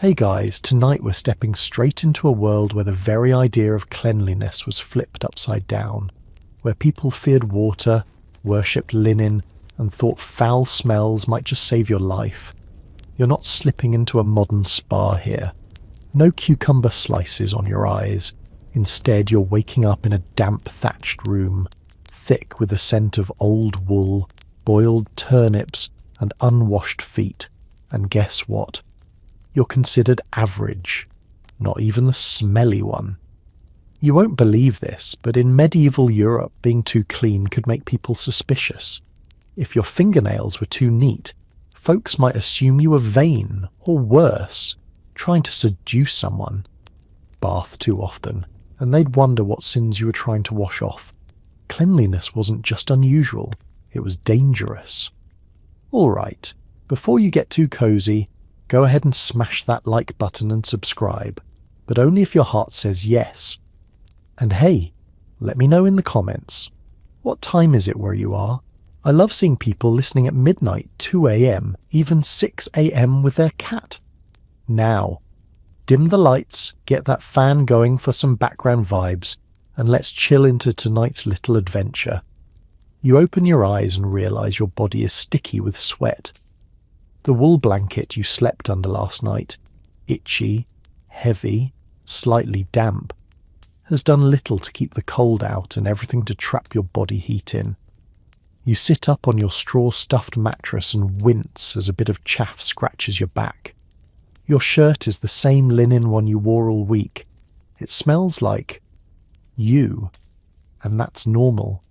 Hey guys, tonight we're stepping straight into a world where the very idea of cleanliness was flipped upside down, where people feared water, worshipped linen, and thought foul smells might just save your life. You're not slipping into a modern spa here. No cucumber slices on your eyes. Instead, you're waking up in a damp thatched room, thick with the scent of old wool, boiled turnips, and unwashed feet. And guess what? You're considered average, not even the smelly one. You won't believe this, but in medieval Europe, being too clean could make people suspicious. If your fingernails were too neat, folks might assume you were vain, or worse, trying to seduce someone. Bath too often, and they'd wonder what sins you were trying to wash off. Cleanliness wasn't just unusual, it was dangerous. Alright, before you get too cozy, go ahead and smash that like button and subscribe, but only if your heart says yes. And hey, let me know in the comments, what time is it where you are? I love seeing people listening at midnight, 2 a.m, even 6 a.m. with their cat. Now, dim the lights, get that fan going for some background vibes, and let's chill into tonight's little adventure. You open your eyes and realise your body is sticky with sweat. The wool blanket you slept under last night, itchy, heavy, slightly damp, has done little to keep the cold out and everything to trap your body heat in. You sit up on your straw-stuffed mattress and wince as a bit of chaff scratches your back. Your shirt is the same linen one you wore all week. It smells like you, and that's normal.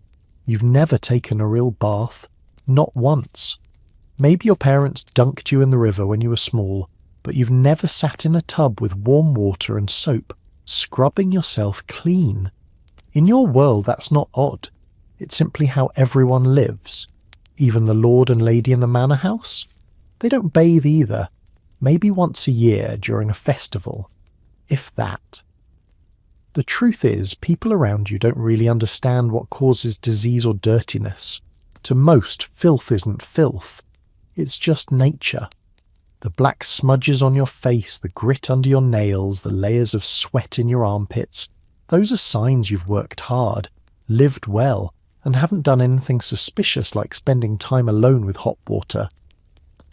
You've never taken a real bath, not once. Maybe your parents dunked you in the river when you were small, but you've never sat in a tub with warm water and soap, scrubbing yourself clean. In your world, that's not odd. It's simply how everyone lives. Even the lord and lady in the manor house? They don't bathe either. Maybe once a year during a festival. If that. The truth is, people around you don't really understand what causes disease or dirtiness. To most, filth isn't filth. It's just nature. The black smudges on your face, the grit under your nails, the layers of sweat in your armpits, those are signs you've worked hard, lived well, and haven't done anything suspicious like spending time alone with hot water.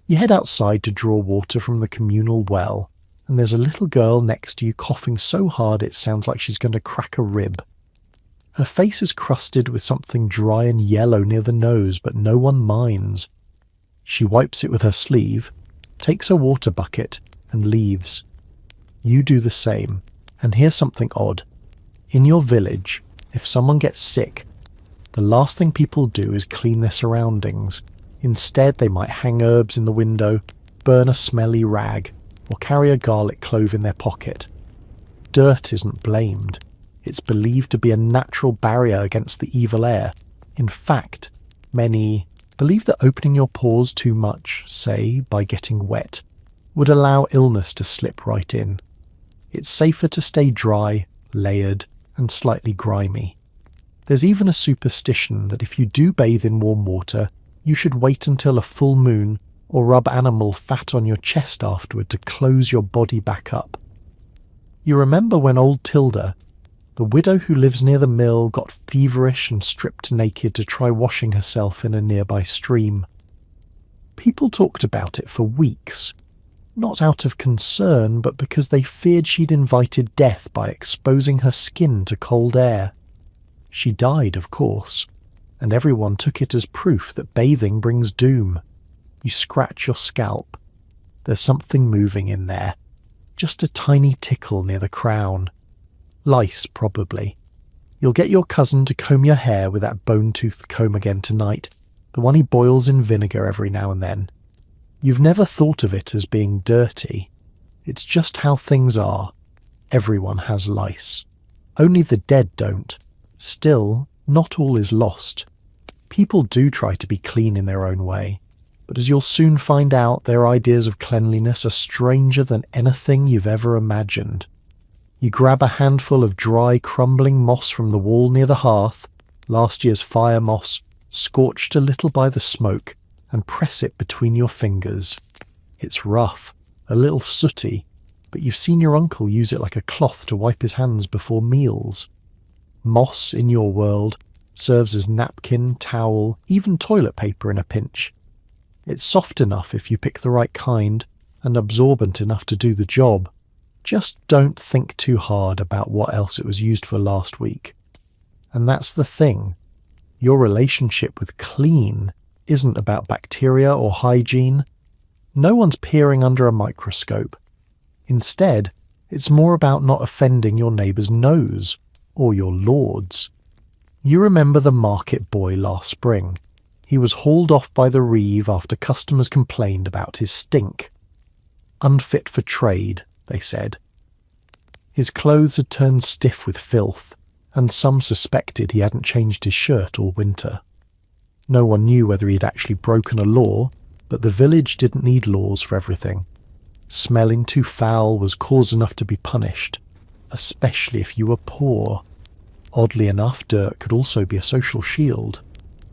You head outside to draw water from the communal well, and there's a little girl next to you coughing so hard it sounds like she's going to crack a rib. Her face is crusted with something dry and yellow near the nose, but no one minds. She wipes it with her sleeve, takes her water bucket, and leaves. You do the same, and here's something odd. In your village, if someone gets sick, the last thing people do is clean their surroundings. Instead, they might hang herbs in the window, burn a smelly rag, or carry a garlic clove in their pocket. Dirt isn't blamed. It's believed to be a natural barrier against the evil air. In fact, many believe that opening your pores too much, say by getting wet, would allow illness to slip right in. It's safer to stay dry, layered, and slightly grimy. There's even a superstition that if you do bathe in warm water, you should wait until a full moon or rub animal fat on your chest afterward to close your body back up. You remember when old Tilda, the widow who lives near the mill, got feverish and stripped naked to try washing herself in a nearby stream. People talked about it for weeks, not out of concern, but because they feared she'd invited death by exposing her skin to cold air. She died, of course, and everyone took it as proof that bathing brings doom. You scratch your scalp. There's something moving in there, just a tiny tickle near the crown. Lice, probably. You'll get your cousin to comb your hair with that bone-toothed comb again tonight, the one he boils in vinegar every now and then. You've never thought of it as being dirty. It's just how things are. Everyone has lice. Only the dead don't. Still, not all is lost. People do try to be clean in their own way, but as you'll soon find out, their ideas of cleanliness are stranger than anything you've ever imagined. You grab a handful of dry, crumbling moss from the wall near the hearth, last year's fire moss, scorched a little by the smoke, and press it between your fingers. It's rough, a little sooty, but you've seen your uncle use it like a cloth to wipe his hands before meals. Moss, in your world, serves as napkin, towel, even toilet paper in a pinch. It's soft enough if you pick the right kind, and absorbent enough to do the job. Just don't think too hard about what else it was used for last week. And that's the thing. Your relationship with clean isn't about bacteria or hygiene. No one's peering under a microscope. Instead, it's more about not offending your neighbour's nose, or your lord's. You remember the market boy last spring. He was hauled off by the reeve after customers complained about his stink. Unfit for trade, they said. His clothes had turned stiff with filth, and some suspected he hadn't changed his shirt all winter. No one knew whether he had actually broken a law, but the village didn't need laws for everything. Smelling too foul was cause enough to be punished, especially if you were poor. Oddly enough, dirt could also be a social shield.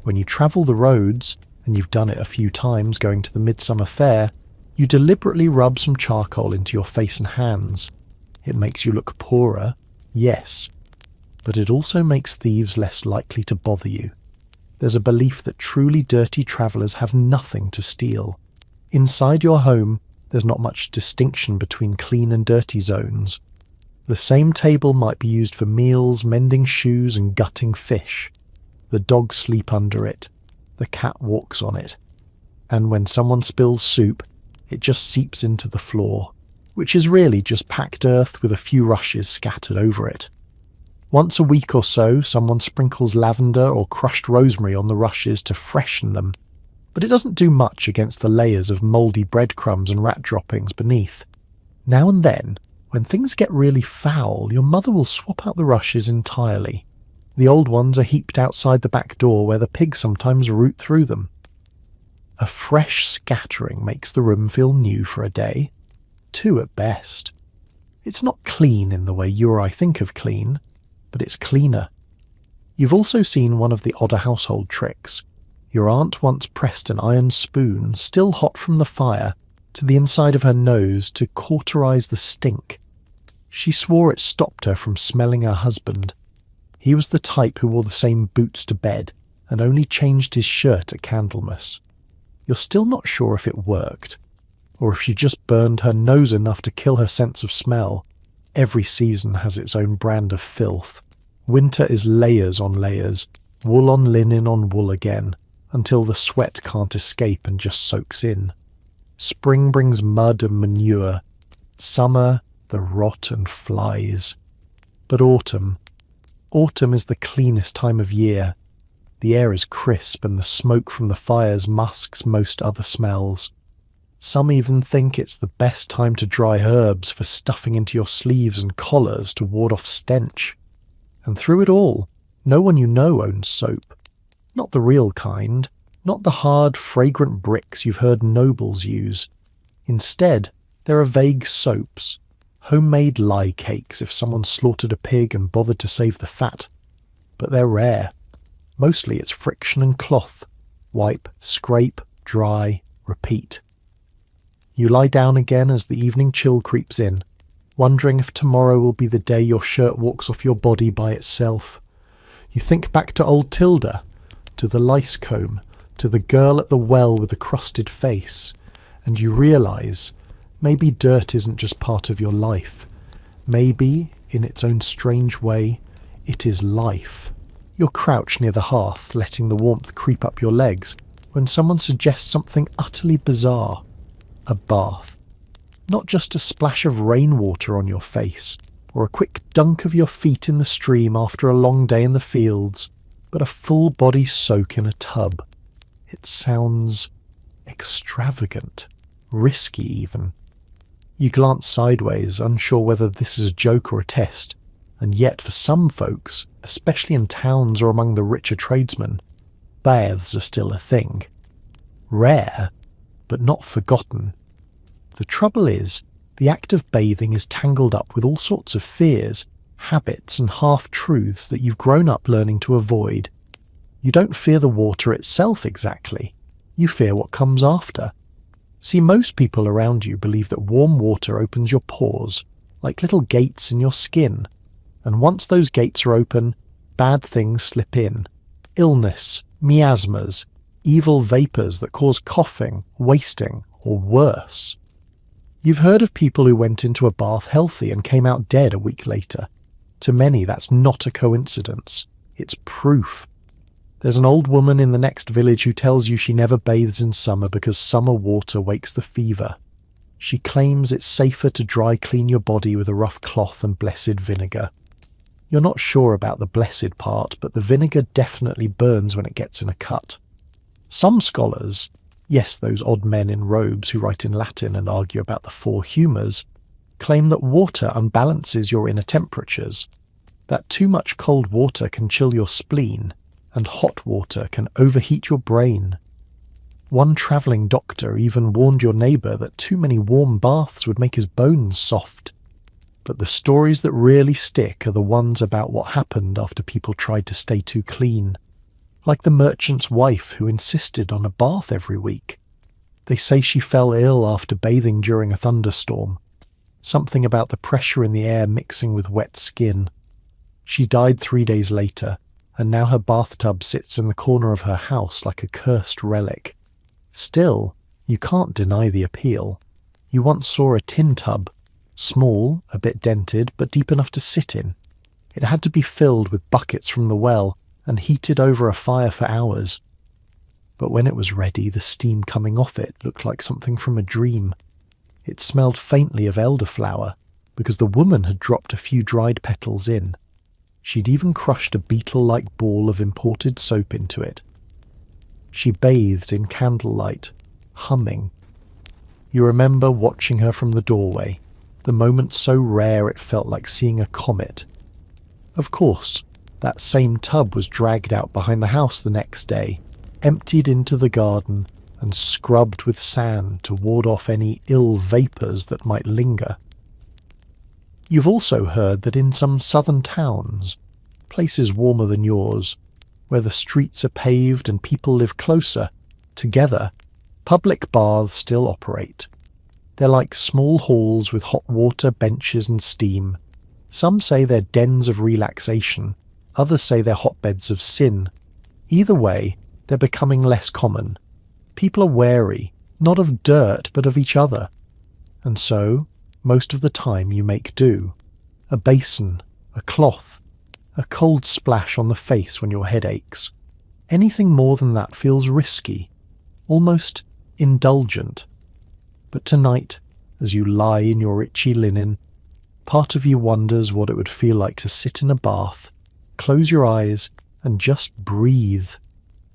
When you travel the roads, and you've done it a few times going to the midsummer fair, you deliberately rub some charcoal into your face and hands. It makes you look poorer, yes, but it also makes thieves less likely to bother you. There's a belief that truly dirty travellers have nothing to steal. Inside your home, there's not much distinction between clean and dirty zones. The same table might be used for meals, mending shoes and gutting fish. The dogs sleep under it. The cat walks on it. And when someone spills soup, it just seeps into the floor, which is really just packed earth with a few rushes scattered over it. Once a week or so, someone sprinkles lavender or crushed rosemary on the rushes to freshen them, but it doesn't do much against the layers of mouldy breadcrumbs and rat droppings beneath. Now and then, when things get really foul, your mother will swap out the rushes entirely. The old ones are heaped outside the back door where the pigs sometimes root through them. A fresh scattering makes the room feel new for a day. 2 at best. It's not clean in the way you or I think of clean, but it's cleaner. You've also seen one of the odder household tricks. Your aunt once pressed an iron spoon, still hot from the fire, to the inside of her nose to cauterize the stink. She swore it stopped her from smelling her husband. He was the type who wore the same boots to bed and only changed his shirt at Candlemas. You're still not sure if it worked, or if she just burned her nose enough to kill her sense of smell. Every season has its own brand of filth. Winter is layers on layers, wool on linen on wool again, until the sweat can't escape and just soaks in. Spring brings mud and manure. Summer, the rot and flies. But autumn is the cleanest time of year. The air is crisp and the smoke from the fires masks most other smells. Some even think it's the best time to dry herbs for stuffing into your sleeves and collars to ward off stench. And through it all, no one you know owns soap. Not the real kind, not the hard, fragrant bricks you've heard nobles use. Instead, there are vague soaps, homemade lye cakes if someone slaughtered a pig and bothered to save the fat. But they're rare. Mostly it's friction and cloth. Wipe, scrape, dry, repeat. You lie down again as the evening chill creeps in, wondering if tomorrow will be the day your shirt walks off your body by itself. You think back to old Tilda, to the lice comb, to the girl at the well with the crusted face, and you realise maybe dirt isn't just part of your life. Maybe, in its own strange way, it is life. You're crouched near the hearth, letting the warmth creep up your legs, when someone suggests something utterly bizarre. A bath. Not just a splash of rainwater on your face, or a quick dunk of your feet in the stream after a long day in the fields, but a full body soak in a tub. It sounds extravagant, risky even. You glance sideways, unsure whether this is a joke or a test, and yet for some folks, especially in towns or among the richer tradesmen, baths are still a thing. Rare, but not forgotten. The trouble is, the act of bathing is tangled up with all sorts of fears, habits and half-truths that you've grown up learning to avoid. You don't fear the water itself exactly. You fear what comes after. See, most people around you believe that warm water opens your pores, like little gates in your skin, and once those gates are open, bad things slip in. Illness, miasmas, evil vapours that cause coughing, wasting, or worse. You've heard of people who went into a bath healthy and came out dead a week later. To many, that's not a coincidence. It's proof. There's an old woman in the next village who tells you she never bathes in summer because summer water wakes the fever. She claims it's safer to dry clean your body with a rough cloth and blessed vinegar. You're not sure about the blessed part, but the vinegar definitely burns when it gets in a cut. Some scholars, yes, those odd men in robes who write in Latin and argue about the four humours, claim that water unbalances your inner temperatures, that too much cold water can chill your spleen, and hot water can overheat your brain. One travelling doctor even warned your neighbour that too many warm baths would make his bones soft. But the stories that really stick are the ones about what happened after people tried to stay too clean. Like the merchant's wife who insisted on a bath every week. They say she fell ill after bathing during a thunderstorm. Something about the pressure in the air mixing with wet skin. She died 3 days later, and now her bathtub sits in the corner of her house like a cursed relic. Still, you can't deny the appeal. You once saw a tin tub, small, a bit dented, but deep enough to sit in. It had to be filled with buckets from the well and heated over a fire for hours. But when it was ready, the steam coming off it looked like something from a dream. It smelled faintly of elderflower, because the woman had dropped a few dried petals in. She'd even crushed a beetle-like ball of imported soap into it. She bathed in candlelight, humming. You remember watching her from the doorway, the moment so rare it felt like seeing a comet. Of course, that same tub was dragged out behind the house the next day, emptied into the garden, and scrubbed with sand to ward off any ill vapours that might linger. You've also heard that in some southern towns, places warmer than yours, where the streets are paved and people live closer, together, public baths still operate. They're like small halls with hot water, benches and steam. Some say they're dens of relaxation, others say they're hotbeds of sin. Either way, they're becoming less common. People are wary, not of dirt but of each other. And so, most of the time you make do. A basin, a cloth, a cold splash on the face when your head aches. Anything more than that feels risky, almost indulgent. But tonight, as you lie in your itchy linen, part of you wonders what it would feel like to sit in a bath, close your eyes and just breathe.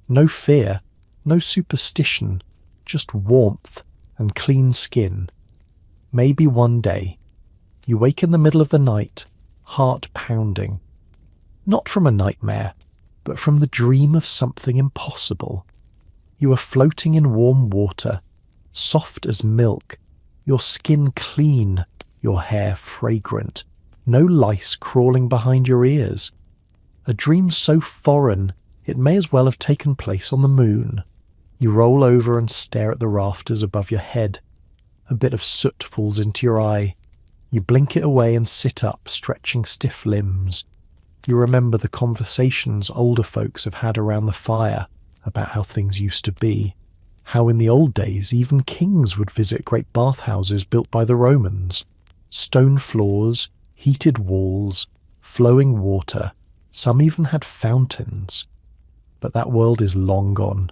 No fear, no superstition, just warmth and clean skin. Maybe one day, you wake in the middle of the night, heart pounding. Not from a nightmare, but from the dream of something impossible. You are floating in warm water, soft as milk, your skin clean, your hair fragrant, no lice crawling behind your ears. A dream so foreign, it may as well have taken place on the moon. You roll over and stare at the rafters above your head. A bit of soot falls into your eye. You blink it away and sit up, stretching stiff limbs. You remember the conversations older folks have had around the fire about how things used to be. How in the old days even kings would visit great bathhouses built by the Romans. Stone floors, heated walls, flowing water. Some even had fountains. But that world is long gone.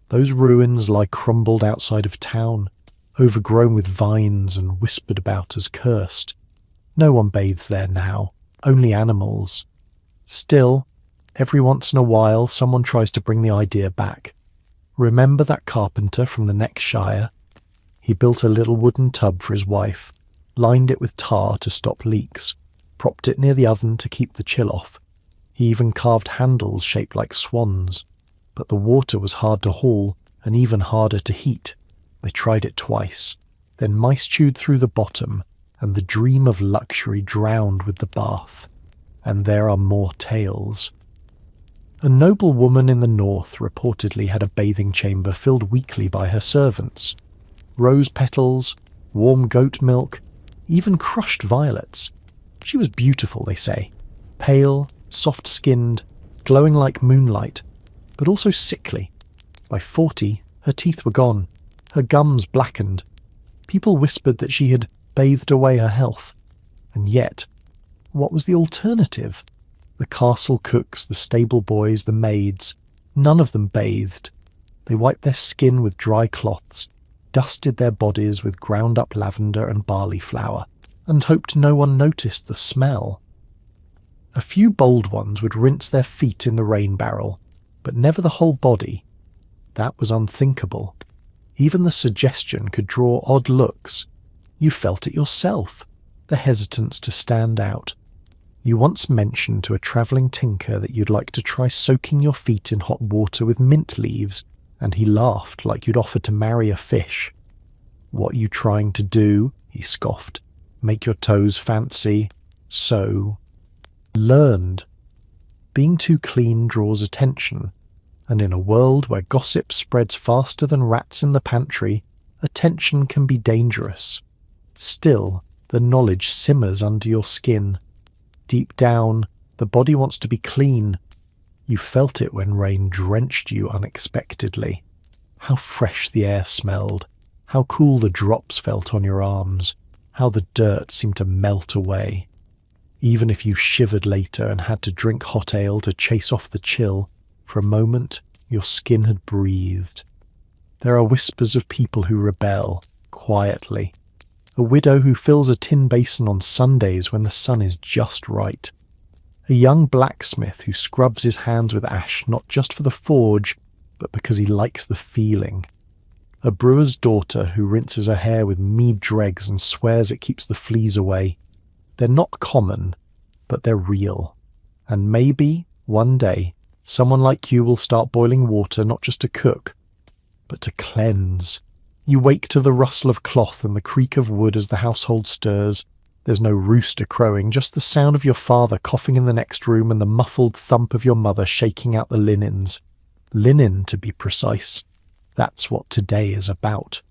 Those ruins lie crumbled outside of town, overgrown with vines and whispered about as cursed. No one bathes there now, only animals. Still, every once in a while someone tries to bring the idea back. Remember that carpenter from the next shire? He built a little wooden tub for his wife, lined it with tar to stop leaks, propped it near the oven to keep the chill off. He even carved handles shaped like swans, but the water was hard to haul and even harder to heat. They tried it twice. Then mice chewed through the bottom, and the dream of luxury drowned with the bath. And there are more tales. A noble woman in the north reportedly had a bathing chamber filled weekly by her servants. rose petals, warm goat milk, even crushed violets. She was beautiful, they say, pale, soft-skinned, glowing like moonlight, but also sickly. By 40, her teeth were gone, her gums blackened. People whispered that she had bathed away her health. And yet, what was the alternative? The castle cooks, the stable boys, the maids, none of them bathed. They wiped their skin with dry cloths, dusted their bodies with ground-up lavender and barley flour, and hoped no one noticed the smell. A few bold ones would rinse their feet in the rain barrel, but never the whole body. That was unthinkable. Even the suggestion could draw odd looks. You felt it yourself, the hesitance to stand out. You once mentioned to a travelling tinker that you'd like to try soaking your feet in hot water with mint leaves, and he laughed like you'd offered to marry a fish. "What are you trying to do?" he scoffed. "Make your toes fancy? So." Learned. Being too clean draws attention, and in a world where gossip spreads faster than rats in the pantry, attention can be dangerous. Still, the knowledge simmers under your skin. Deep down, the body wants to be clean. You felt it when rain drenched you unexpectedly. How fresh the air smelled, how cool the drops felt on your arms, how the dirt seemed to melt away. Even if you shivered later and had to drink hot ale to chase off the chill, for a moment your skin had breathed. There are whispers of people who rebel, quietly. A widow who fills a tin basin on Sundays when the sun is just right. A young blacksmith who scrubs his hands with ash not just for the forge, but because he likes the feeling. A brewer's daughter who rinses her hair with mead dregs and swears it keeps the fleas away. They're not common, but they're real. And maybe, one day, someone like you will start boiling water not just to cook, but to cleanse. You wake to the rustle of cloth and the creak of wood as the household stirs. There's no rooster crowing, just the sound of your father coughing in the next room and the muffled thump of your mother shaking out the linens. Linen, to be precise. That's what today is about.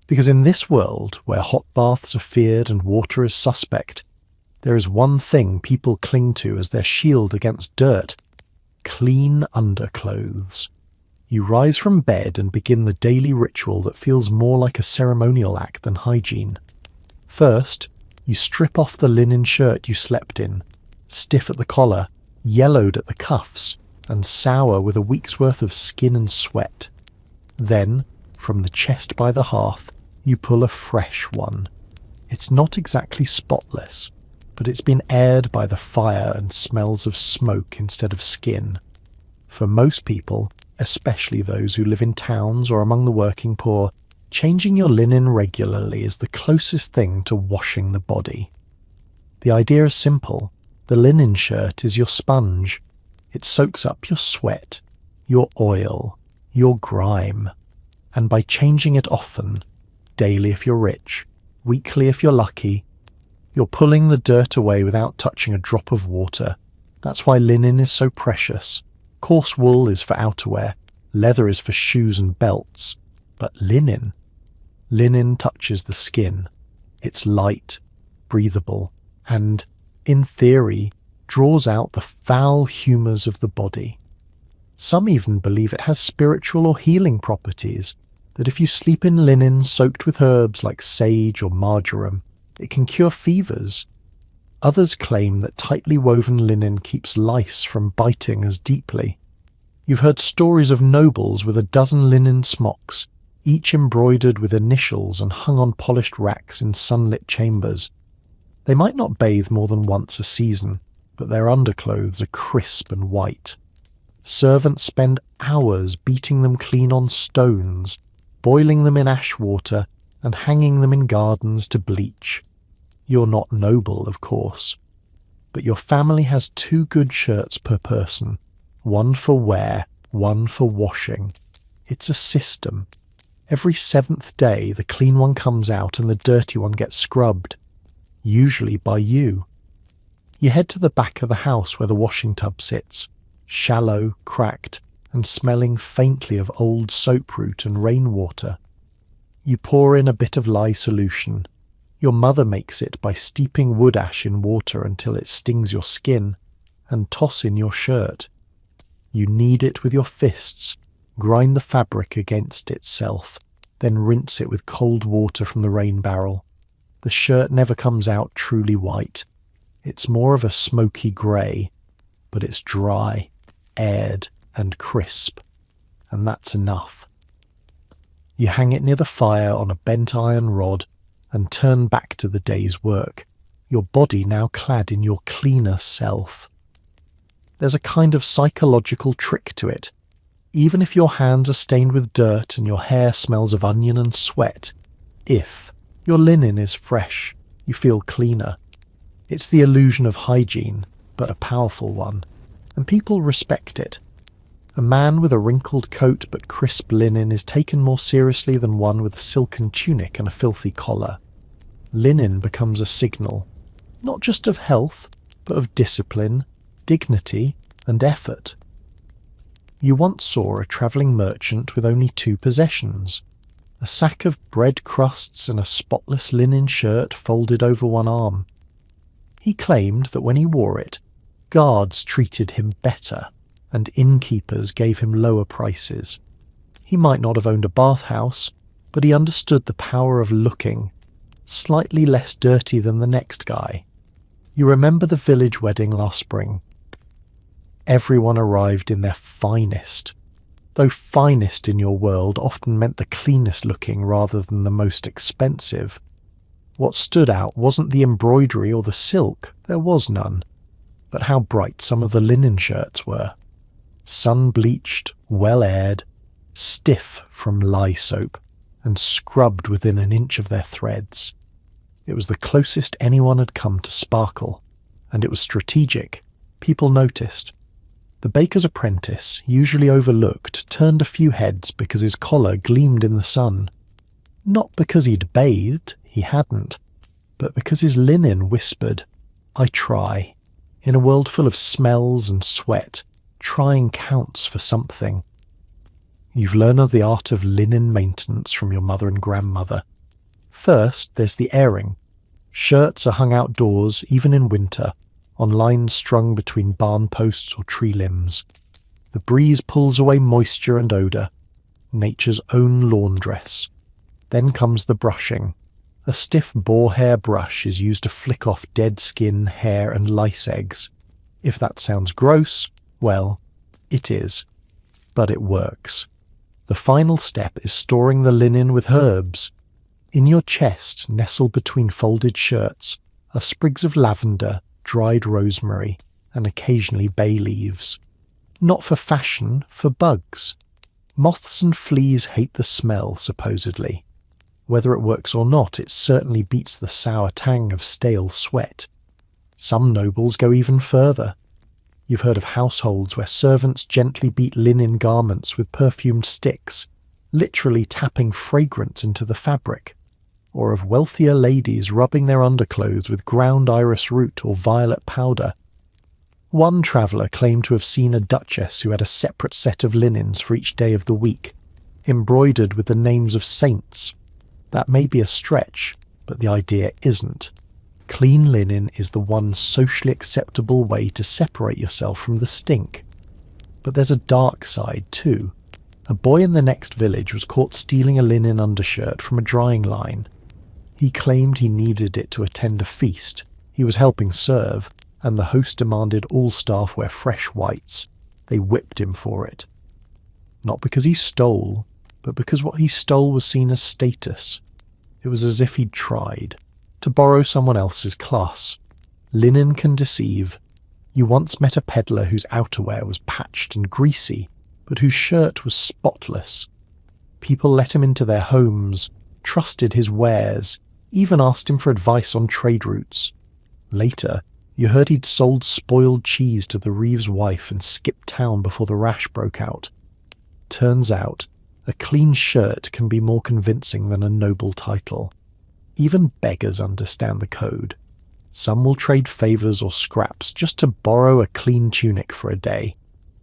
Because in this world, where hot baths are feared and water is suspect, there is one thing people cling to as their shield against dirt: clean underclothes. You rise from bed and begin the daily ritual that feels more like a ceremonial act than hygiene. First, you strip off the linen shirt you slept in, stiff at the collar, yellowed at the cuffs, and sour with a week's worth of skin and sweat. Then, from the chest by the hearth, you pull a fresh one. It's not exactly spotless, but it's been aired by the fire and smells of smoke instead of skin. For most people, especially those who live in towns or among the working poor, changing your linen regularly is the closest thing to washing the body. The idea is simple. The linen shirt is your sponge. It soaks up your sweat, your oil, your grime. And by changing it often, daily if you're rich, weekly if you're lucky, you're pulling the dirt away without touching a drop of water. That's why linen is so precious. Coarse wool is for outerwear, leather is for shoes and belts. But linen touches the skin. It's light, breathable, and, in theory, draws out the foul humours of the body. Some even believe it has spiritual or healing properties, that if you sleep in linen soaked with herbs like sage or marjoram, it can cure fevers. Others claim that tightly woven linen keeps lice from biting as deeply. You've heard stories of nobles with a dozen linen smocks, each embroidered with initials and hung on polished racks in sunlit chambers. They might not bathe more than once a season, but their underclothes are crisp and white. Servants spend hours beating them clean on stones, boiling them in ash water, and hanging them in gardens to bleach. You're not noble, of course, but your family has 2 good shirts per person, one for wear, one for washing. It's a system. Every 7th day the clean one comes out and the dirty one gets scrubbed, usually by you. You head to the back of the house where the washing tub sits, shallow, cracked, and smelling faintly of old soap root and rainwater. You pour in a bit of lye solution. Your mother makes it by steeping wood ash in water until it stings your skin, and toss in your shirt. You knead it with your fists, grind the fabric against itself, then rinse it with cold water from the rain barrel. The shirt never comes out truly white. It's more of a smoky grey, but it's dry, aired, and crisp, and that's enough. You hang it near the fire on a bent iron rod and turn back to the day's work, your body now clad in your cleaner self. There's a kind of psychological trick to it. Even if your hands are stained with dirt and your hair smells of onion and sweat, if your linen is fresh, you feel cleaner. It's the illusion of hygiene, but a powerful one, and people respect it. A man with a wrinkled coat but crisp linen is taken more seriously than one with a silken tunic and a filthy collar. Linen becomes a signal, not just of health, but of discipline, dignity, and effort. You once saw a travelling merchant with only 2 possessions, a sack of bread crusts and a spotless linen shirt folded over one arm. He claimed that when he wore it, guards treated him better, and innkeepers gave him lower prices. He might not have owned a bathhouse, but he understood the power of looking, slightly less dirty than the next guy. You remember the village wedding last spring? Everyone arrived in their finest, though finest in your world often meant the cleanest looking rather than the most expensive. What stood out wasn't the embroidery or the silk, there was none, but how bright some of the linen shirts were. Sun-bleached, well-aired, stiff from lye soap, and scrubbed within an inch of their threads. It was the closest anyone had come to sparkle, and it was strategic. People noticed. The baker's apprentice, usually overlooked, turned a few heads because his collar gleamed in the sun. Not because he'd bathed, he hadn't, but because his linen whispered, "I try." In a world full of smells and sweat, trying counts for something. You've learned of the art of linen maintenance from your mother and grandmother. First, there's the airing. Shirts are hung outdoors, even in winter, on lines strung between barn posts or tree limbs. The breeze pulls away moisture and odour, nature's own laundress. Then comes the brushing. A stiff boar hair brush is used to flick off dead skin, hair and lice eggs. If that sounds gross, well, it is. But it works. The final step is storing the linen with herbs. In your chest, nestled between folded shirts, are sprigs of lavender, dried rosemary, and occasionally bay leaves. Not for fashion, for bugs. Moths and fleas hate the smell, supposedly. Whether it works or not, it certainly beats the sour tang of stale sweat. Some nobles go even further. You've heard of households where servants gently beat linen garments with perfumed sticks, literally tapping fragrance into the fabric, or of wealthier ladies rubbing their underclothes with ground iris root or violet powder. One traveller claimed to have seen a duchess who had a separate set of linens for each day of the week, embroidered with the names of saints. That may be a stretch, but the idea isn't. Clean linen is the one socially acceptable way to separate yourself from the stink. But there's a dark side too. A boy in the next village was caught stealing a linen undershirt from a drying line. He claimed he needed it to attend a feast. He was helping serve, and the host demanded all staff wear fresh whites. They whipped him for it. Not because he stole, but because what he stole was seen as status. It was as if he'd tried to borrow someone else's class. Linen can deceive. You once met a peddler whose outerwear was patched and greasy, but whose shirt was spotless. People let him into their homes, trusted his wares, even asked him for advice on trade routes. Later, you heard he'd sold spoiled cheese to the Reeve's wife and skipped town before the rash broke out. Turns out, a clean shirt can be more convincing than a noble title. Even beggars understand the code. Some will trade favours or scraps just to borrow a clean tunic for a day,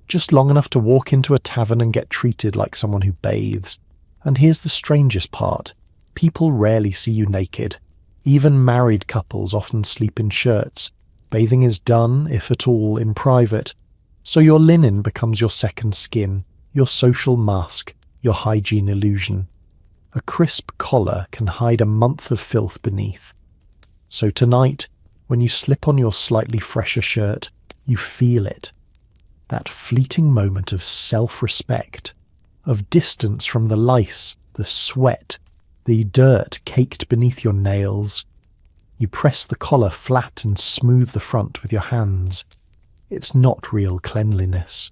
just long enough to walk into a tavern and get treated like someone who bathes. And here's the strangest part. People rarely see you naked. Even married couples often sleep in shirts. Bathing is done, if at all, in private. So your linen becomes your second skin, your social mask, your hygiene illusion. A crisp collar can hide a month of filth beneath. So tonight, when you slip on your slightly fresher shirt, you feel it. That fleeting moment of self-respect, of distance from the lice, the sweat, the dirt caked beneath your nails. You press the collar flat and smooth the front with your hands. It's not real cleanliness.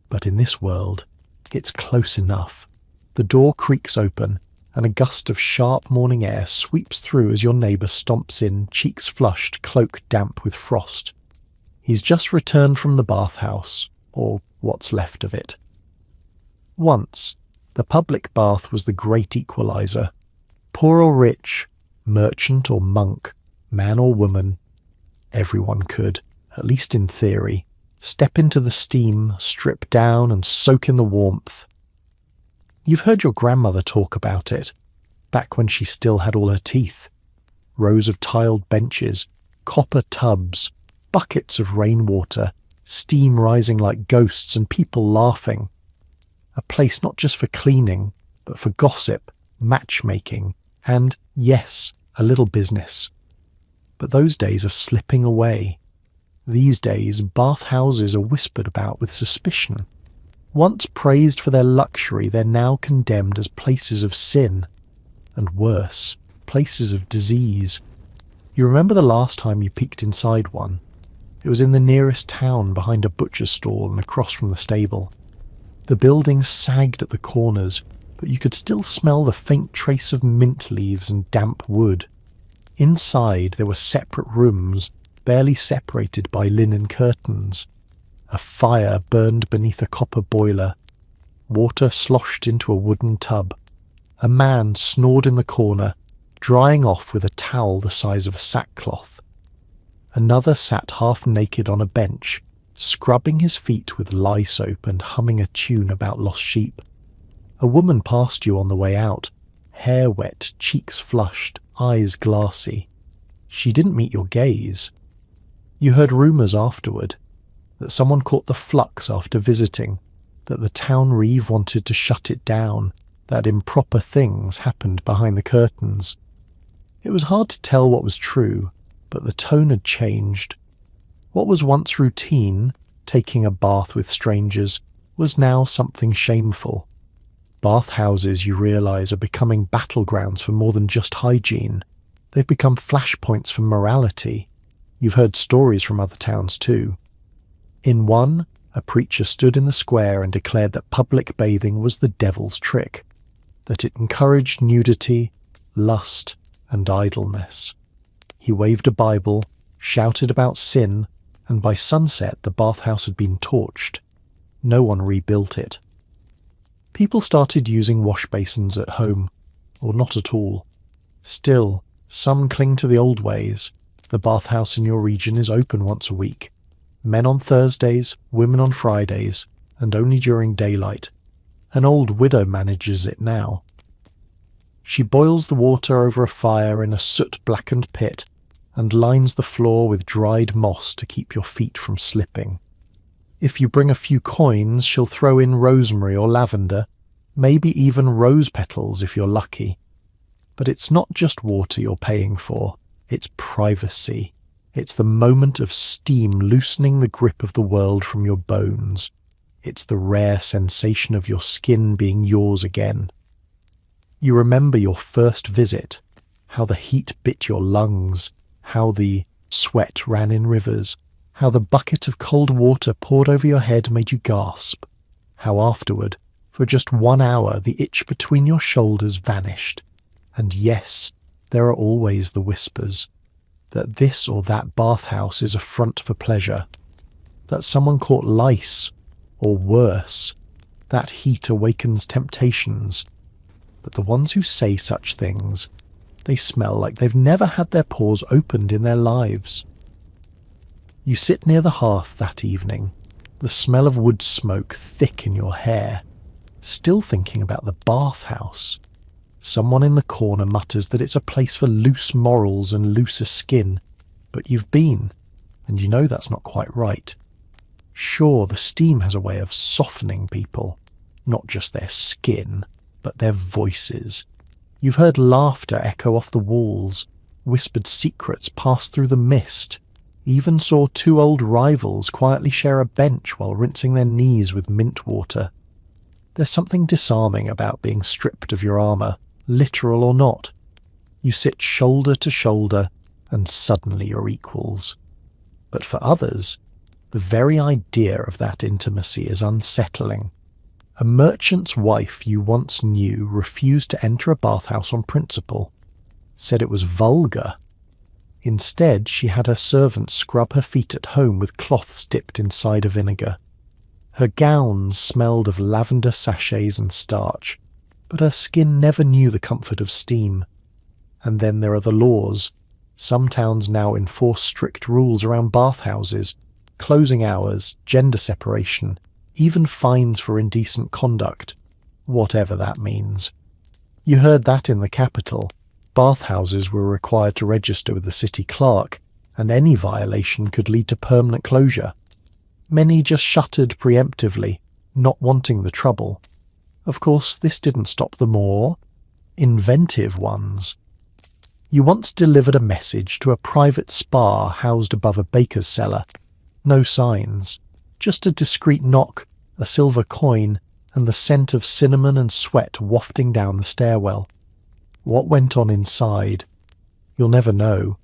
But in this world, it's close enough. The door creaks open, and a gust of sharp morning air sweeps through as your neighbour stomps in, cheeks flushed, cloak damp with frost. He's just returned from the bathhouse, or what's left of it. Once, the public bath was the great equaliser. Poor or rich, merchant or monk, man or woman, everyone could, at least in theory, step into the steam, strip down and soak in the warmth. You've heard your grandmother talk about it, back when she still had all her teeth. Rows of tiled benches, copper tubs, buckets of rainwater, steam rising like ghosts and people laughing. A place not just for cleaning, but for gossip, matchmaking, and, yes, a little business. But those days are slipping away. These days, bathhouses are whispered about with suspicion. Once praised for their luxury, they're now condemned as places of sin. And worse, places of disease. You remember the last time you peeked inside one? It was in the nearest town, behind a butcher's stall and across from the stable. The building sagged at the corners, but you could still smell the faint trace of mint leaves and damp wood. Inside there were separate rooms, barely separated by linen curtains. A fire burned beneath a copper boiler. Water sloshed into a wooden tub. A man snored in the corner, drying off with a towel the size of a sackcloth. Another sat half naked on a bench, scrubbing his feet with lye soap and humming a tune about lost sheep. A woman passed you on the way out, hair wet, cheeks flushed, eyes glassy. She didn't meet your gaze. You heard rumours afterward, that someone caught the flux after visiting, that the town reeve wanted to shut it down, that improper things happened behind the curtains. It was hard to tell what was true, but the tone had changed. What was once routine, taking a bath with strangers, was now something shameful. Bathhouses, you realise, are becoming battlegrounds for more than just hygiene. They've become flashpoints for morality. You've heard stories from other towns too. In one, a preacher stood in the square and declared that public bathing was the devil's trick, that it encouraged nudity, lust, and idleness. He waved a Bible, shouted about sin, and by sunset the bathhouse had been torched. No one rebuilt it. People started using wash basins at home, or not at all. Still, some cling to the old ways. The bathhouse in your region is open once a week. Men on Thursdays, women on Fridays, and only during daylight. An old widow manages it now. She boils the water over a fire in a soot-blackened pit and lines the floor with dried moss to keep your feet from slipping. If you bring a few coins, she'll throw in rosemary or lavender, maybe even rose petals if you're lucky. But it's not just water you're paying for, it's privacy. It's the moment of steam loosening the grip of the world from your bones. It's the rare sensation of your skin being yours again. You remember your first visit, how the heat bit your lungs, how the sweat ran in rivers, how the bucket of cold water poured over your head made you gasp, how afterward, for just 1 hour, the itch between your shoulders vanished. And yes, there are always the whispers, that this or that bathhouse is a front for pleasure, that someone caught lice, or worse, that heat awakens temptations. But the ones who say such things, they smell like they've never had their pores opened in their lives. You sit near the hearth that evening, the smell of wood smoke thick in your hair, still thinking about the bathhouse, Someone in the corner mutters that it's a place for loose morals and looser skin, but you've been, and you know that's not quite right. Sure, the steam has a way of softening people, not just their skin, but their voices. You've heard laughter echo off the walls, whispered secrets pass through the mist, even saw two old rivals quietly share a bench while rinsing their knees with mint water. There's something disarming about being stripped of your armour, literal or not. You sit shoulder to shoulder, and suddenly you're equals. But for others, the very idea of that intimacy is unsettling. A merchant's wife you once knew refused to enter a bathhouse on principle, said it was vulgar. Instead, she had her servants scrub her feet at home with cloths dipped in cider vinegar. Her gowns smelled of lavender sachets and starch, but her skin never knew the comfort of steam. And then there are the laws. Some towns now enforce strict rules around bathhouses, closing hours, gender separation, even fines for indecent conduct, whatever that means. You heard that in the capital. Bathhouses were required to register with the city clerk, and any violation could lead to permanent closure. Many just shuttered preemptively, not wanting the trouble. Of course, this didn't stop the more inventive ones. You once delivered a message to a private spa housed above a baker's cellar. No signs, just a discreet knock, a silver coin, and the scent of cinnamon and sweat wafting down the stairwell. What went on inside? You'll never know.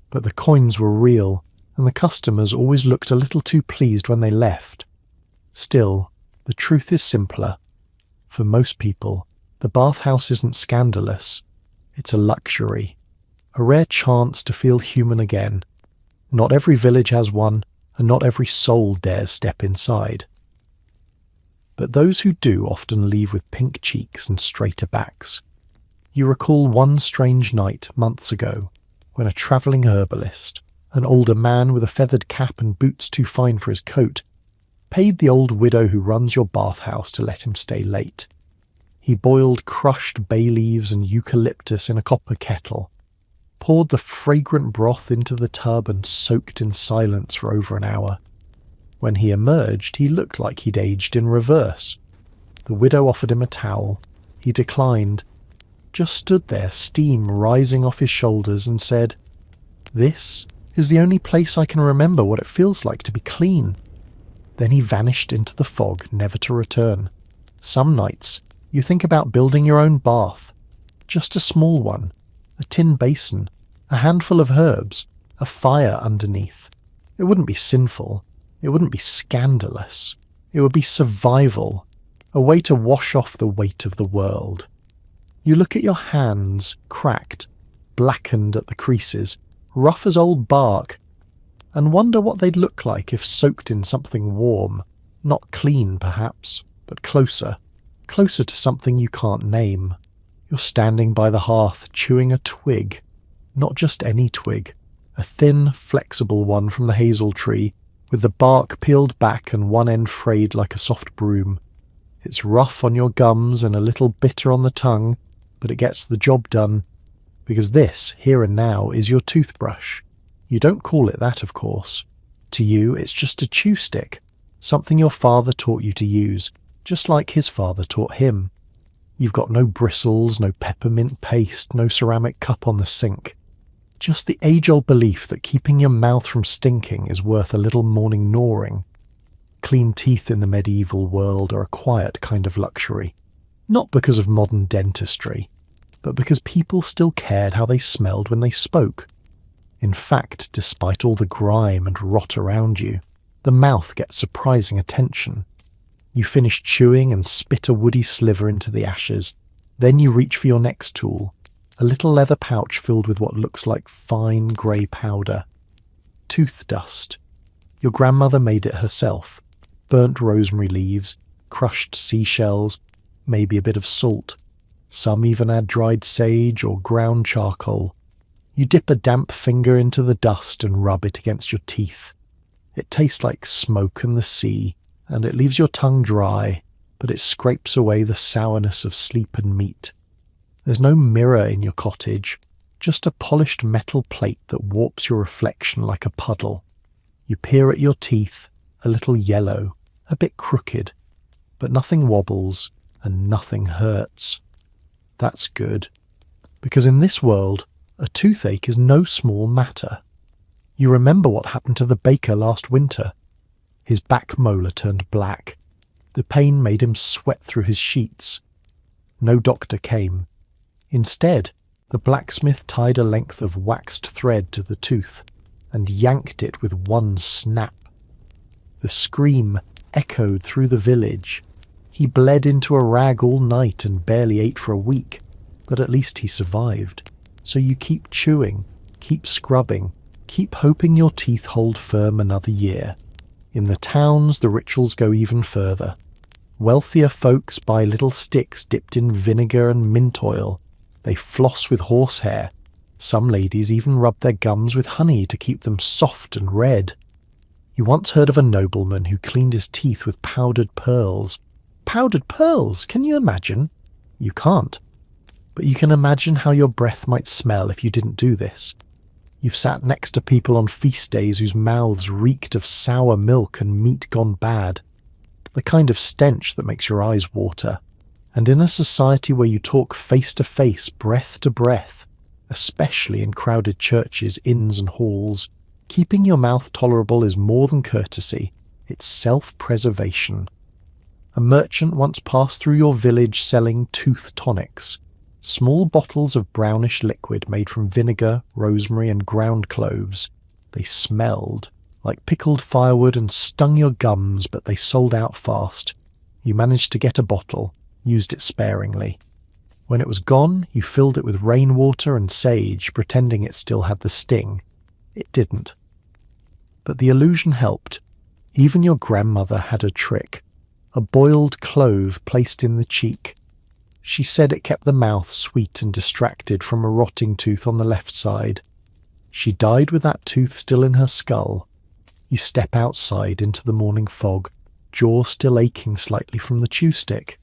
But the coins were real, and the customers always looked a little too pleased when they left. Still, the truth is simpler. For most people, the bathhouse isn't scandalous. It's a luxury, a rare chance to feel human again. Not every village has one, and not every soul dares step inside. But those who do often leave with pink cheeks and straighter backs. You recall one strange night months ago when a travelling herbalist, an older man with a feathered cap and boots too fine for his coat, paid the old widow who runs your bathhouse to let him stay late. He boiled crushed bay leaves and eucalyptus in a copper kettle, poured the fragrant broth into the tub and soaked in silence for over an hour. When he emerged, he looked like he'd aged in reverse. The widow offered him a towel. He declined, just stood there, steam rising off his shoulders, and said, "This is the only place I can remember what it feels like to be clean." Then he vanished into the fog, never to return. Some nights, you think about building your own bath. Just a small one, a tin basin, a handful of herbs, a fire underneath. It wouldn't be sinful. It wouldn't be scandalous. It would be survival, a way to wash off the weight of the world. You look at your hands, cracked, blackened at the creases, rough as old bark, and wonder what they'd look like if soaked in something warm, not clean perhaps, but closer to something you can't name. You're standing by the hearth chewing a twig, not just any twig, a thin, flexible one from the hazel tree, with the bark peeled back and one end frayed like a soft broom. It's rough on your gums and a little bitter on the tongue, but it gets the job done, because this, here and now, is your toothbrush. You don't call it that, of course. To you, it's just a chew stick, something your father taught you to use, just like his father taught him. You've got no bristles, no peppermint paste, no ceramic cup on the sink. Just the age-old belief that keeping your mouth from stinking is worth a little morning gnawing. Clean teeth in the medieval world are a quiet kind of luxury. Not because of modern dentistry, but because people still cared how they smelled when they spoke. In fact, despite all the grime and rot around you, the mouth gets surprising attention. You finish chewing and spit a woody sliver into the ashes. Then you reach for your next tool, a little leather pouch filled with what looks like fine grey powder. Tooth dust. Your grandmother made it herself. Burnt rosemary leaves, crushed seashells, maybe a bit of salt. Some even add dried sage or ground charcoal. You dip a damp finger into the dust and rub it against your teeth. It tastes like smoke and the sea, and it leaves your tongue dry, but it scrapes away the sourness of sleep and meat. There's no mirror in your cottage, just a polished metal plate that warps your reflection like a puddle. You peer at your teeth, a little yellow, a bit crooked, but nothing wobbles and nothing hurts. That's good, because in this world, a toothache is no small matter. You remember what happened to the baker last winter. His back molar turned black. The pain made him sweat through his sheets. No doctor came. Instead, the blacksmith tied a length of waxed thread to the tooth and yanked it with one snap. The scream echoed through the village. He bled into a rag all night and barely ate for a week, but at least he survived. So you keep chewing, keep scrubbing, keep hoping your teeth hold firm another year. In the towns, the rituals go even further. Wealthier folks buy little sticks dipped in vinegar and mint oil. They floss with horsehair. Some ladies even rub their gums with honey to keep them soft and red. You once heard of a nobleman who cleaned his teeth with powdered pearls. Powdered pearls, can you imagine? You can't. But you can imagine how your breath might smell if you didn't do this. You've sat next to people on feast days whose mouths reeked of sour milk and meat gone bad. The kind of stench that makes your eyes water. And in a society where you talk face to face, breath to breath, especially in crowded churches, inns and halls, keeping your mouth tolerable is more than courtesy, it's self-preservation. A merchant once passed through your village selling tooth tonics, small bottles of brownish liquid made from vinegar, rosemary and ground cloves. They smelled like pickled firewood and stung your gums, but they sold out fast. You managed to get a bottle, used it sparingly. When it was gone, you filled it with rainwater and sage, pretending it still had the sting. It didn't. But the illusion helped. Even your grandmother had a trick. A boiled clove placed in the cheek. She said it kept the mouth sweet and distracted from a rotting tooth on the left side. She died with that tooth still in her skull. You step outside into the morning fog, jaw still aching slightly from the chew stick.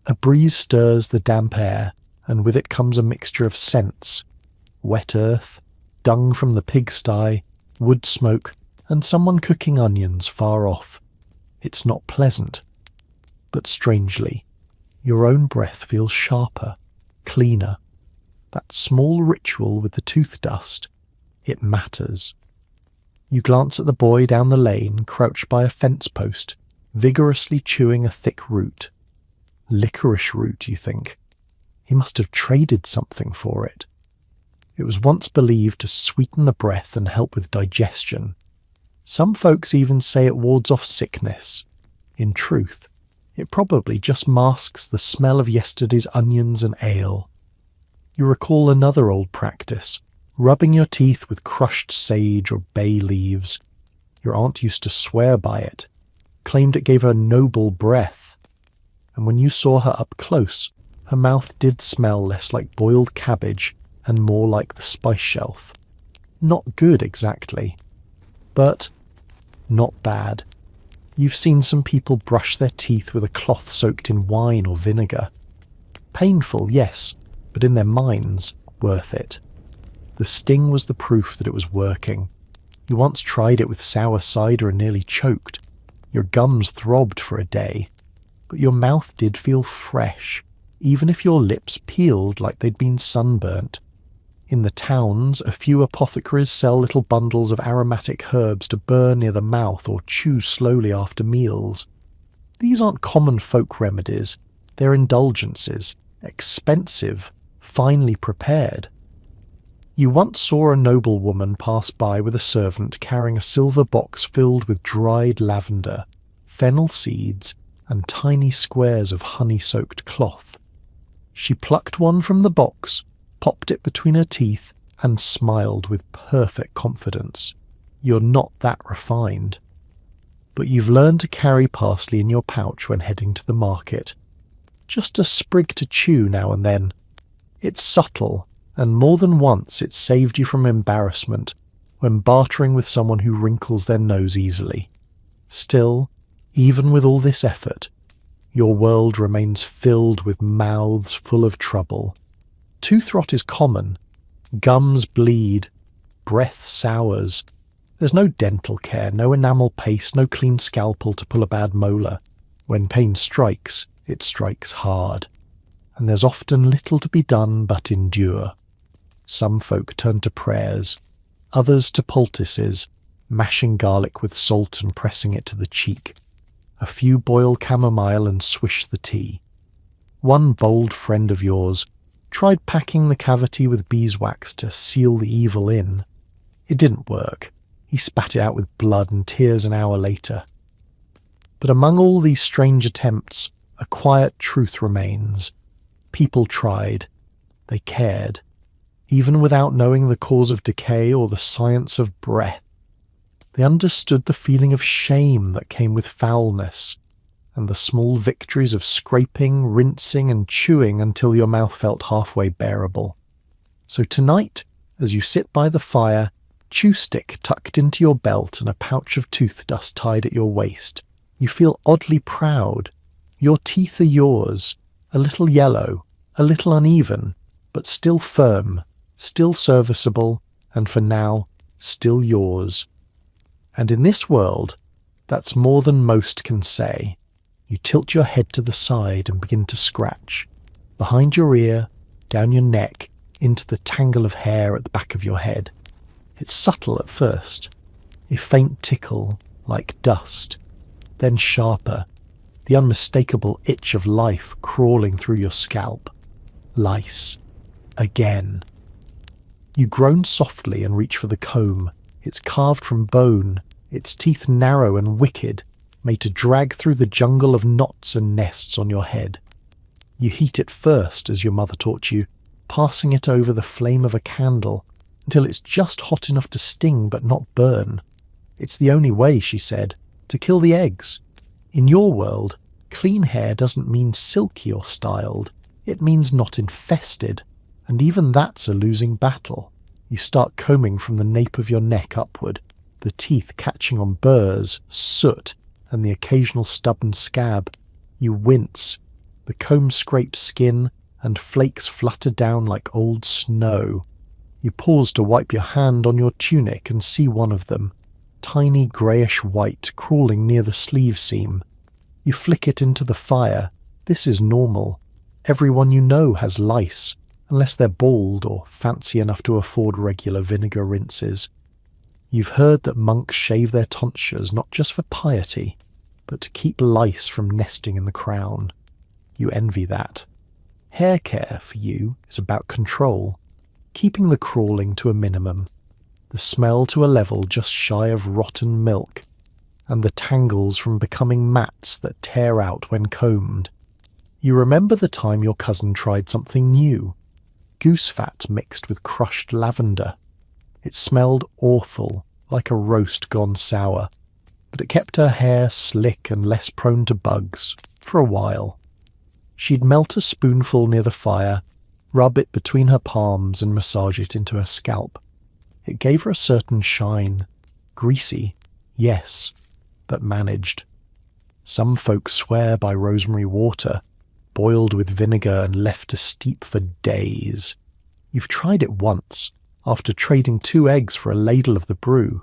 A breeze stirs the damp air, and with it comes a mixture of scents. Wet earth, dung from the pigsty, wood smoke, and someone cooking onions far off. It's not pleasant. But strangely, your own breath feels sharper, cleaner. That small ritual with the tooth dust, it matters. You glance at the boy down the lane, crouched by a fence post, vigorously chewing a thick root. Licorice root, you think. He must have traded something for it. It was once believed to sweeten the breath and help with digestion. Some folks even say it wards off sickness. In truth, it probably just masks the smell of yesterday's onions and ale. You recall another old practice, rubbing your teeth with crushed sage or bay leaves. Your aunt used to swear by it, claimed it gave her noble breath. And when you saw her up close, her mouth did smell less like boiled cabbage and more like the spice shelf. Not good exactly, but not bad. You've seen some people brush their teeth with a cloth soaked in wine or vinegar. Painful, yes, but in their minds, worth it. The sting was the proof that it was working. You once tried it with sour cider and nearly choked. Your gums throbbed for a day, but your mouth did feel fresh, even if your lips peeled like they'd been sunburnt. In the towns, a few apothecaries sell little bundles of aromatic herbs to burn near the mouth or chew slowly after meals. These aren't common folk remedies. They're indulgences, expensive, finely prepared. You once saw a noblewoman pass by with a servant carrying a silver box filled with dried lavender, fennel seeds, and tiny squares of honey-soaked cloth. She plucked one from the box, popped it between her teeth, and smiled with perfect confidence. You're not that refined. But you've learned to carry parsley in your pouch when heading to the market. Just a sprig to chew now and then. It's subtle, and more than once it's saved you from embarrassment when bartering with someone who wrinkles their nose easily. Still, even with all this effort, your world remains filled with mouths full of trouble, Tooth rot is common. Gums bleed. Breath sours. There's no dental care, no enamel paste, no clean scalpel to pull a bad molar. When pain strikes, it strikes hard. And there's often little to be done but endure. Some folk turn to prayers, others to poultices, mashing garlic with salt and pressing it to the cheek. A few boil chamomile and swish the tea. One bold friend of yours tried packing the cavity with beeswax to seal the evil in. It didn't work. He spat it out with blood and tears an hour later. But among all these strange attempts, a quiet truth remains. People tried. They cared. Even without knowing the cause of decay or the science of breath. They understood the feeling of shame that came with foulness, and the small victories of scraping, rinsing and chewing until your mouth felt halfway bearable. So tonight, as you sit by the fire, chew stick tucked into your belt and a pouch of tooth dust tied at your waist, you feel oddly proud. Your teeth are yours, a little yellow, a little uneven, but still firm, still serviceable, and for now, still yours. And in this world, that's more than most can say. You tilt your head to the side and begin to scratch, behind your ear, down your neck, into the tangle of hair at the back of your head. It's subtle at first, a faint tickle like dust, then sharper, the unmistakable itch of life crawling through your scalp. Lice. Again. You groan softly and reach for the comb. It's carved from bone, its teeth narrow and wicked, made to drag through the jungle of knots and nests on your head. You heat it first, as your mother taught you, passing it over the flame of a candle, until it's just hot enough to sting but not burn. It's the only way, she said, to kill the eggs. In your world, clean hair doesn't mean silky or styled. It means not infested, and even that's a losing battle. You start combing from the nape of your neck upward, the teeth catching on burrs, soot, and the occasional stubborn scab. You wince. The comb scrapes skin, and flakes flutter down like old snow. You pause to wipe your hand on your tunic and see one of them, tiny greyish white, crawling near the sleeve seam. You flick it into the fire. This is normal. Everyone you know has lice, unless they're bald or fancy enough to afford regular vinegar rinses. You've heard that monks shave their tonsures not just for piety, but to keep lice from nesting in the crown. You envy that. Hair care, for you, is about control, keeping the crawling to a minimum, the smell to a level just shy of rotten milk, and the tangles from becoming mats that tear out when combed. You remember the time your cousin tried something new, goose fat mixed with crushed lavender. It smelled awful, like a roast gone sour, but it kept her hair slick and less prone to bugs, for a while. She'd melt a spoonful near the fire, rub it between her palms and massage it into her scalp. It gave her a certain shine. Greasy, yes, but managed. Some folk swear by rosemary water, boiled with vinegar and left to steep for days. You've tried it once, after trading 2 eggs for a ladle of the brew.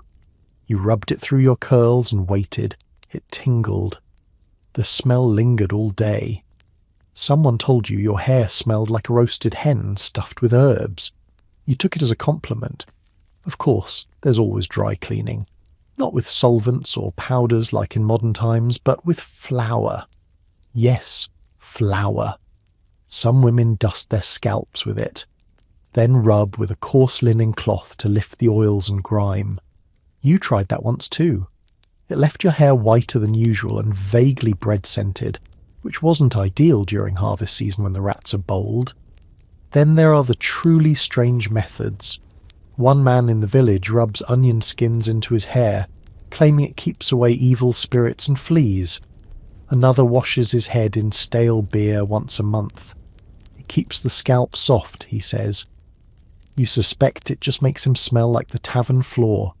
You rubbed it through your curls and waited. It tingled. The smell lingered all day. Someone told you your hair smelled like a roasted hen stuffed with herbs. You took it as a compliment. Of course, there's always dry cleaning. Not with solvents or powders like in modern times, but with flour. Yes, flour. Some women dust their scalps with it, then rub with a coarse linen cloth to lift the oils and grime. You tried that once too. It left your hair whiter than usual and vaguely bread-scented, which wasn't ideal during harvest season when the rats are bold. Then there are the truly strange methods. One man in the village rubs onion skins into his hair, claiming it keeps away evil spirits and fleas. Another washes his head in stale beer once a month. It keeps the scalp soft, he says. You suspect it just makes him smell like the tavern floor.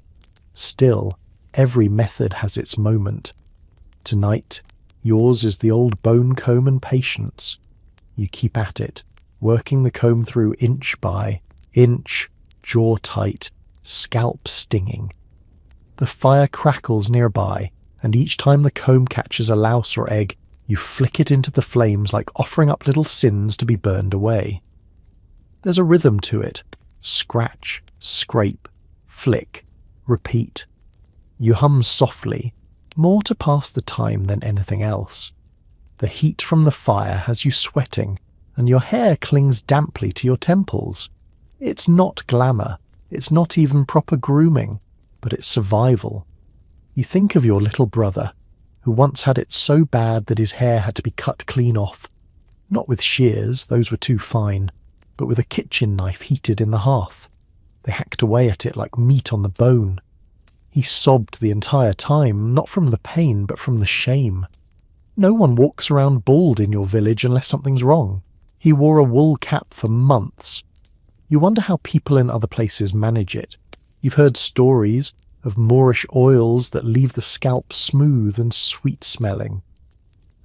Still, every method has its moment. Tonight, yours is the old bone comb and patience. You keep at it, working the comb through inch by inch, jaw tight, scalp stinging. The fire crackles nearby, and each time the comb catches a louse or egg, you flick it into the flames like offering up little sins to be burned away. There's a rhythm to it. Scratch, scrape, flick, repeat. You hum softly, more to pass the time than anything else. The heat from the fire has you sweating, and your hair clings damply to your temples. It's not glamour, it's not even proper grooming, but it's survival. You think of your little brother, who once had it so bad that his hair had to be cut clean off, not with shears, those were too fine, but with a kitchen knife heated in the hearth. They hacked away at it like meat on the bone. He sobbed the entire time, not from the pain, but from the shame. No one walks around bald in your village unless something's wrong. He wore a wool cap for months. You wonder how people in other places manage it. You've heard stories of Moorish oils that leave the scalp smooth and sweet-smelling,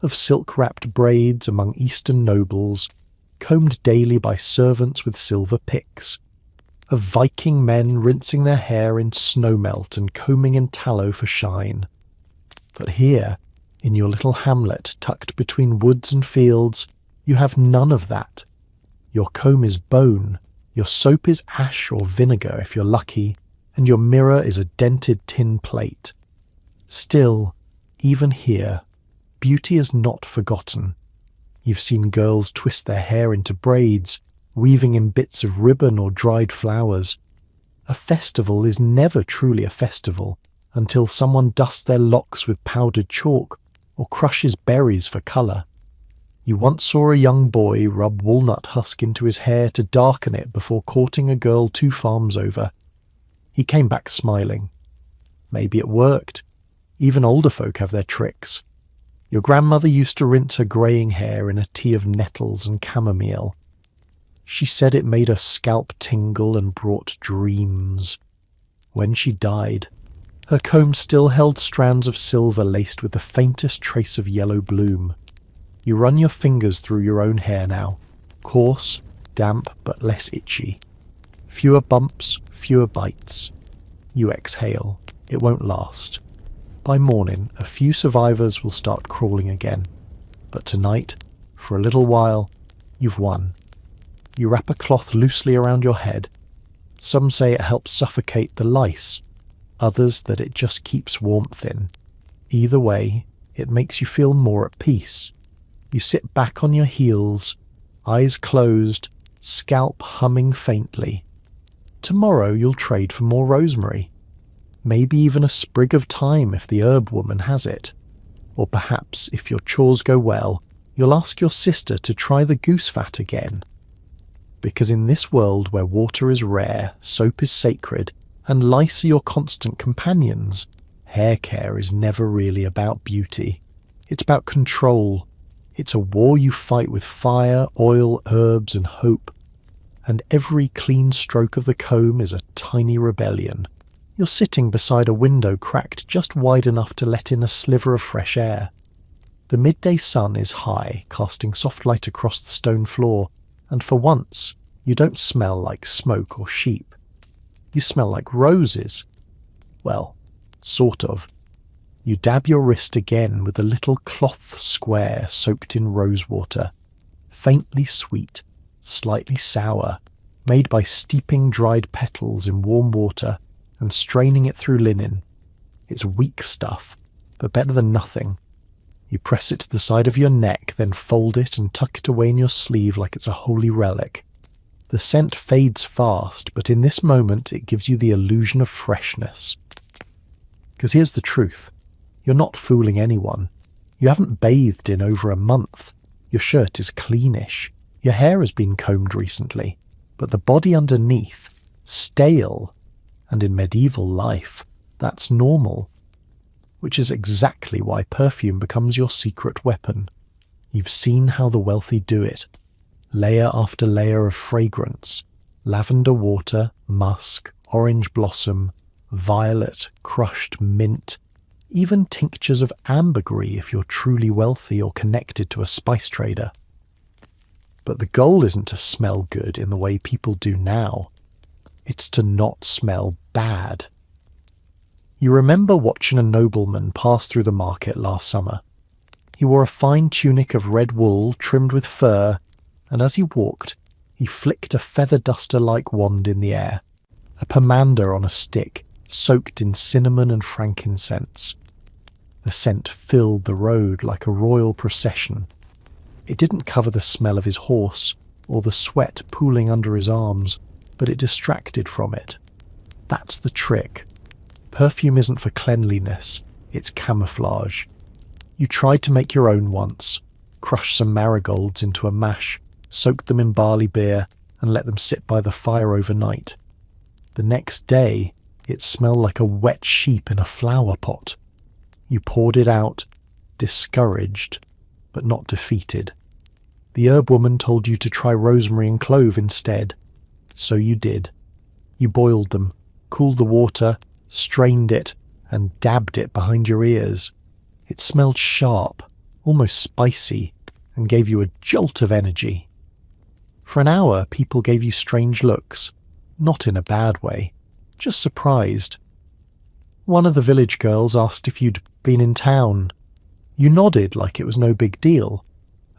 of silk-wrapped braids among Eastern nobles, combed daily by servants with silver picks, of Viking men rinsing their hair in snowmelt and combing in tallow for shine. But here, in your little hamlet tucked between woods and fields, you have none of that. Your comb is bone, your soap is ash or vinegar if you're lucky, and your mirror is a dented tin plate. Still, even here, beauty is not forgotten. You've seen girls twist their hair into braids, weaving in bits of ribbon or dried flowers. A festival is never truly a festival until someone dusts their locks with powdered chalk or crushes berries for colour. You once saw a young boy rub walnut husk into his hair to darken it before courting a girl 2 farms over. He came back smiling. Maybe it worked. Even older folk have their tricks. Your grandmother used to rinse her greying hair in a tea of nettles and chamomile. She said it made her scalp tingle and brought dreams. When she died, her comb still held strands of silver laced with the faintest trace of yellow bloom. You run your fingers through your own hair now, coarse, damp, but less itchy. Fewer bumps, fewer bites. You exhale. It won't last. By morning, a few survivors will start crawling again. But tonight, for a little while, you've won. You wrap a cloth loosely around your head. Some say it helps suffocate the lice, others that it just keeps warmth in. Either way, it makes you feel more at peace. You sit back on your heels, eyes closed, scalp humming faintly. Tomorrow you'll trade for more rosemary. Maybe even a sprig of thyme if the herb woman has it. Or perhaps, if your chores go well, you'll ask your sister to try the goose fat again. Because in this world where water is rare, soap is sacred, and lice are your constant companions, hair care is never really about beauty. It's about control. It's a war you fight with fire, oil, herbs, and hope. And every clean stroke of the comb is a tiny rebellion. You're sitting beside a window cracked just wide enough to let in a sliver of fresh air. The midday sun is high, casting soft light across the stone floor, and for once, you don't smell like smoke or sheep. You smell like roses. Well, sort of. You dab your wrist again with a little cloth square soaked in rosewater, faintly sweet, slightly sour, made by steeping dried petals in warm water and straining it through linen. It's weak stuff, but better than nothing. You press it to the side of your neck, then fold it and tuck it away in your sleeve like it's a holy relic. The scent fades fast, but in this moment it gives you the illusion of freshness. Because here's the truth. You're not fooling anyone. You haven't bathed in over a month. Your shirt is cleanish. Your hair has been combed recently. But the body underneath, stale. And in medieval life, that's normal. Which is exactly why perfume becomes your secret weapon. You've seen how the wealthy do it. Layer after layer of fragrance. Lavender water, musk, orange blossom, violet, crushed mint, even tinctures of ambergris if you're truly wealthy or connected to a spice trader. But the goal isn't to smell good in the way people do now. It's to not smell bad. You remember watching a nobleman pass through the market last summer. He wore a fine tunic of red wool trimmed with fur, and as he walked, he flicked a feather duster-like wand in the air, a pomander on a stick soaked in cinnamon and frankincense. The scent filled the road like a royal procession. It didn't cover the smell of his horse or the sweat pooling under his arms, but it distracted from it. That's the trick. Perfume isn't for cleanliness, it's camouflage. You tried to make your own once, crushed some marigolds into a mash, soaked them in barley beer, and let them sit by the fire overnight. The next day, it smelled like a wet sheep in a flower pot. You poured it out, discouraged, but not defeated. The herb woman told you to try rosemary and clove instead. So you did. You boiled them, cooled the water, strained it, and dabbed it behind your ears. It smelled sharp, almost spicy, and gave you a jolt of energy. For an hour, people gave you strange looks, not in a bad way, just surprised. One of the village girls asked if you'd been in town. You nodded like it was no big deal,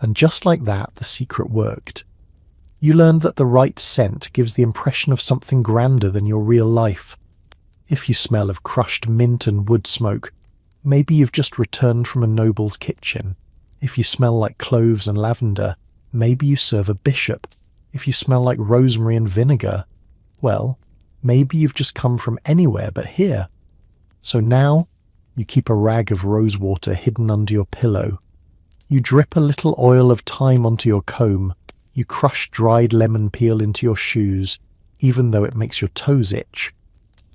and just like that, the secret worked. You learned that the right scent gives the impression of something grander than your real life. If you smell of crushed mint and wood smoke, maybe you've just returned from a noble's kitchen. If you smell like cloves and lavender, maybe you serve a bishop. If you smell like rosemary and vinegar, well, maybe you've just come from anywhere but here. So now, you keep a rag of rosewater hidden under your pillow. You drip a little oil of thyme onto your comb. You crush dried lemon peel into your shoes, even though it makes your toes itch.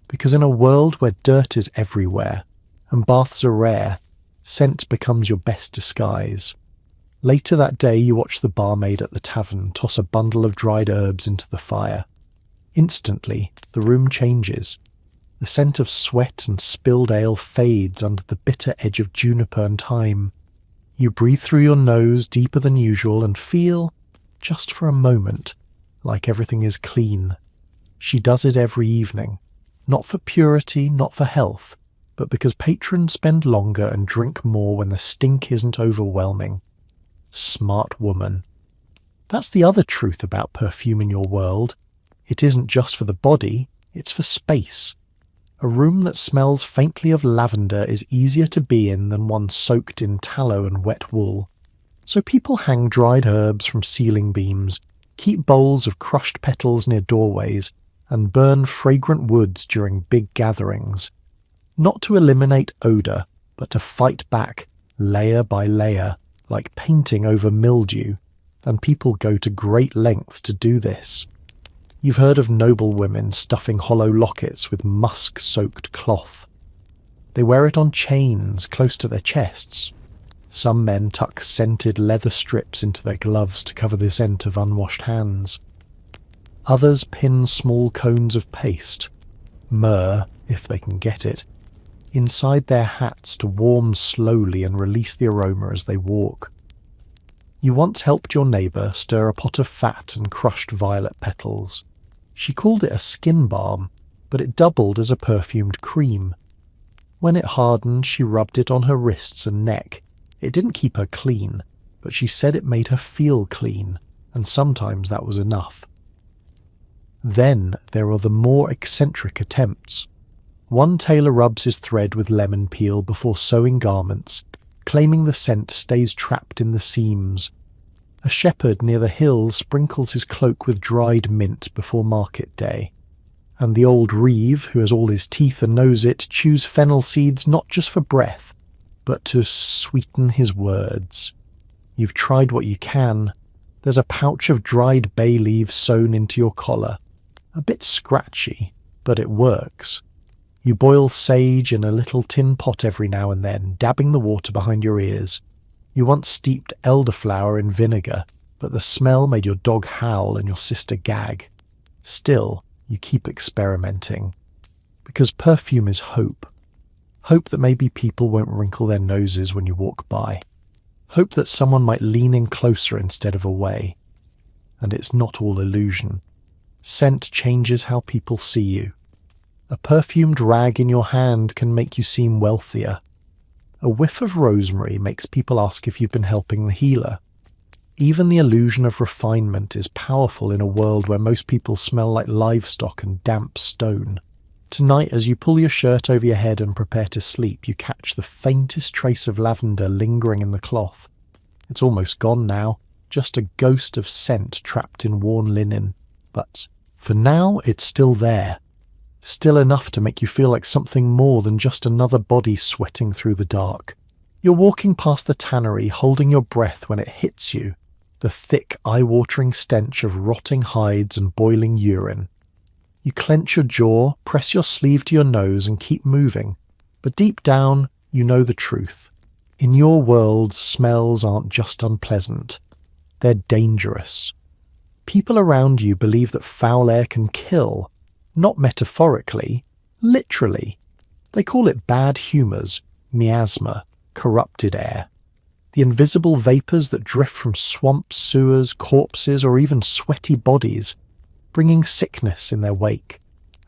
Because in a world where dirt is everywhere, and baths are rare, scent becomes your best disguise. Later that day you watch the barmaid at the tavern toss a bundle of dried herbs into the fire. Instantly, the room changes. The scent of sweat and spilled ale fades under the bitter edge of juniper and thyme. You breathe through your nose deeper than usual and feel, just for a moment, like everything is clean. She does it every evening. Not for purity, not for health, but because patrons spend longer and drink more when the stink isn't overwhelming. Smart woman. That's the other truth about perfume in your world. It isn't just for the body, it's for space. A room that smells faintly of lavender is easier to be in than one soaked in tallow and wet wool. So people hang dried herbs from ceiling beams, keep bowls of crushed petals near doorways, and burn fragrant woods during big gatherings. Not to eliminate odour, but to fight back, layer by layer, like painting over mildew, and people go to great lengths to do this. You've heard of noble women stuffing hollow lockets with musk-soaked cloth. They wear it on chains close to their chests. Some men tuck scented leather strips into their gloves to cover the scent of unwashed hands. Others pin small cones of paste, myrrh, if they can get it, inside their hats to warm slowly and release the aroma as they walk. You once helped your neighbour stir a pot of fat and crushed violet petals. She called it a skin balm, but it doubled as a perfumed cream. When it hardened, she rubbed it on her wrists and neck. It didn't keep her clean, but she said it made her feel clean, and sometimes that was enough. Then there are the more eccentric attempts. One tailor rubs his thread with lemon peel before sewing garments, claiming the scent stays trapped in the seams. A shepherd near the hills sprinkles his cloak with dried mint before market day. And the old reeve, who has all his teeth and knows it, chews fennel seeds not just for breath, but to sweeten his words. You've tried what you can. There's a pouch of dried bay leaves sewn into your collar. A bit scratchy, but it works. You boil sage in a little tin pot every now and then, dabbing the water behind your ears. You once steeped elderflower in vinegar, but the smell made your dog howl and your sister gag. Still, you keep experimenting. Because perfume is hope. Hope that maybe people won't wrinkle their noses when you walk by. Hope that someone might lean in closer instead of away. and it's not all illusion. Scent changes how people see you. A perfumed rag in your hand can make you seem wealthier. A whiff of rosemary makes people ask if you've been helping the healer. Even the illusion of refinement is powerful in a world where most people smell like livestock and damp stone. Tonight, as you pull your shirt over your head and prepare to sleep, you catch the faintest trace of lavender lingering in the cloth. It's almost gone now, just a ghost of scent trapped in worn linen. But for now, it's still there. Still enough to make you feel like something more than just another body sweating through the dark. You're walking past the tannery, holding your breath when it hits you. The thick, eye-watering stench of rotting hides and boiling urine. You clench your jaw, press your sleeve to your nose and keep moving. But deep down, you know the truth. In your world, smells aren't just unpleasant. They're dangerous. People around you believe that foul air can kill, not metaphorically, literally. They call it bad humours, miasma, corrupted air. The invisible vapours that drift from swamps, sewers, corpses, or even sweaty bodies, bringing sickness in their wake.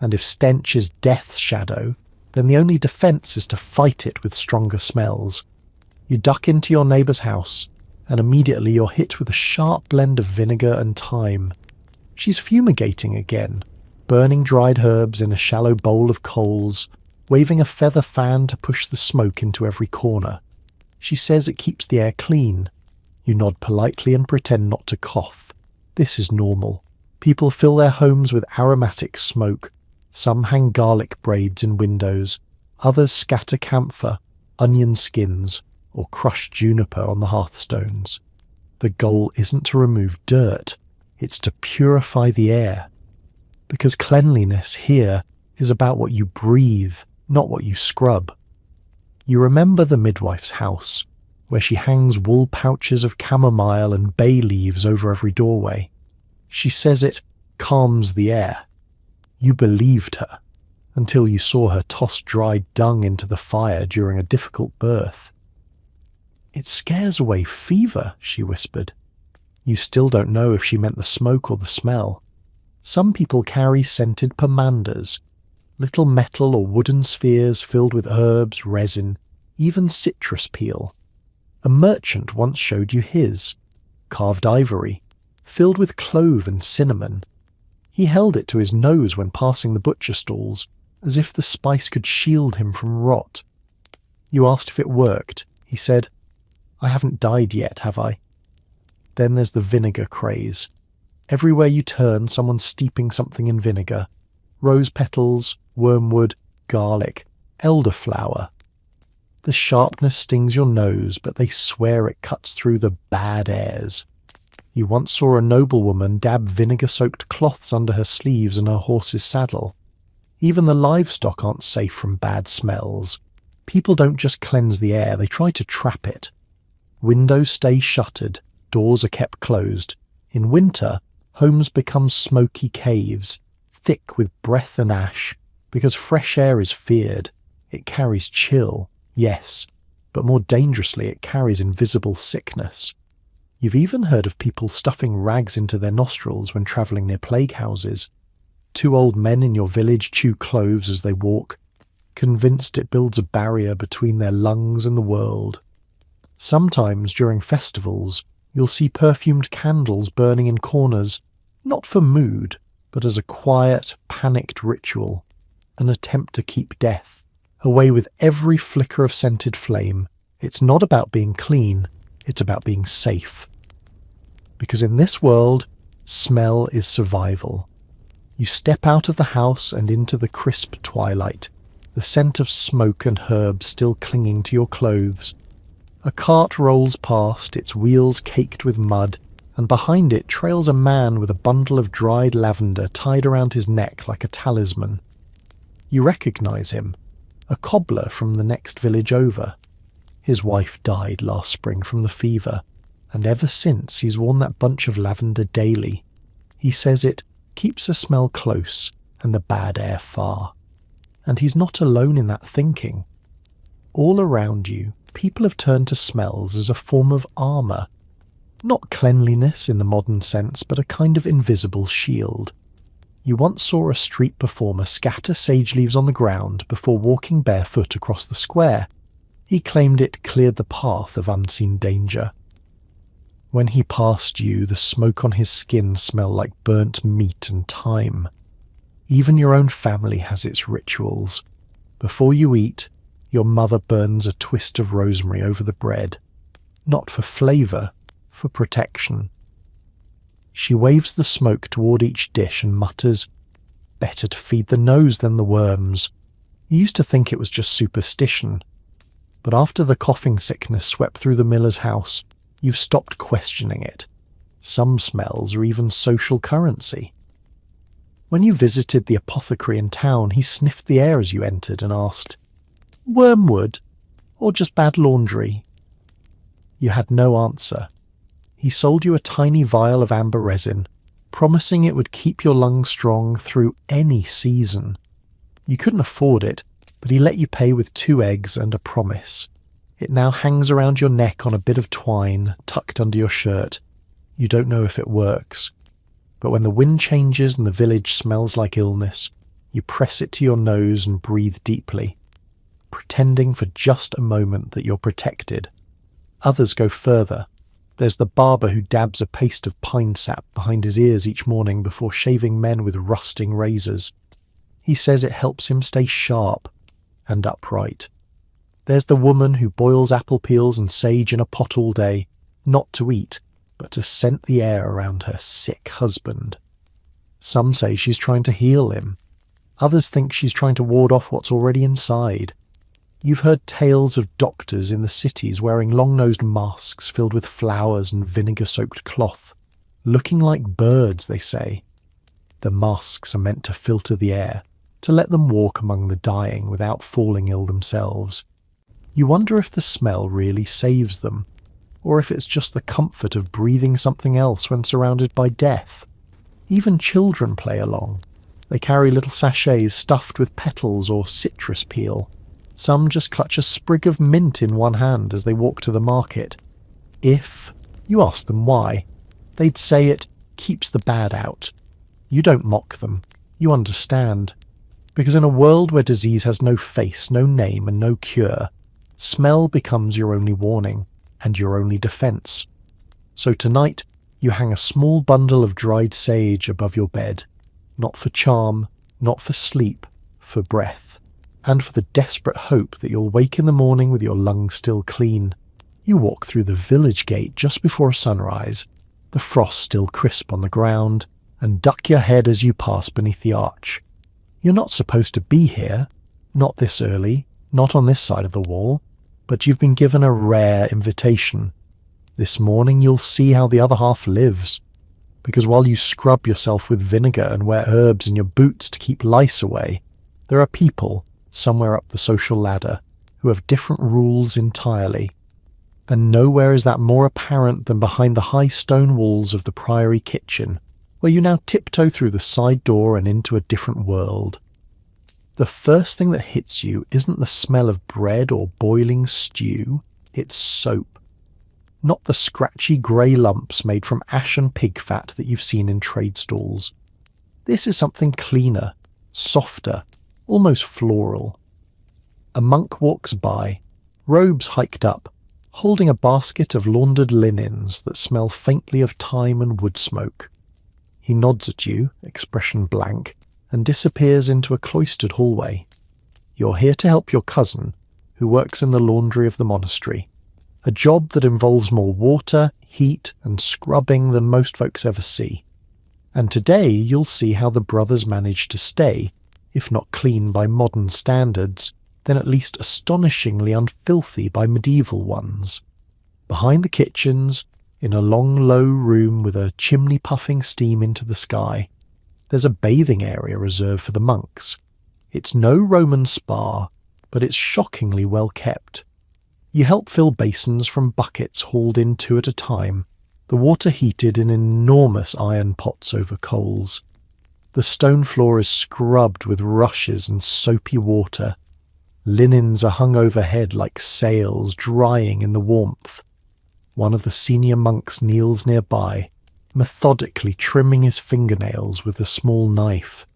And if stench is death's shadow, then the only defence is to fight it with stronger smells. You duck into your neighbour's house, and immediately you're hit with a sharp blend of vinegar and thyme. She's fumigating again, burning dried herbs in a shallow bowl of coals, waving a feather fan to push the smoke into every corner. She says it keeps the air clean. You nod politely and pretend not to cough. This is normal. People fill their homes with aromatic smoke. Some hang garlic braids in windows. Others scatter camphor, onion skins, or crushed juniper on the hearthstones. The goal isn't to remove dirt, it's to purify the air. Because cleanliness here is about what you breathe, not what you scrub. You remember the midwife's house, where she hangs wool pouches of chamomile and bay leaves over every doorway. She says it calms the air. You believed her, until you saw her toss dried dung into the fire during a difficult birth. It scares away fever, she whispered. You still don't know if she meant the smoke or the smell. Some people carry scented pomanders, little metal or wooden spheres filled with herbs, resin, even citrus peel. A merchant once showed you his, carved ivory, filled with clove and cinnamon. He held it to his nose when passing the butcher stalls, as if the spice could shield him from rot. You asked if it worked. He said, "I haven't died yet, have I?" Then there's the vinegar craze. Everywhere you turn, someone's steeping something in vinegar. Rose petals, wormwood, garlic, elderflower. The sharpness stings your nose, but they swear it cuts through the bad airs. You once saw a noblewoman dab vinegar-soaked cloths under her sleeves and her horse's saddle. Even the livestock aren't safe from bad smells. People don't just cleanse the air, they try to trap it. Windows stay shuttered, doors are kept closed. In winter, homes become smoky caves, thick with breath and ash, because fresh air is feared. It carries chill, yes, but more dangerously it carries invisible sickness. You've even heard of people stuffing rags into their nostrils when travelling near plague houses. 2 old men in your village chew cloves as they walk, convinced it builds a barrier between their lungs and the world. Sometimes during festivals, you'll see perfumed candles burning in corners, not for mood, but as a quiet, panicked ritual, an attempt to keep death away with every flicker of scented flame. It's not about being clean, it's about being safe. Because in this world, smell is survival. You step out of the house and into the crisp twilight, the scent of smoke and herbs still clinging to your clothes. A cart rolls past, its wheels caked with mud, and behind it trails a man with a bundle of dried lavender tied around his neck like a talisman. You recognize him, a cobbler from the next village over. His wife died last spring from the fever, and ever since he's worn that bunch of lavender daily. He says it keeps a smell close and the bad air far. And he's not alone in that thinking. All around you, people have turned to smells as a form of armour. Not cleanliness in the modern sense, but a kind of invisible shield. You once saw a street performer scatter sage leaves on the ground before walking barefoot across the square. He claimed it cleared the path of unseen danger. When he passed you, the smoke on his skin smelled like burnt meat and thyme. Even your own family has its rituals. Before you eat, your mother burns a twist of rosemary over the bread. Not for flavour, for protection. She waves the smoke toward each dish and mutters, "Better to feed the nose than the worms." You used to think it was just superstition. But after the coughing sickness swept through the miller's house, you've stopped questioning it. Some smells are even social currency. When you visited the apothecary in town, he sniffed the air as you entered and asked, "Wormwood? Or just bad laundry?" You had no answer. He sold you a tiny vial of amber resin, promising it would keep your lungs strong through any season. You couldn't afford it, but he let you pay with 2 eggs and a promise. It now hangs around your neck on a bit of twine tucked under your shirt. You don't know if it works. But when the wind changes and the village smells like illness, you press it to your nose and breathe deeply, pretending for just a moment that you're protected. Others go further. There's the barber who dabs a paste of pine sap behind his ears each morning before shaving men with rusting razors. He says it helps him stay sharp and upright. There's the woman who boils apple peels and sage in a pot all day, not to eat, but to scent the air around her sick husband. Some say she's trying to heal him. Others think she's trying to ward off what's already inside. You've heard tales of doctors in the cities wearing long-nosed masks filled with flowers and vinegar-soaked cloth, looking like birds, they say. The masks are meant to filter the air, to let them walk among the dying without falling ill themselves. You wonder if the smell really saves them, or if it's just the comfort of breathing something else when surrounded by death. Even children play along. They carry little sachets stuffed with petals or citrus peel. Some just clutch a sprig of mint in one hand as they walk to the market. If you ask them why, they'd say it keeps the bad out. You don't mock them. You understand. Because in a world where disease has no face, no name, and no cure, smell becomes your only warning and your only defense. So tonight, you hang a small bundle of dried sage above your bed, not for charm, not for sleep, for breath, and for the desperate hope that you'll wake in the morning with your lungs still clean. You walk through the village gate just before sunrise, the frost still crisp on the ground, and duck your head as you pass beneath the arch. You're not supposed to be here, not this early, not on this side of the wall, but you've been given a rare invitation. This morning you'll see how the other half lives, because while you scrub yourself with vinegar and wear herbs in your boots to keep lice away, there are people, somewhere up the social ladder, who have different rules entirely. And nowhere is that more apparent than behind the high stone walls of the priory kitchen, where you now tiptoe through the side door and into a different world. The first thing that hits you isn't the smell of bread or boiling stew, it's soap. Not the scratchy grey lumps made from ash and pig fat that you've seen in trade stalls. This is something cleaner, softer, almost floral. A monk walks by, robes hiked up, holding a basket of laundered linens that smell faintly of thyme and wood smoke. He nods at you, expression blank, and disappears into a cloistered hallway. You're here to help your cousin, who works in the laundry of the monastery, a job that involves more water, heat, and scrubbing than most folks ever see. And today you'll see how the brothers managed to stay, if not clean by modern standards, then at least astonishingly unfilthy by medieval ones. Behind the kitchens, in a long low room with a chimney puffing steam into the sky, there's a bathing area reserved for the monks. It's no Roman spa, but it's shockingly well kept. You help fill basins from buckets hauled in 2 at a time, the water heated in enormous iron pots over coals. The stone floor is scrubbed with rushes and soapy water. Linens are hung overhead like sails, drying in the warmth. One of the senior monks kneels nearby, methodically trimming his fingernails with a small knife.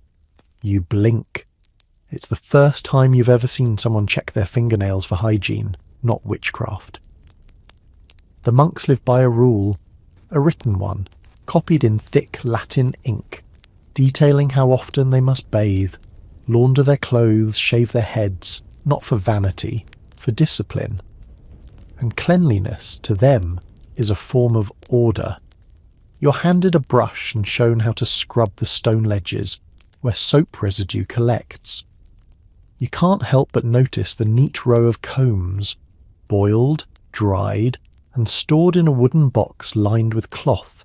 You blink. It's the first time you've ever seen someone check their fingernails for hygiene, not witchcraft. The monks live by a rule, a written one, copied in thick Latin ink, detailing how often they must bathe, launder their clothes, shave their heads, not for vanity, for discipline. And cleanliness, to them, is a form of order. You're handed a brush and shown how to scrub the stone ledges where soap residue collects. You can't help but notice the neat row of combs, boiled, dried, and stored in a wooden box lined with cloth.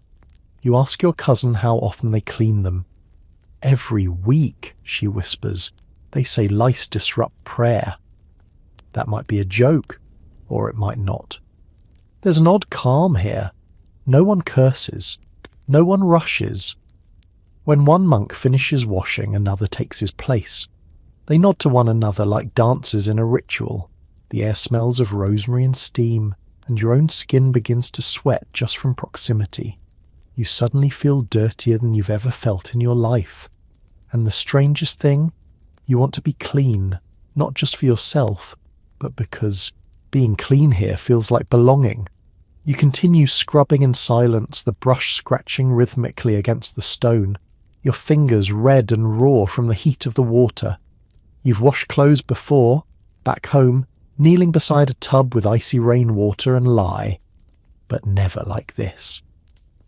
You ask your cousin how often they clean them. "Every week," she whispers. "They say lice disrupt prayer." That might be a joke, or it might not. There's an odd calm here. No one curses. No one rushes. When one monk finishes washing, another takes his place. They nod to one another like dancers in a ritual. The air smells of rosemary and steam, and your own skin begins to sweat just from proximity. You suddenly feel dirtier than you've ever felt in your life. And the strangest thing, you want to be clean, not just for yourself, but because being clean here feels like belonging. You continue scrubbing in silence, the brush scratching rhythmically against the stone, your fingers red and raw from the heat of the water. You've washed clothes before, back home, kneeling beside a tub with icy rainwater and lye, but never like this.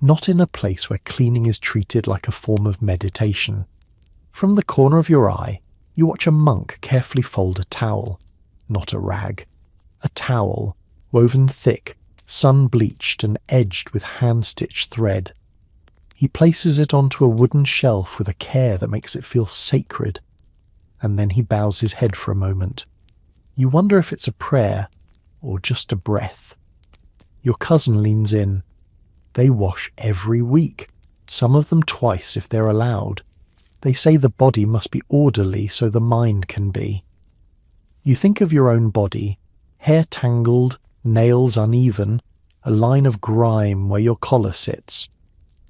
Not in a place where cleaning is treated like a form of meditation. From the corner of your eye, you watch a monk carefully fold a towel, not a rag. A towel, woven thick, sun-bleached and edged with hand-stitched thread. He places it onto a wooden shelf with a care that makes it feel sacred, and then he bows his head for a moment. You wonder if it's a prayer or just a breath. Your cousin leans in. They wash every week, some of them twice if they're allowed. They say the body must be orderly so the mind can be. You think of your own body, hair tangled, nails uneven, a line of grime where your collar sits.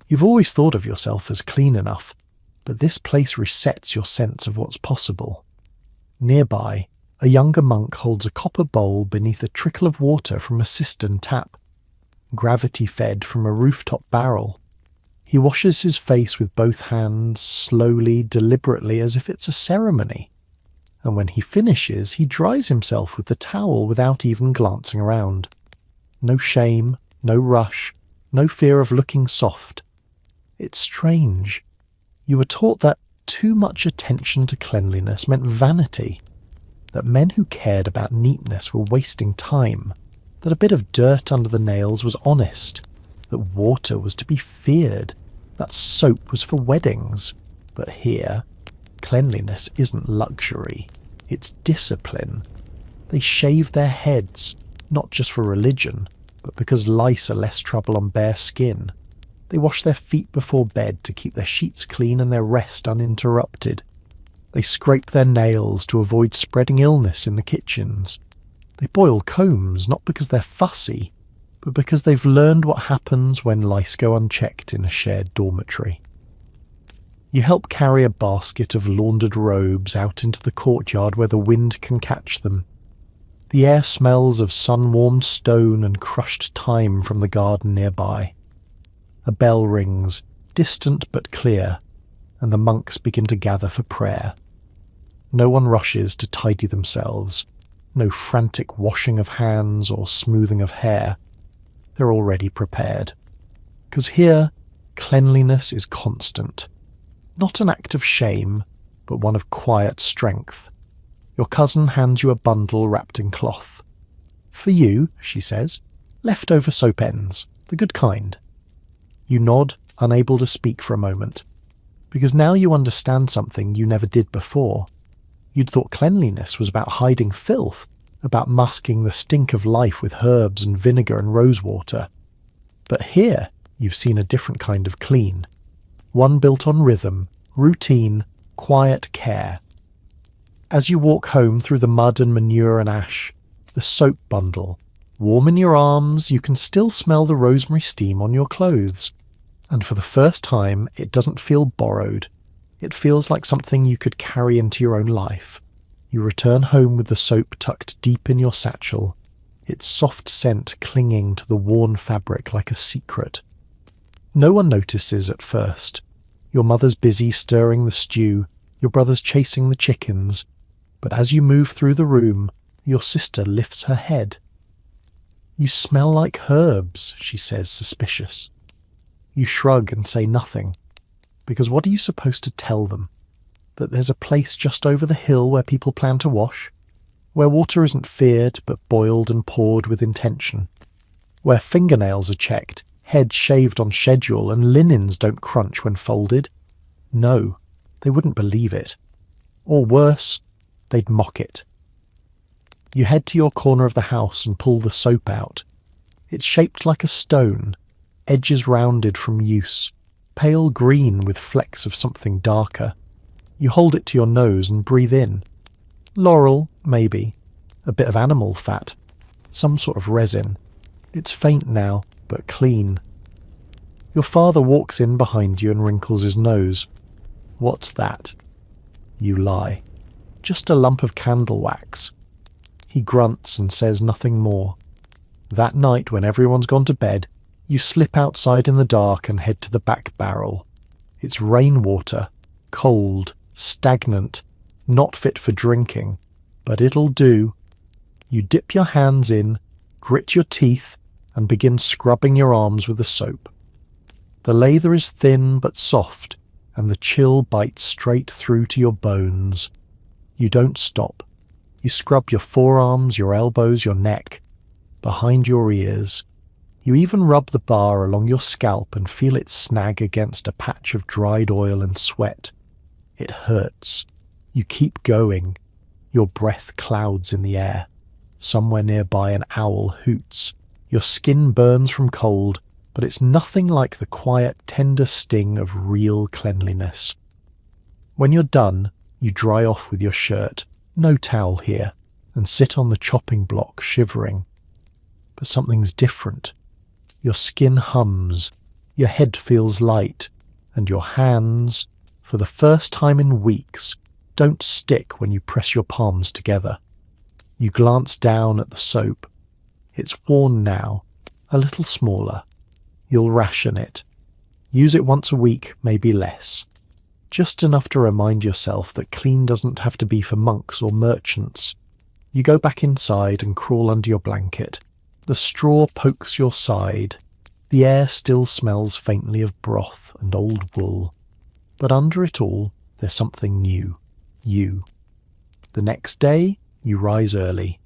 You've always thought of yourself as clean enough, but this place resets your sense of what's possible. Nearby, a younger monk holds a copper bowl beneath a trickle of water from a cistern tap, gravity-fed from a rooftop barrel. He washes his face with both hands, slowly, deliberately, as if it's a ceremony. And when he finishes, he dries himself with the towel without even glancing around. No shame, no rush, no fear of looking soft. It's strange. You were taught that too much attention to cleanliness meant vanity, that men who cared about neatness were wasting time, that a bit of dirt under the nails was honest, that water was to be feared, that soap was for weddings. But here, cleanliness isn't luxury, it's discipline. They shave their heads, not just for religion, but because lice are less trouble on bare skin. They wash their feet before bed to keep their sheets clean and their rest uninterrupted. They scrape their nails to avoid spreading illness in the kitchens. They boil combs not because they're fussy, but because they've learned what happens when lice go unchecked in a shared dormitory. You help carry a basket of laundered robes out into the courtyard where the wind can catch them. The air smells of sun-warmed stone and crushed thyme from the garden nearby. A bell rings, distant but clear, and the monks begin to gather for prayer. No one rushes to tidy themselves, no frantic washing of hands or smoothing of hair. They're already prepared. 'Cause here, cleanliness is constant. Not an act of shame, but one of quiet strength. Your cousin hands you a bundle wrapped in cloth. "For you," she says, "leftover soap ends, the good kind." You nod, unable to speak for a moment, because now you understand something you never did before. You'd thought cleanliness was about hiding filth, about masking the stink of life with herbs and vinegar and rosewater. But here, you've seen a different kind of clean. One built on rhythm, routine, quiet care. As you walk home through the mud and manure and ash, the soap bundle, Warm in your arms, you can still smell the rosemary steam on your clothes. And for the first time, it doesn't feel borrowed. It feels like something you could carry into your own life. You return home with the soap tucked deep in your satchel, its soft scent clinging to the worn fabric like a secret. No one notices at first. Your mother's busy stirring the stew, your brother's chasing the chickens. But as you move through the room, your sister lifts her head. "You smell like herbs," she says, suspicious. You shrug and say nothing, because what are you supposed to tell them? That there's a place just over the hill where people plan to wash? Where water isn't feared, but boiled and poured with intention? Where fingernails are checked, heads shaved on schedule, and linens don't crunch when folded? No, they wouldn't believe it. Or worse, they'd mock it. You head to your corner of the house and pull the soap out. It's shaped like a stone, edges rounded from use, pale green with flecks of something darker. You hold it to your nose and breathe in. Laurel, maybe. A bit of animal fat. Some sort of resin. It's faint now, but clean. Your father walks in behind you and wrinkles his nose. "What's that?" You lie. "Just a lump of candle wax." He grunts and says nothing more. That night, when everyone's gone to bed, you slip outside in the dark and head to the back barrel. It's rainwater, cold, stagnant, not fit for drinking, but it'll do. You dip your hands in, grit your teeth, and begin scrubbing your arms with the soap. The lather is thin but soft, and the chill bites straight through to your bones. You don't stop. You scrub your forearms, your elbows, your neck, behind your ears. You even rub the bar along your scalp and feel it snag against a patch of dried oil and sweat. It hurts. You keep going. Your breath clouds in the air. Somewhere nearby an owl hoots. Your skin burns from cold, but it's nothing like the quiet, tender sting of real cleanliness. When you're done, you dry off with your shirt, no towel here, and sit on the chopping block shivering. But something's different. Your skin hums, your head feels light, and your hands, for the first time in weeks, don't stick when you press your palms together. You glance down at the soap. It's worn now, a little smaller. You'll ration it. Use it once a week, maybe less. Just enough to remind yourself that clean doesn't have to be for monks or merchants. You go back inside and crawl under your blanket. The straw pokes your side. The air still smells faintly of broth and old wool. But under it all, there's something new. You. The next day, you rise early.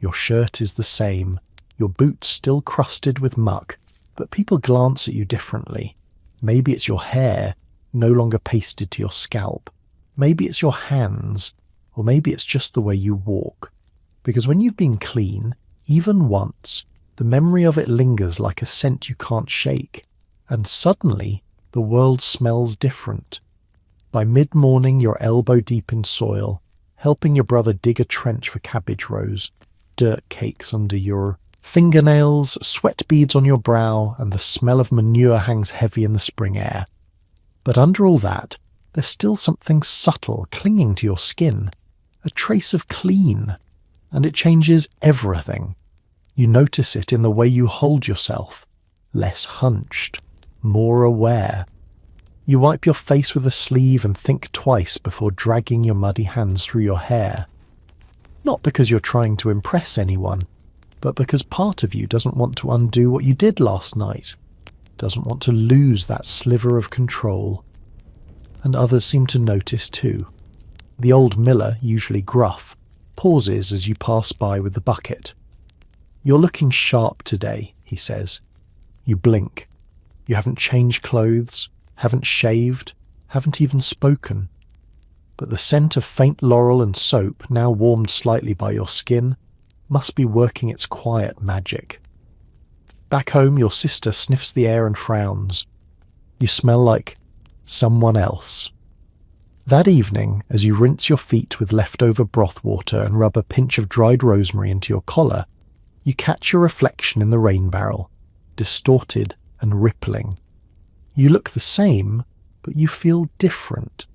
Your shirt is the same. Your boots still crusted with muck, but people glance at you differently. Maybe it's your hair, no longer pasted to your scalp. Maybe it's your hands, or maybe it's just the way you walk. Because when you've been clean, even once, the memory of it lingers like a scent you can't shake. And suddenly, the world smells different. By mid-morning, you're elbow deep in soil, helping your brother dig a trench for cabbage rows. Dirt cakes under your fingernails, sweat beads on your brow, and the smell of manure hangs heavy in the spring air. But under all that, there's still something subtle clinging to your skin, a trace of clean, and it changes everything. You notice it in the way you hold yourself, less hunched, more aware. You wipe your face with a sleeve and think twice before dragging your muddy hands through your hair. Not because you're trying to impress anyone, but because part of you doesn't want to undo what you did last night, doesn't want to lose that sliver of control. And others seem to notice too. The old miller, usually gruff, pauses as you pass by with the bucket. "You're looking sharp today," he says. You blink. You haven't changed clothes, haven't shaved, haven't even spoken. But the scent of faint laurel and soap, now warmed slightly by your skin, must be working its quiet magic. Back home, your sister sniffs the air and frowns. You smell like someone else. That evening, as you rinse your feet with leftover broth water and rub a pinch of dried rosemary into your collar, You catch your reflection in the rain barrel, distorted and rippling. You look the same, but you feel different.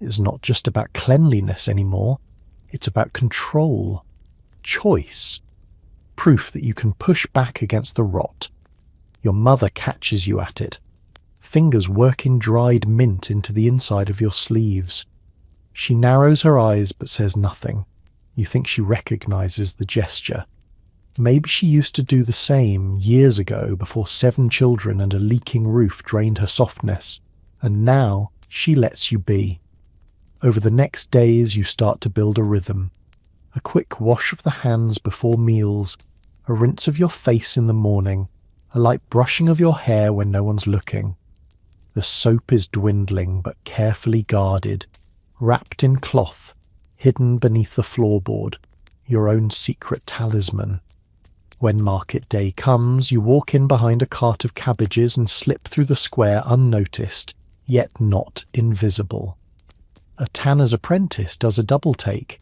It's not just about cleanliness anymore. It's about control, choice, proof that you can push back against the rot. Your mother catches you at it. Fingers working dried mint into the inside of your sleeves. She narrows her eyes but says nothing. You think she recognizes the gesture. Maybe she used to do the same years ago before 7 children and a leaking roof drained her softness, and now she lets you be. Over the next days you start to build a rhythm. A quick wash of the hands before meals, a rinse of your face in the morning, a light brushing of your hair when no one's looking. The soap is dwindling but carefully guarded, wrapped in cloth, hidden beneath the floorboard, your own secret talisman. When market day comes, you walk in behind a cart of cabbages and slip through the square unnoticed, yet not invisible. A tanner's apprentice does a double take.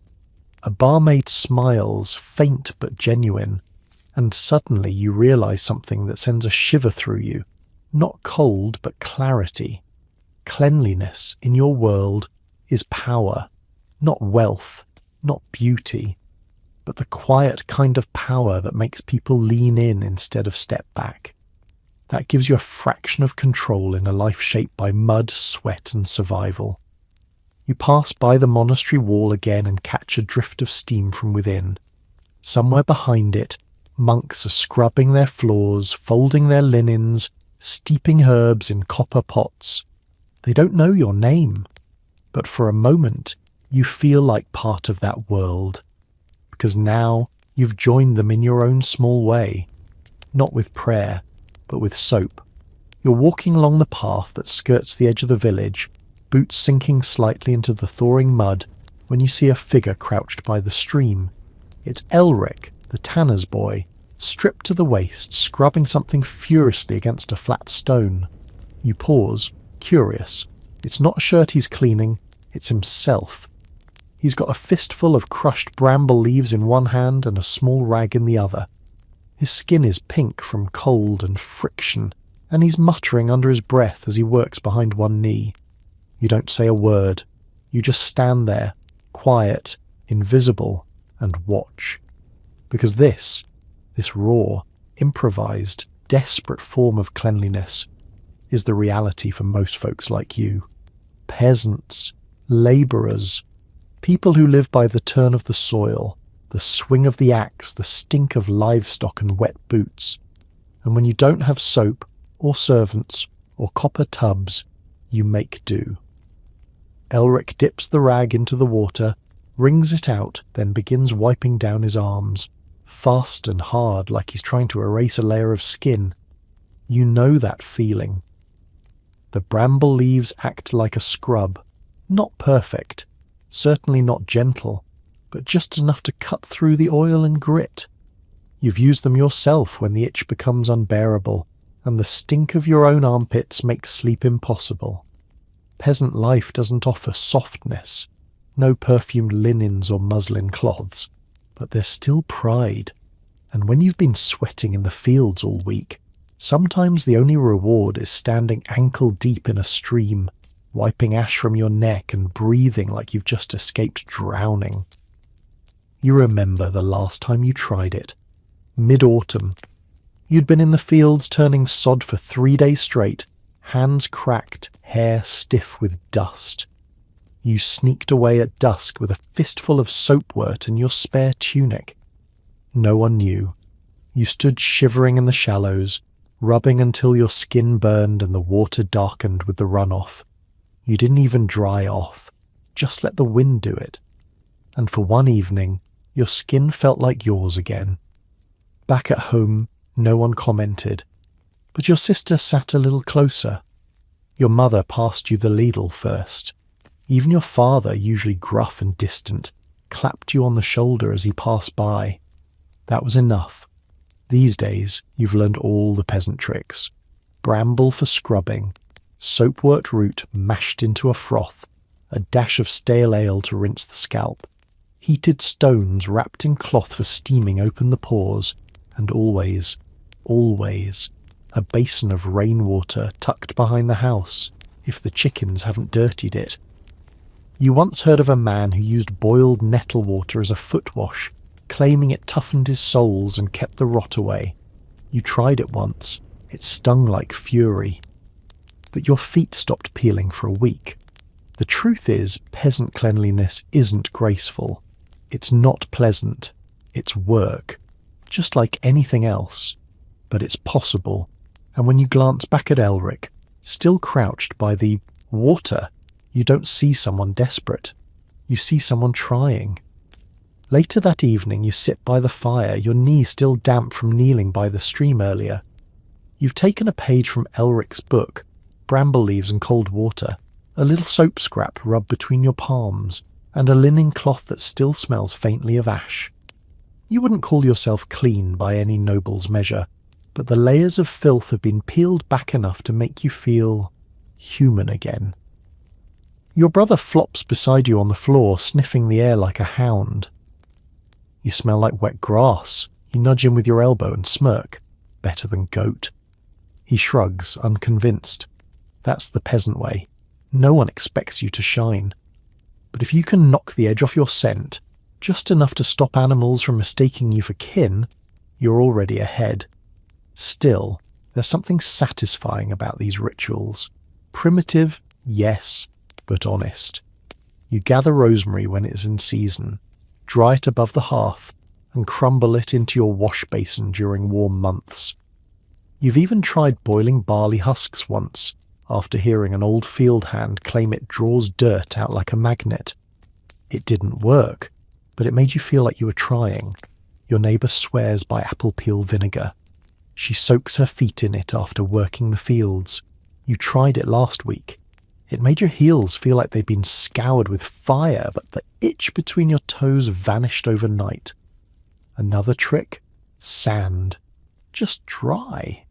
A barmaid smiles, faint but genuine, and suddenly you realize something that sends a shiver through you. Not cold, but clarity. Cleanliness in your world is power, not wealth, not beauty, but the quiet kind of power that makes people lean in instead of step back. That gives you a fraction of control in a life shaped by mud, sweat, and survival. You pass by the monastery wall again and catch a drift of steam from within. Somewhere behind it, monks are scrubbing their floors, folding their linens, steeping herbs in copper pots. They don't know your name, but for a moment you feel like part of that world, because now you've joined them in your own small way, not with prayer, but with soap. You're walking along the path that skirts the edge of the village, boots sinking slightly into the thawing mud, when you see a figure crouched by the stream. It's Elric, the tanner's boy, stripped to the waist, scrubbing something furiously against a flat stone. You pause, curious. It's not a shirt he's cleaning, it's himself. He's got a fistful of crushed bramble leaves in one hand and a small rag in the other. His skin is pink from cold and friction, and he's muttering under his breath as he works behind one knee. You don't say a word. You just stand there, quiet, invisible, and watch. Because this raw, improvised, desperate form of cleanliness is the reality for most folks like you. Peasants, labourers, people who live by the turn of the soil, the swing of the axe, the stink of livestock and wet boots. And when you don't have soap, or servants, or copper tubs, you make do. Elric dips the rag into the water, wrings it out, then begins wiping down his arms, fast and hard like he's trying to erase a layer of skin. You know that feeling. The bramble leaves act like a scrub, not perfect, certainly not gentle, but just enough to cut through the oil and grit. You've used them yourself when the itch becomes unbearable, and the stink of your own armpits makes sleep impossible. Peasant life doesn't offer softness, no perfumed linens or muslin cloths, but there's still pride. And when you've been sweating in the fields all week, sometimes the only reward is standing ankle deep in a stream, wiping ash from your neck and breathing like you've just escaped drowning. You remember the last time you tried it. Mid-autumn. You'd been in the fields turning sod for 3 days straight, hands cracked, hair stiff with dust. You sneaked away at dusk with a fistful of soapwort and your spare tunic. No one knew. You stood shivering in the shallows, rubbing until your skin burned and the water darkened with the runoff. You didn't even dry off, just let the wind do it. And for one evening, your skin felt like yours again. Back at home, no one commented, but your sister sat a little closer. Your mother passed you the ladle first. Even your father, usually gruff and distant, clapped you on the shoulder as he passed by. That was enough. These days, you've learned all the peasant tricks. Bramble for scrubbing, soapwort root mashed into a froth, a dash of stale ale to rinse the scalp, heated stones wrapped in cloth for steaming open the pores, And always, always, a basin of rainwater tucked behind the house, if the chickens haven't dirtied it. You once heard of a man who used boiled nettle water as a foot wash, claiming it toughened his soles and kept the rot away. You tried it once. It stung like fury. But your feet stopped peeling for a week. The truth is, peasant cleanliness isn't graceful. It's not pleasant. It's work, just like anything else. But it's possible. And when you glance back at Elric, still crouched by the water, you don't see someone desperate. You see someone trying. Later that evening, you sit by the fire, your knee still damp from kneeling by the stream earlier. You've taken a page from Elric's book, bramble leaves and cold water, a little soap scrap rubbed between your palms, and a linen cloth that still smells faintly of ash. You wouldn't call yourself clean by any noble's measure, but the layers of filth have been peeled back enough to make you feel human again. Your brother flops beside you on the floor, sniffing the air like a hound. You smell like wet grass. You nudge him with your elbow and smirk. Better than goat. He shrugs, unconvinced. That's the peasant way. No one expects you to shine. But if you can knock the edge off your scent, just enough to stop animals from mistaking you for kin, you're already ahead. Still, there's something satisfying about these rituals. Primitive, yes, but honest. You gather rosemary when it is in season, dry it above the hearth, and crumble it into your wash basin during warm months. You've even tried boiling barley husks once, after hearing an old field hand claim it draws dirt out like a magnet. It didn't work, but it made you feel like you were trying. Your neighbour swears by apple peel vinegar. She soaks her feet in it after working the fields. You tried it last week. It made your heels feel like they'd been scoured with fire, but the itch between your toes vanished overnight. Another trick? Sand. Just dry.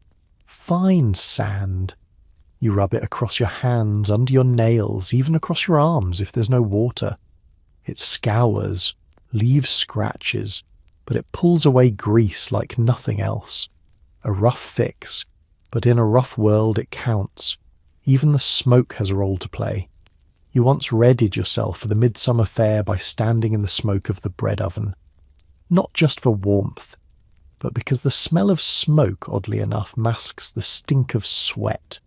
Fine sand. You rub it across your hands, under your nails, even across your arms if there's no water. It scours, leaves scratches, but it pulls away grease like nothing else. A rough fix, but in a rough world it counts. Even the smoke has a role to play. You once readied yourself for the midsummer fair by standing in the smoke of the bread oven. Not just for warmth, but because the smell of smoke, oddly enough, masks the stink of sweat.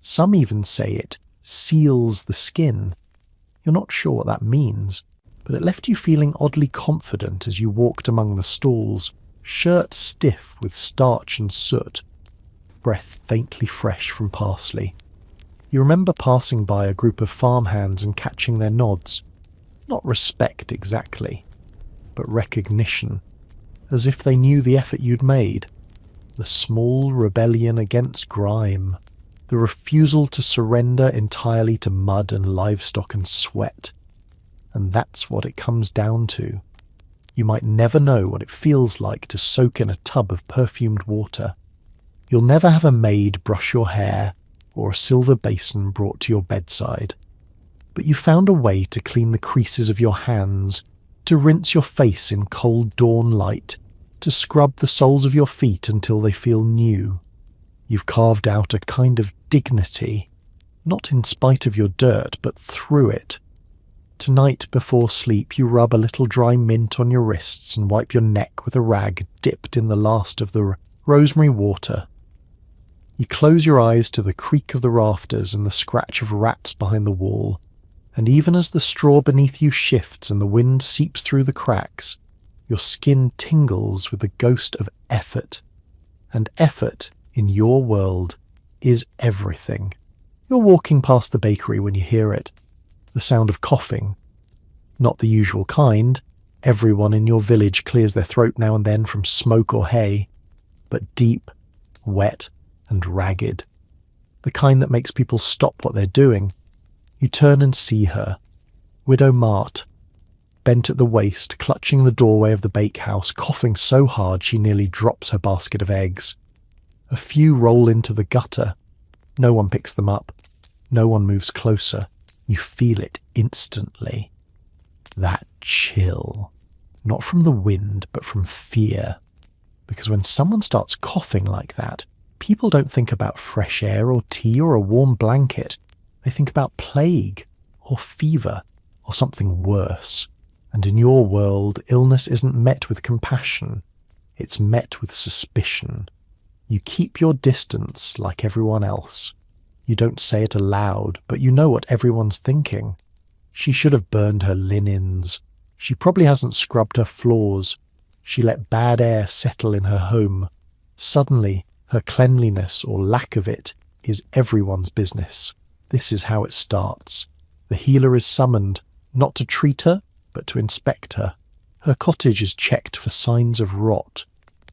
Some even say it seals the skin. You're not sure what that means, but it left you feeling oddly confident as you walked among the stalls, shirt stiff with starch and soot, breath faintly fresh from parsley. You remember passing by a group of farmhands and catching their nods. Not respect exactly, but recognition, as if they knew the effort you'd made. The small rebellion against grime. The refusal to surrender entirely to mud and livestock and sweat. And that's what it comes down to. You might never know what it feels like to soak in a tub of perfumed water. You'll never have a maid brush your hair or a silver basin brought to your bedside. But you found a way to clean the creases of your hands, to rinse your face in cold dawn light, to scrub the soles of your feet until they feel new. You've carved out a kind of dignity, not in spite of your dirt, but through it. Tonight, before sleep, you rub a little dry mint on your wrists and wipe your neck with a rag dipped in the last of the rosemary water. You close your eyes to the creak of the rafters and the scratch of rats behind the wall, and even as the straw beneath you shifts and the wind seeps through the cracks, your skin tingles with the ghost of effort. And effort, in your world, is everything. You're walking past the bakery when you hear it. The sound of coughing. Not the usual kind. Everyone in your village clears their throat now and then from smoke or hay. But deep, wet, and ragged. The kind that makes people stop what they're doing. You turn and see her. Widow Mart. Bent at the waist, clutching the doorway of the bakehouse, coughing so hard she nearly drops her basket of eggs. A few roll into the gutter. No one picks them up. No one moves closer. You feel it instantly. That chill. Not from the wind, but from fear. because when someone starts coughing like that, people don't think about fresh air or tea or a warm blanket. They think about plague or fever or something worse. And in your world, illness isn't met with compassion. It's met with suspicion. You keep your distance like everyone else. You don't say it aloud, but you know what everyone's thinking. She should have burned her linens. She probably hasn't scrubbed her floors. She let bad air settle in her home. Suddenly, her cleanliness or lack of it is everyone's business. This is how it starts. The healer is summoned, not to treat her, but to inspect her. Her cottage is checked for signs of rot.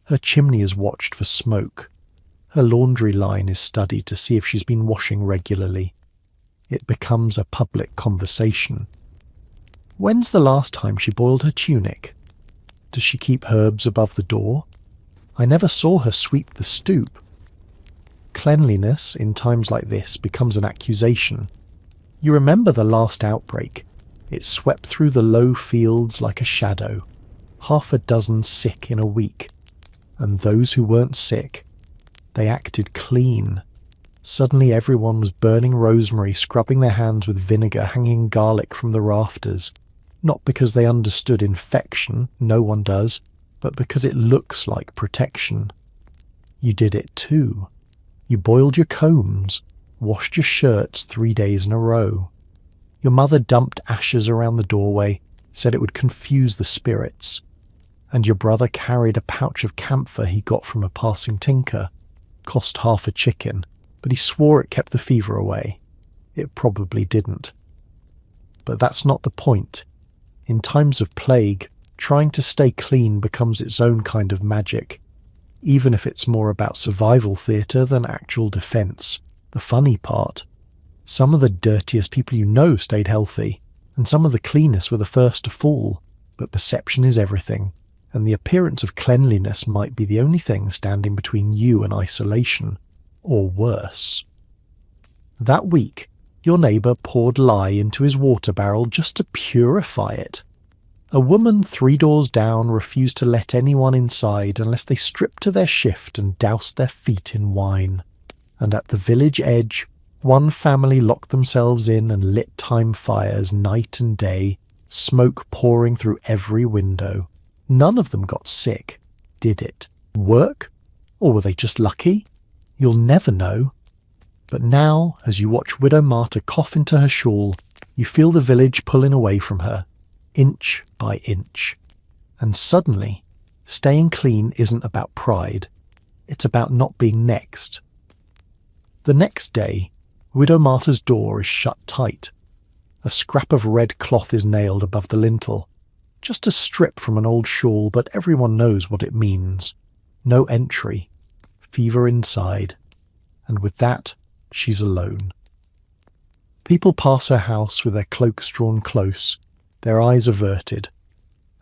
Her chimney is watched for smoke. Her laundry line is studied to see if she's been washing regularly. It becomes a public conversation. When's the last time she boiled her tunic? Does she keep herbs above the door? I never saw her sweep the stoop. Cleanliness, in times like this, becomes an accusation. You remember the last outbreak. It swept through the low fields like a shadow. 6 sick in a week. And those who weren't sick, they acted clean. Suddenly everyone was burning rosemary, scrubbing their hands with vinegar, hanging garlic from the rafters. Not because they understood infection, no one does, but because it looks like protection. You did it too. You boiled your combs, washed your shirts 3 days in a row. Your mother dumped ashes around the doorway, said it would confuse the spirits. And your brother carried a pouch of camphor he got from a passing tinker. Cost half a chicken, but he swore it kept the fever away. It probably didn't. But that's not the point. In times of plague, trying to stay clean becomes its own kind of magic, even if it's more about survival theatre than actual defence. The funny part, some of the dirtiest people you know stayed healthy, and some of the cleanest were the first to fall, but perception is everything, and the appearance of cleanliness might be the only thing standing between you and isolation, or worse. That week, your neighbour poured lye into his water barrel just to purify it. A woman 3 doors down refused to let anyone inside unless they stripped to their shift and doused their feet in wine. And at the village edge, one family locked themselves in and lit time fires night and day, smoke pouring through every window. None of them got sick, did it? Work? Or were they just lucky? You'll never know. But now, as you watch Widow Marta cough into her shawl, you feel the village pulling away from her, inch by inch. And suddenly, staying clean isn't about pride. It's about not being next. The next day, Widow Marta's door is shut tight. A scrap of red cloth is nailed above the lintel. Just a strip from an old shawl, but everyone knows what it means. No entry. Fever inside. And with that, she's alone. People pass her house with their cloaks drawn close, their eyes averted.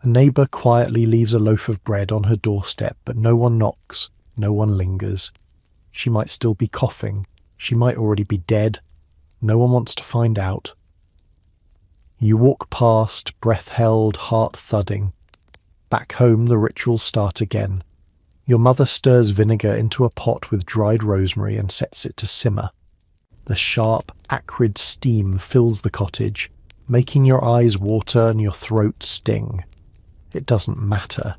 A neighbour quietly leaves a loaf of bread on her doorstep, but no one knocks, no one lingers. She might still be coughing. She might already be dead. No one wants to find out. You walk past, breath held, heart thudding. Back home, the rituals start again. Your mother stirs vinegar into a pot with dried rosemary and sets it to simmer. The sharp, acrid steam fills the cottage, making your eyes water and your throat sting. It doesn't matter.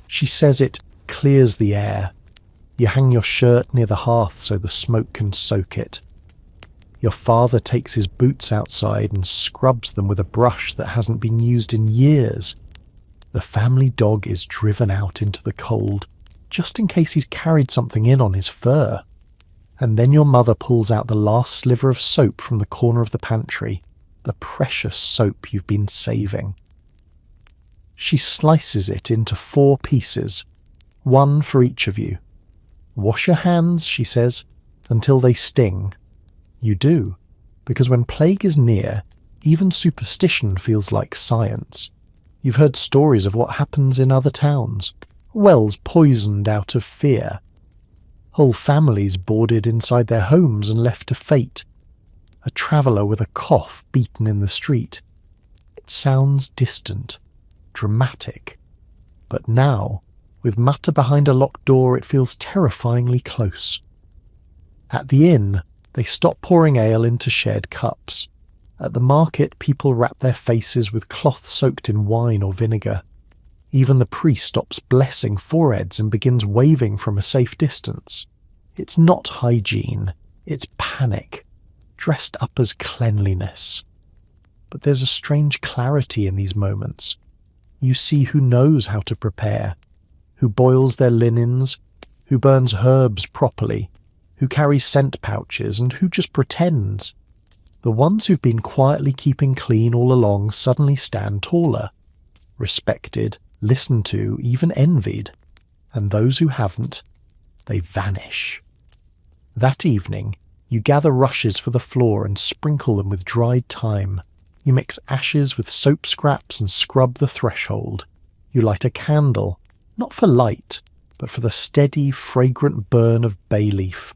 She says it clears the air. You hang your shirt near the hearth so the smoke can soak it. Your father takes his boots outside and scrubs them with a brush that hasn't been used in years. The family dog is driven out into the cold, just in case he's carried something in on his fur. And then your mother pulls out the last sliver of soap from the corner of the pantry, the precious soap you've been saving. She slices it into 4 pieces, 1 for each of you. Wash your hands, she says, until they sting. You do, because when plague is near, even superstition feels like science. You've heard stories of what happens in other towns. Wells poisoned out of fear. Whole families boarded inside their homes and left to fate. A traveller with a cough beaten in the street. It sounds distant, dramatic. But now, With mutter behind a locked door, it feels terrifyingly close. At the inn, they stop pouring ale into shared cups. At the market, people wrap their faces with cloth soaked in wine or vinegar. Even the priest stops blessing foreheads and begins waving from a safe distance. It's not hygiene, it's panic, dressed up as cleanliness. But there's a strange clarity in these moments. You see who knows how to prepare, who boils their linens, who burns herbs properly, who carries scent pouches, and who just pretends. The ones who've been quietly keeping clean all along suddenly stand taller, respected, listened to, even envied. And those who haven't, they vanish. That evening, you gather rushes for the floor and sprinkle them with dried thyme. You mix ashes with soap scraps and scrub the threshold. You light a candle, not for light, but for the steady, fragrant burn of bay leaf.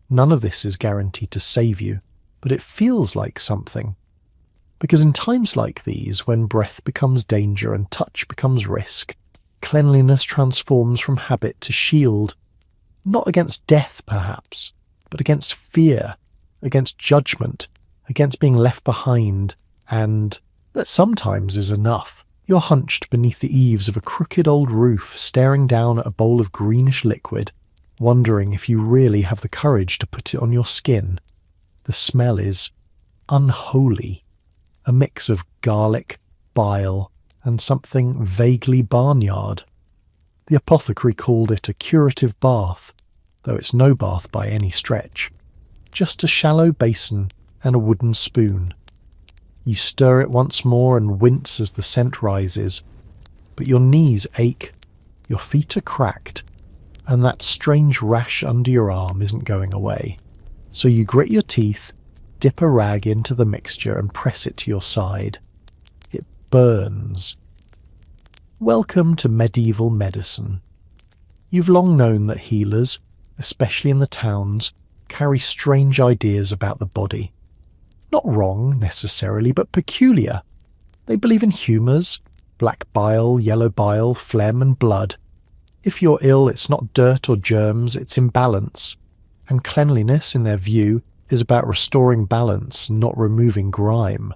None of this is guaranteed to save you, but it feels like something. Because in times like these, when breath becomes danger and touch becomes risk, cleanliness transforms from habit to shield. Not against death, perhaps, but against fear, against judgment, against being left behind, and that sometimes is enough. You're hunched beneath the eaves of a crooked old roof, staring down at a bowl of greenish liquid, wondering if you really have the courage to put it on your skin. The smell is unholy, a mix of garlic, bile, and something vaguely barnyard. The apothecary called it a curative bath, though it's no bath by any stretch. Just a shallow basin and a wooden spoon. You stir it once more and wince as the scent rises, but your knees ache, your feet are cracked, and that strange rash under your arm isn't going away. So you grit your teeth, dip a rag into the mixture and press it to your side. It burns. Welcome to medieval medicine. You've long known that healers, especially in the towns, carry strange ideas about the body. Not wrong, necessarily, but peculiar. They believe in humours, black bile, yellow bile, phlegm and blood. If you're ill, it's not dirt or germs, it's imbalance. And cleanliness, in their view, is about restoring balance, not removing grime.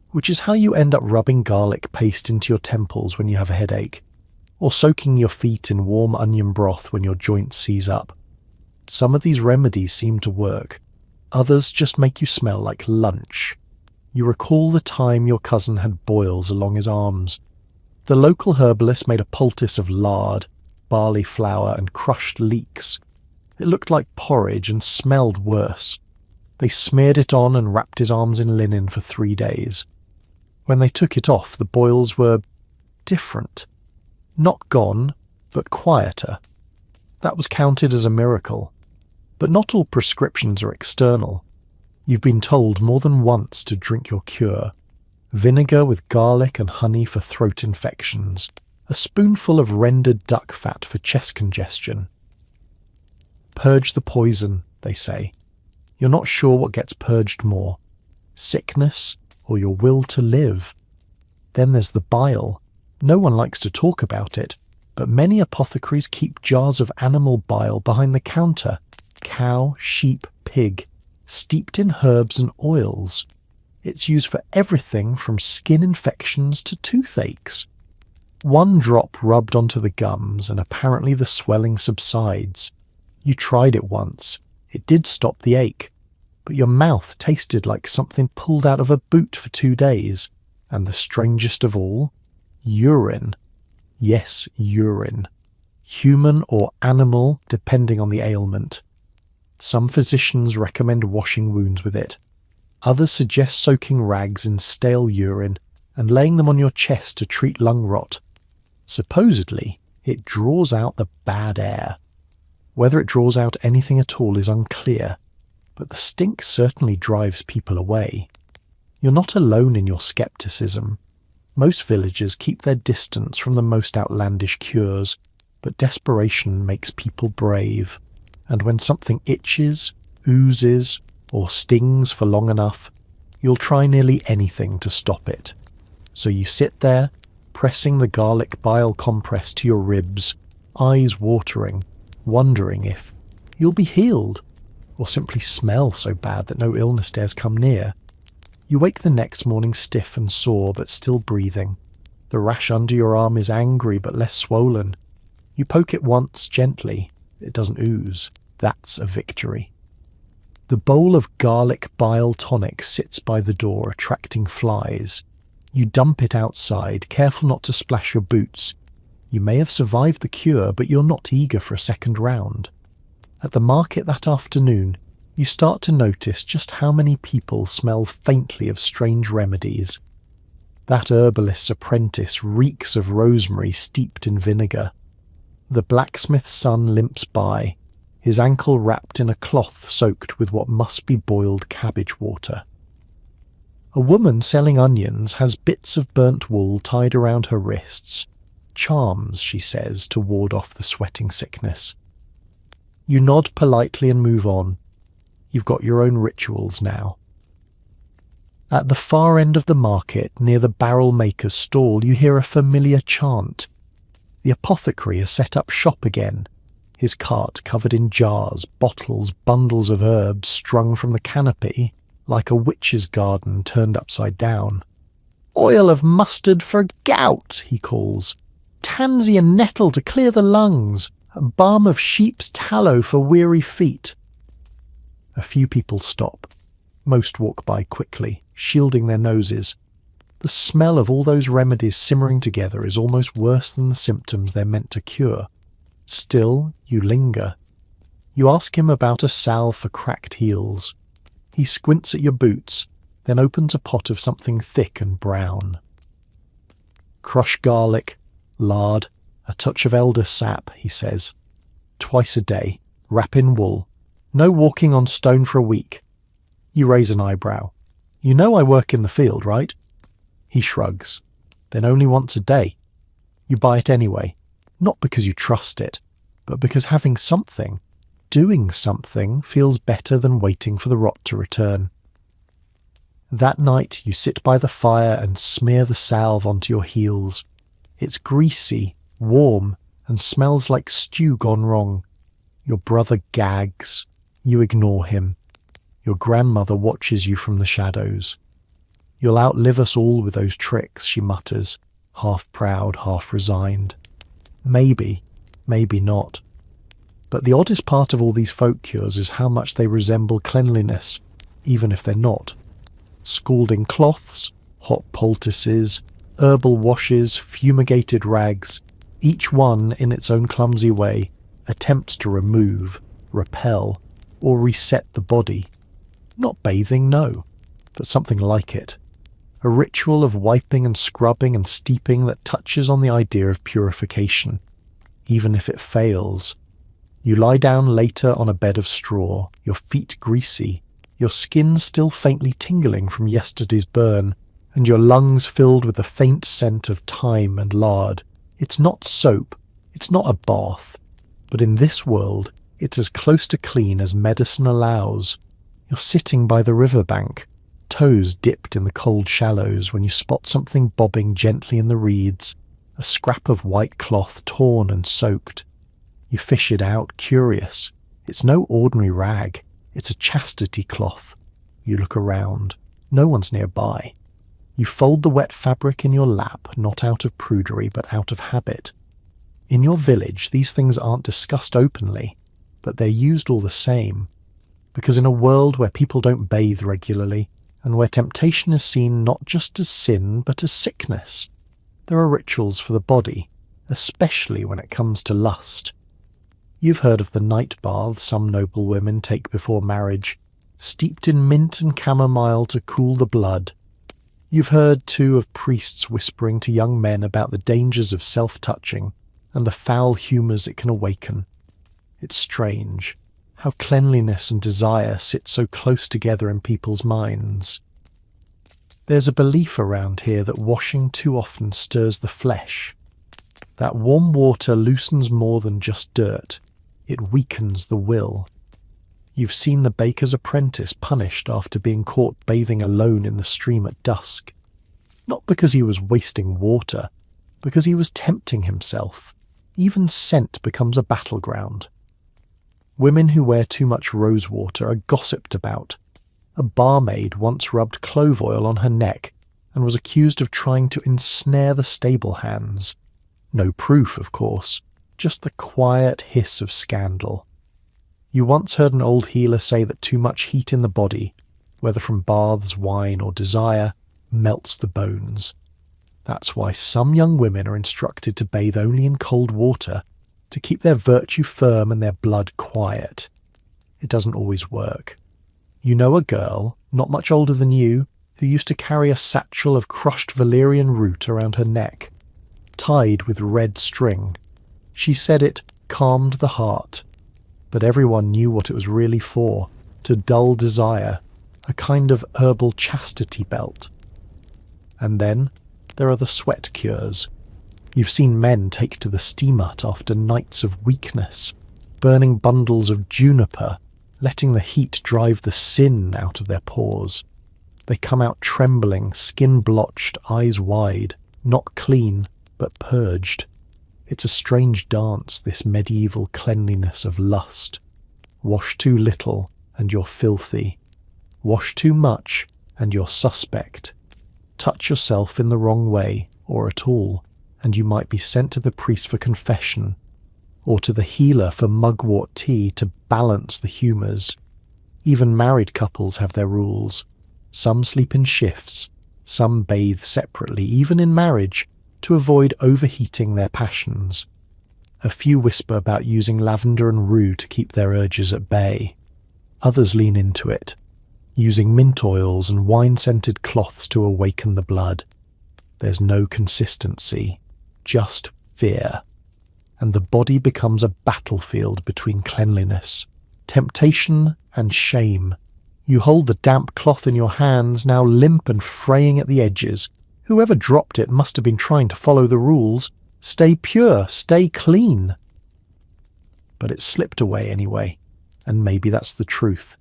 Which is how you end up rubbing garlic paste into your temples when you have a headache, or soaking your feet in warm onion broth when your joints seize up. Some of these remedies seem to work. Others just make you smell like lunch. You recall the time your cousin had boils along his arms. The local herbalist made a poultice of lard, barley flour, and crushed leeks. It looked like porridge and smelled worse. They smeared it on and wrapped his arms in linen for 3 days. When they took it off, the boils were different. Not gone, but quieter. That was counted as a miracle. But not all prescriptions are external. You've been told more than once to drink your cure. Vinegar with garlic and honey for throat infections. A spoonful of rendered duck fat for chest congestion. Purge the poison, they say. You're not sure what gets purged more. Sickness or your will to live. Then there's the bile. No one likes to talk about it, but many apothecaries keep jars of animal bile behind the counter. Cow, sheep, pig, steeped in herbs and oils. It's used for everything from skin infections to toothaches. 1 drop rubbed onto the gums and apparently the swelling subsides. You tried it once. It did stop the ache. But your mouth tasted like something pulled out of a boot for 2 days. And the strangest of all, urine. Yes, urine. Human or animal, depending on the ailment. Some physicians recommend washing wounds with it. Others suggest soaking rags in stale urine and laying them on your chest to treat lung rot. Supposedly, it draws out the bad air. Whether it draws out anything at all is unclear, but the stink certainly drives people away. You're not alone in your skepticism. Most villagers keep their distance from the most outlandish cures, but desperation makes people brave. And when something itches, oozes, or stings for long enough, you'll try nearly anything to stop it. So you sit there, pressing the garlic bile compress to your ribs, eyes watering, wondering if you'll be healed, or simply smell so bad that no illness dares come near. You wake the next morning stiff and sore but still breathing. The rash under your arm is angry but less swollen. You poke it once gently, it doesn't ooze. That's a victory. The bowl of garlic bile tonic sits by the door, attracting flies. You dump it outside, careful not to splash your boots. You may have survived the cure, but you're not eager for a second round. At the market that afternoon, you start to notice just how many people smell faintly of strange remedies. That herbalist's apprentice reeks of rosemary steeped in vinegar. The blacksmith's son limps by, his ankle wrapped in a cloth soaked with what must be boiled cabbage water. A woman selling onions has bits of burnt wool tied around her wrists. Charms, she says, to ward off the sweating sickness. You nod politely and move on. You've got your own rituals now. At the far end of the market, near the barrel maker's stall, you hear a familiar chant. The apothecary has set up shop again, his cart covered in jars, bottles, bundles of herbs strung from the canopy, like a witch's garden turned upside down. Oil of mustard for gout, he calls. Tansy and nettle to clear the lungs. A balm of sheep's tallow for weary feet. A few people stop. Most walk by quickly, shielding their noses. The smell of all those remedies simmering together is almost worse than the symptoms they're meant to cure. Still, you linger. You ask him about a salve for cracked heels. He squints at your boots, then opens a pot of something thick and brown. Crush garlic, lard, a touch of elder sap, he says. Twice a day, wrap in wool. No walking on stone for a week. You raise an eyebrow. You know I work in the field, right? He shrugs. Then only once a day. You buy it anyway, not because you trust it, but because having something, doing something, feels better than waiting for the rot to return. That night you sit by the fire and smear the salve onto your heels. It's greasy, warm, and smells like stew gone wrong. Your brother gags. You ignore him. Your grandmother watches you from the shadows. You'll outlive us all with those tricks, she mutters, half proud, half resigned. Maybe, maybe not. But the oddest part of all these folk cures is how much they resemble cleanliness, even if they're not. Scalding cloths, hot poultices, herbal washes, fumigated rags, each one, in its own clumsy way, attempts to remove, repel, or reset the body. Not bathing, no, but something like it. A ritual of wiping and scrubbing and steeping that touches on the idea of purification, even if it fails. You lie down later on a bed of straw, your feet greasy, your skin still faintly tingling from yesterday's burn, and your lungs filled with the faint scent of thyme and lard. It's not soap, it's not a bath, but in this world, it's as close to clean as medicine allows. You're sitting by the riverbank, toes dipped in the cold shallows, when you spot something bobbing gently in the reeds, a scrap of white cloth torn and soaked. You fish it out, curious. It's no ordinary rag, it's a chastity cloth. You look around. No one's nearby. You fold the wet fabric in your lap, not out of prudery, but out of habit. In your village, these things aren't discussed openly, but they're used all the same. Because in a world where people don't bathe regularly, and where temptation is seen not just as sin, but as sickness, there are rituals for the body, especially when it comes to lust. You've heard of the night baths some noble women take before marriage, steeped in mint and chamomile to cool the blood. You've heard, too, of priests whispering to young men about the dangers of self-touching and the foul humours it can awaken. It's strange how cleanliness and desire sit so close together in people's minds. There's a belief around here that washing too often stirs the flesh. That warm water loosens more than just dirt. It weakens the will. You've seen the baker's apprentice punished after being caught bathing alone in the stream at dusk. Not because he was wasting water, because he was tempting himself. Even scent becomes a battleground. Women who wear too much rosewater are gossiped about. A barmaid once rubbed clove oil on her neck and was accused of trying to ensnare the stable hands. No proof, of course, just the quiet hiss of scandal. You once heard an old healer say that too much heat in the body, whether from baths, wine, or desire, melts the bones. That's why some young women are instructed to bathe only in cold water to keep their virtue firm and their blood quiet. It doesn't always work. You know a girl, not much older than you, who used to carry a satchel of crushed valerian root around her neck, tied with red string. She said it calmed the heart, but everyone knew what it was really for, to dull desire, a kind of herbal chastity belt. And then there are the sweat cures. You've seen men take to the steam hut after nights of weakness, burning bundles of juniper, letting the heat drive the sin out of their pores. They come out trembling, skin blotched, eyes wide, not clean, but purged. It's a strange dance, this medieval cleanliness of lust. Wash too little, and you're filthy. Wash too much, and you're suspect. Touch yourself in the wrong way, or at all, and you might be sent to the priest for confession, or to the healer for mugwort tea to balance the humours. Even married couples have their rules. Some sleep in shifts, some bathe separately, even in marriage, to avoid overheating their passions. A few whisper about using lavender and rue to keep their urges at bay. Others lean into it, using mint oils and wine-scented cloths to awaken the blood. There's no consistency, just fear. And the body becomes a battlefield between cleanliness, temptation and shame. You hold the damp cloth in your hands, now limp and fraying at the edges. Whoever dropped it must have been trying to follow the rules. Stay pure, stay clean. But it slipped away anyway, and maybe that's the truth,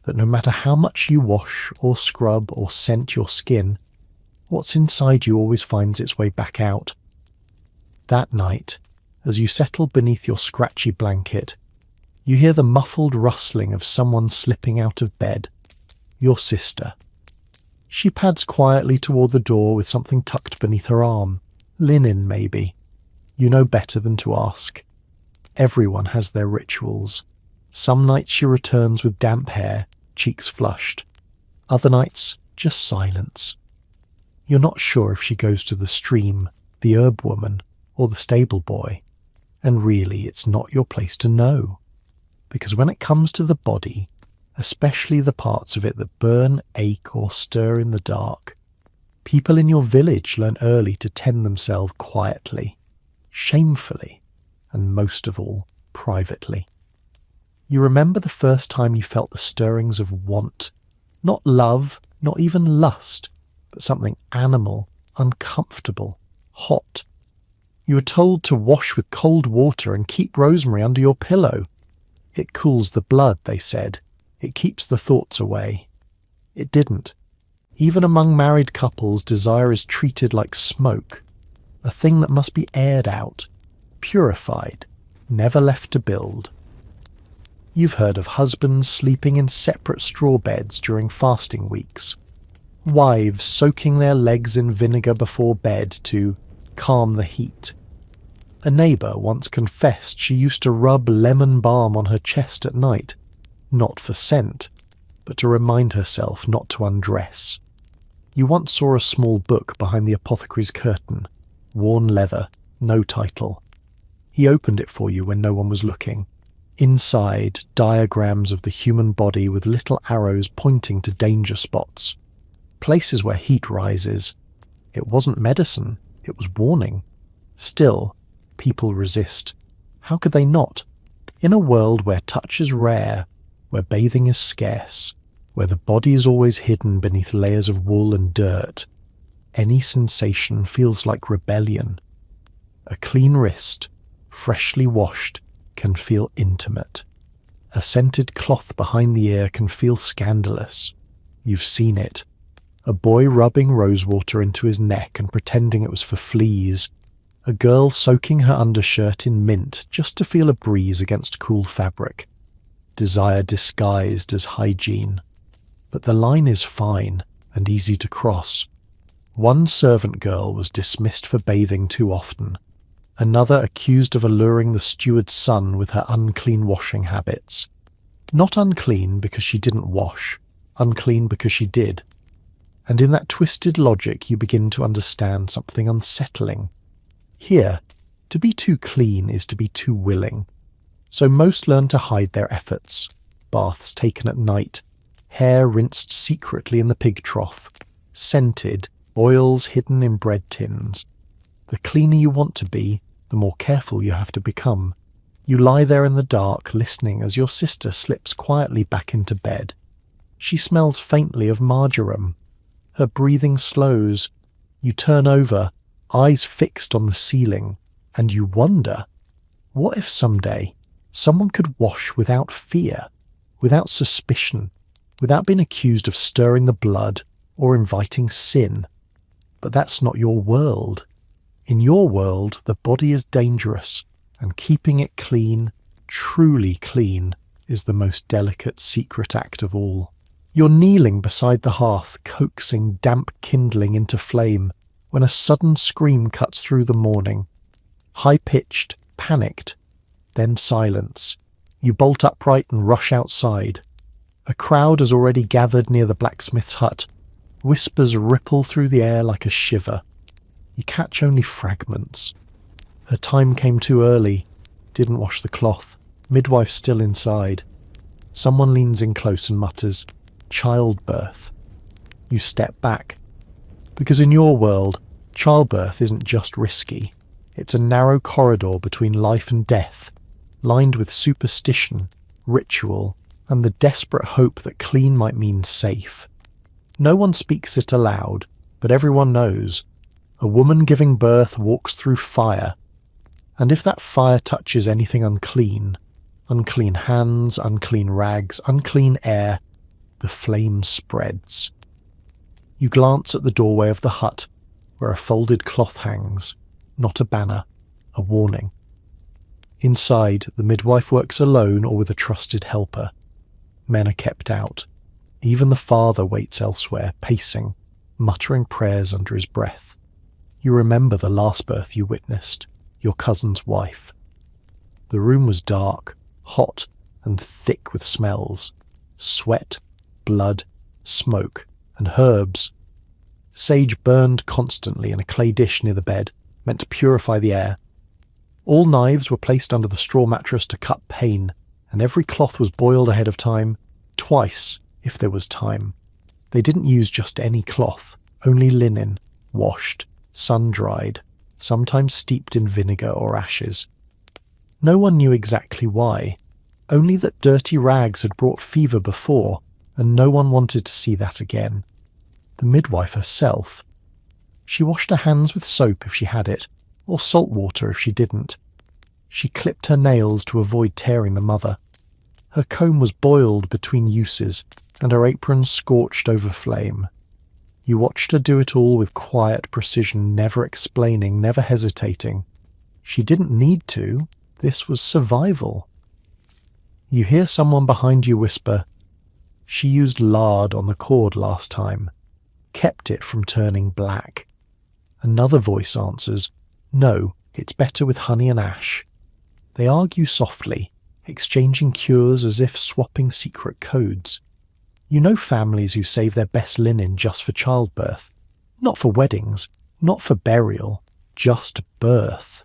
that no matter how much you wash or scrub or scent your skin, what's inside you always finds its way back out. That night, as you settle beneath your scratchy blanket, you hear the muffled rustling of someone slipping out of bed. Your sister. She pads quietly toward the door with something tucked beneath her arm. Linen, maybe. You know better than to ask. Everyone has their rituals. Some nights she returns with damp hair, cheeks flushed. Other nights, just silence. You're not sure if she goes to the stream, the herb woman, or the stable boy. And really, it's not your place to know. Because when it comes to the body, especially the parts of it that burn, ache, or stir in the dark, people in your village learn early to tend themselves quietly, shamefully, and most of all, privately. You remember the first time you felt the stirrings of want, not love, not even lust, but something animal, uncomfortable, hot. You were told to wash with cold water and keep rosemary under your pillow. It cools the blood, they said. It keeps the thoughts away. It didn't. Even among married couples, desire is treated like smoke, a thing that must be aired out, purified, never left to build. You've heard of husbands sleeping in separate straw beds during fasting weeks, wives soaking their legs in vinegar before bed to calm the heat. A neighbour once confessed she used to rub lemon balm on her chest at night, not for scent, but to remind herself not to undress. You once saw a small book behind the apothecary's curtain, worn leather, no title. He opened it for you when no one was looking. Inside, diagrams of the human body with little arrows pointing to danger spots, places where heat rises. It wasn't medicine, it was warning. Still, people resist. How could they not? In a world where touch is rare, where bathing is scarce, where the body is always hidden beneath layers of wool and dirt, any sensation feels like rebellion. A clean wrist, freshly washed, can feel intimate. A scented cloth behind the ear can feel scandalous. You've seen it. A boy rubbing rosewater into his neck and pretending it was for fleas. A A girl soaking her undershirt in mint just to feel a breeze against cool fabric. Desire disguised as hygiene. But the line is fine and easy to cross. One servant girl was dismissed for bathing too often. Another accused of alluring the steward's son with her unclean washing habits. Not unclean because she didn't wash, unclean because she did. And in that twisted logic you begin to understand something unsettling. Here, to be too clean is to be too willing. So most learn to hide their efforts. Baths taken at night, hair rinsed secretly in the pig trough, scented, oils hidden in bread tins. The cleaner you want to be, the more careful you have to become. You lie there in the dark, listening as your sister slips quietly back into bed. She smells faintly of marjoram. Her breathing slows. You turn over, eyes fixed on the ceiling, and you wonder, what if someday someone could wash without fear, without suspicion, without being accused of stirring the blood or inviting sin? But that's not your world. In your world, the body is dangerous, and keeping it clean, truly clean, is the most delicate secret act of all. You're kneeling beside the hearth, coaxing damp kindling into flame, when a sudden scream cuts through the morning. High-pitched, panicked, then silence. You bolt upright and rush outside. A crowd has already gathered near the blacksmith's hut. Whispers ripple through the air like a shiver. You catch only fragments. Her time came too early. Didn't wash the cloth. Midwife still inside. Someone leans in close and mutters, "Childbirth." You step back. Because in your world, childbirth isn't just risky. It's a narrow corridor between life and death, lined with superstition, ritual, and the desperate hope that clean might mean safe. No one speaks it aloud, but everyone knows. A woman giving birth walks through fire, and if that fire touches anything unclean, unclean hands, unclean rags, unclean air, the flame spreads. You glance at the doorway of the hut, where a folded cloth hangs, not a banner, a warning. Inside, the midwife works alone or with a trusted helper. Men are kept out. Even the father waits elsewhere, pacing, muttering prayers under his breath. You remember the last birth you witnessed, your cousin's wife. The room was dark, hot, and thick with smells. Sweat, blood, smoke, and herbs. Sage burned constantly in a clay dish near the bed, meant to purify the air. All knives were placed under the straw mattress to cut pain, and every cloth was boiled ahead of time, twice, if there was time. They didn't use just any cloth, only linen, washed, sun-dried, sometimes steeped in vinegar or ashes. No one knew exactly why, only that dirty rags had brought fever before, and no one wanted to see that again. The midwife herself. She washed her hands with soap if she had it, or salt water if she didn't. She clipped her nails to avoid tearing the mother. Her comb was boiled between uses, and her apron scorched over flame. You watched her do it all with quiet precision, never explaining, never hesitating. She didn't need to. This was survival. You hear someone behind you whisper, "She used lard on the cord last time. Kept it from turning black." Another voice answers, "No, it's better with honey and ash." They argue softly, exchanging cures as if swapping secret codes. You know families who save their best linen just for childbirth. Not for weddings, not for burial, just birth.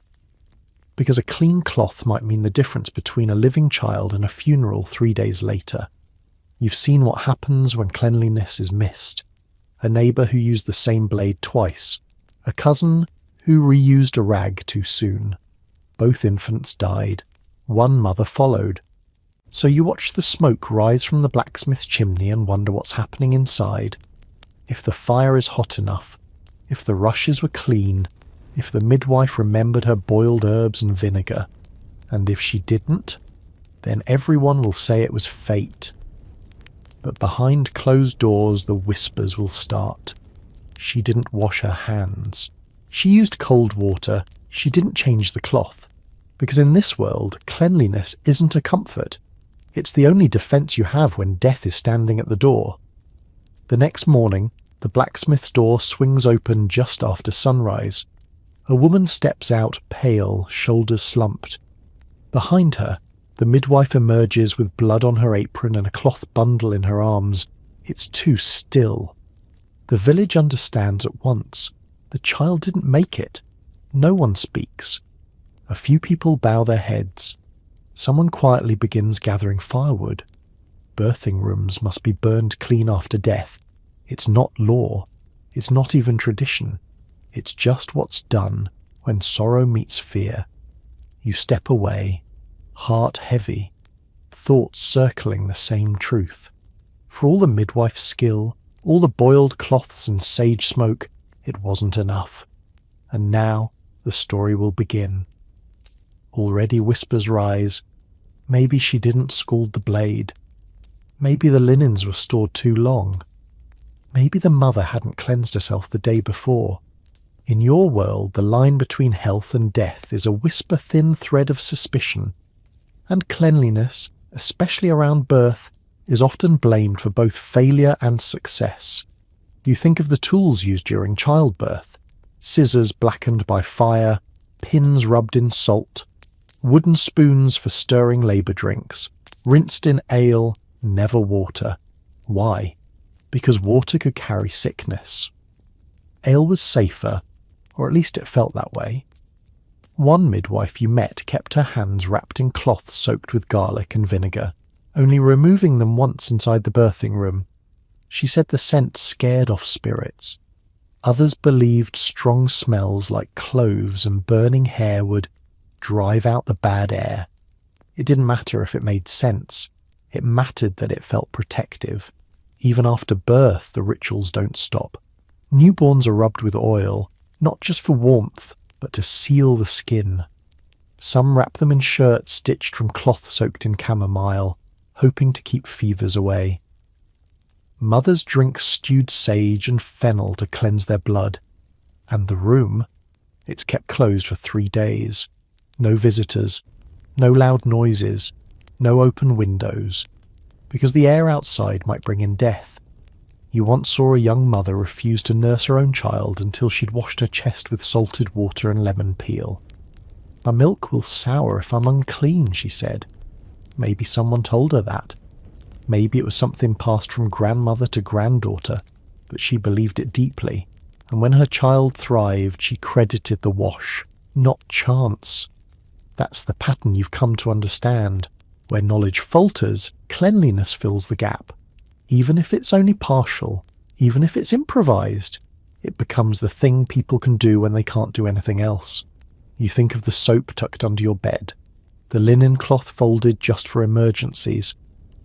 Because a clean cloth might mean the difference between a living child and a funeral 3 days later. You've seen what happens when cleanliness is missed. A neighbour who used the same blade twice. A cousin who reused a rag too soon. Both infants died. One mother followed. So you watch the smoke rise from the blacksmith's chimney and wonder what's happening inside. If the fire is hot enough, if the rushes were clean, if the midwife remembered her boiled herbs and vinegar, and if she didn't, then everyone will say it was fate. But behind closed doors the whispers will start. She didn't wash her hands. She used cold water. She didn't change the cloth, because in this world, cleanliness isn't a comfort. It's the only defence you have when death is standing at the door. The next morning, the blacksmith's door swings open just after sunrise. A woman steps out, pale, shoulders slumped. Behind her, the midwife emerges with blood on her apron and a cloth bundle in her arms. It's too still. The village understands at once. The child didn't make it. No one speaks. A few people bow their heads. Someone quietly begins gathering firewood. Birthing rooms must be burned clean after death. It's not law. It's not even tradition. It's just what's done when sorrow meets fear. You step away, heart heavy, thoughts circling the same truth. For all the midwife's skill, all the boiled cloths and sage smoke, it wasn't enough. And now the story will begin. Already whispers rise. Maybe she didn't scald the blade. Maybe the linens were stored too long. Maybe the mother hadn't cleansed herself the day before. In your world, the line between health and death is a whisper-thin thread of suspicion. And cleanliness, especially around birth, is often blamed for both failure and success. You think of the tools used during childbirth: scissors blackened by fire, pins rubbed in salt, wooden spoons for stirring labour drinks, rinsed in ale, never water. Why? Because water could carry sickness. Ale was safer, or at least it felt that way. One midwife you met kept her hands wrapped in cloth soaked with garlic and vinegar, only removing them once inside the birthing room. She said the scent scared off spirits. Others believed strong smells like cloves and burning hair would drive out the bad air. It didn't matter if it made sense. It mattered that it felt protective. Even after birth, the rituals don't stop. Newborns are rubbed with oil, not just for warmth, but to seal the skin. Some wrap them in shirts stitched from cloth soaked in chamomile, hoping to keep fevers away. Mothers drink stewed sage and fennel to cleanse their blood. And the room? It's kept closed for 3 days. No visitors, no loud noises, no open windows, because the air outside might bring in death. You once saw a young mother refuse to nurse her own child until she'd washed her chest with salted water and lemon peel. "My milk will sour if I'm unclean," she said. Maybe someone told her that. Maybe it was something passed from grandmother to granddaughter, but she believed it deeply, and when her child thrived, she credited the wash, not chance. That's the pattern you've come to understand. Where knowledge falters, cleanliness fills the gap. Even if it's only partial, even if it's improvised, it becomes the thing people can do when they can't do anything else. You think of the soap tucked under your bed, the linen cloth folded just for emergencies,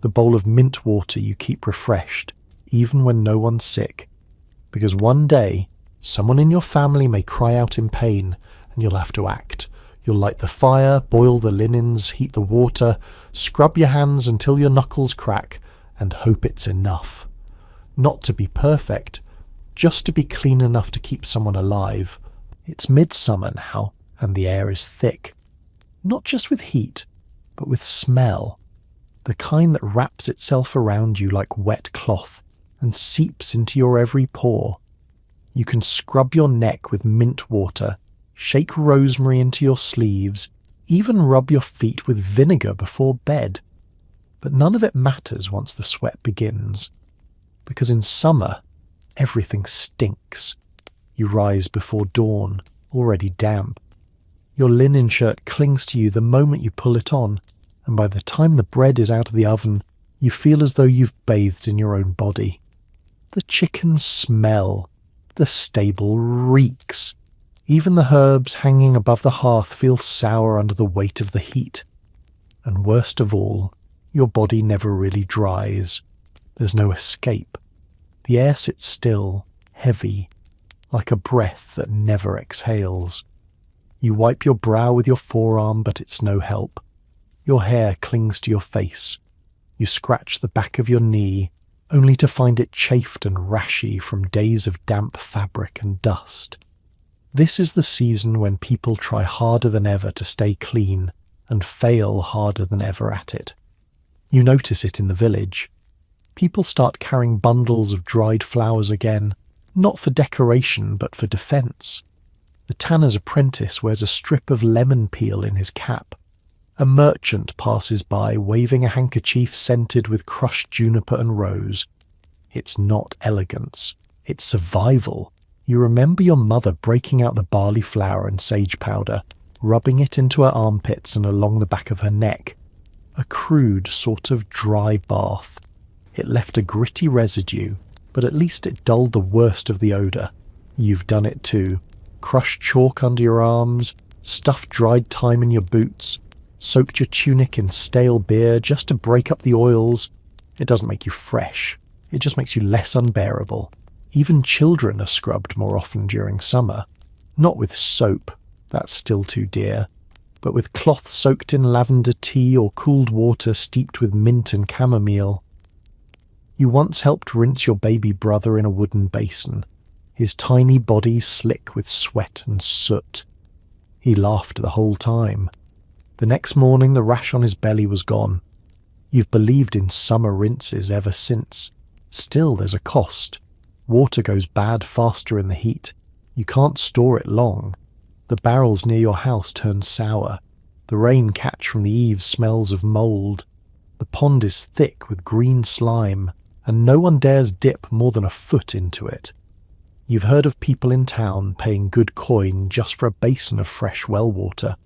the bowl of mint water you keep refreshed, even when no one's sick. Because one day, someone in your family may cry out in pain, and you'll have to act. You'll light the fire, boil the linens, heat the water, scrub your hands until your knuckles crack, and hope it's enough. Not to be perfect, just to be clean enough to keep someone alive. It's midsummer now, and the air is thick. Not just with heat, but with smell. The kind that wraps itself around you like wet cloth and seeps into your every pore. You can scrub your neck with mint water, shake rosemary into your sleeves, even rub your feet with vinegar before bed. But none of it matters once the sweat begins. Because in summer, everything stinks. You rise before dawn, already damp. Your linen shirt clings to you the moment you pull it on, and by the time the bread is out of the oven, you feel as though you've bathed in your own body. The chickens smell. The stable reeks. Even the herbs hanging above the hearth feel sour under the weight of the heat. And worst of all, your body never really dries. There's no escape. The air sits still, heavy, like a breath that never exhales. You wipe your brow with your forearm, but it's no help. Your hair clings to your face. You scratch the back of your knee, only to find it chafed and rashy from days of damp fabric and dust. This is the season when people try harder than ever to stay clean and fail harder than ever at it. You notice it in the village. People start carrying bundles of dried flowers again, not for decoration but for defence. The tanner's apprentice wears a strip of lemon peel in his cap. A merchant passes by waving a handkerchief scented with crushed juniper and rose. It's not elegance, it's survival. You remember your mother breaking out the barley flour and sage powder, rubbing it into her armpits and along the back of her neck. A crude sort of dry bath. It left a gritty residue, but at least it dulled the worst of the odour. You've done it too. Crushed chalk under your arms, stuffed dried thyme in your boots, soaked your tunic in stale beer just to break up the oils. It doesn't make you fresh. It just makes you less unbearable. Even children are scrubbed more often during summer. Not with soap, that's still too dear, but with cloth soaked in lavender tea or cooled water steeped with mint and chamomile. You once helped rinse your baby brother in a wooden basin, his tiny body slick with sweat and soot. He laughed the whole time. The next morning the rash on his belly was gone. You've believed in summer rinses ever since. Still, there's a cost. Water goes bad faster in the heat. You can't store it long. The barrels near your house turn sour. The rain catch from the eaves smells of mould. The pond is thick with green slime, and no one dares dip more than a foot into it. You've heard of people in town paying good coin just for a basin of fresh well water.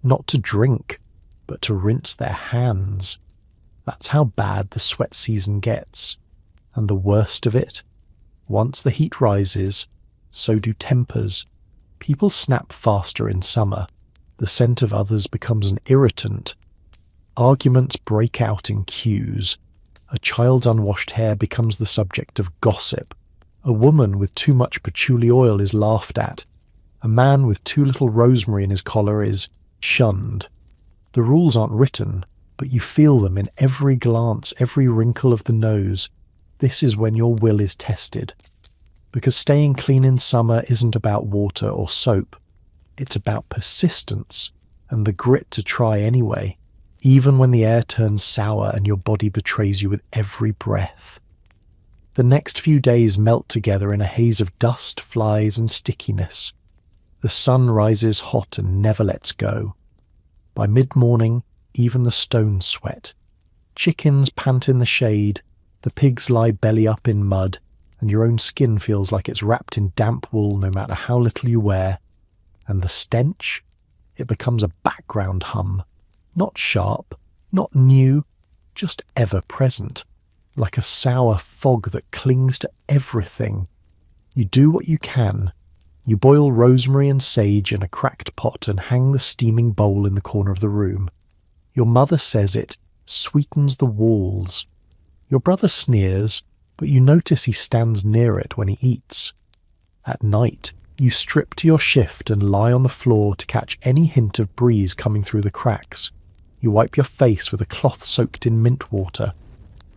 Not to drink, but to rinse their hands. That's how bad the sweat season gets. And the worst of it? Once the heat rises, so do tempers. People snap faster in summer. The scent of others becomes an irritant. Arguments break out in queues. A child's unwashed hair becomes the subject of gossip. A woman with too much patchouli oil is laughed at. A man with too little rosemary in his collar is shunned. The rules aren't written, but you feel them in every glance, every wrinkle of the nose. This is when your will is tested. Because staying clean in summer isn't about water or soap. It's about persistence and the grit to try anyway, even when the air turns sour and your body betrays you with every breath. The next few days melt together in a haze of dust, flies, and stickiness. The sun rises hot and never lets go. By mid-morning, even the stones sweat. Chickens pant in the shade, the pigs lie belly up in mud, and your own skin feels like it's wrapped in damp wool no matter how little you wear. And the stench? It becomes a background hum. Not sharp, not new, just ever-present. Like a sour fog that clings to everything. You do what you can. You boil rosemary and sage in a cracked pot and hang the steaming bowl in the corner of the room. Your mother says it sweetens the walls. Your brother sneers, but you notice he stands near it when he eats. At night, you strip to your shift and lie on the floor to catch any hint of breeze coming through the cracks. You wipe your face with a cloth soaked in mint water.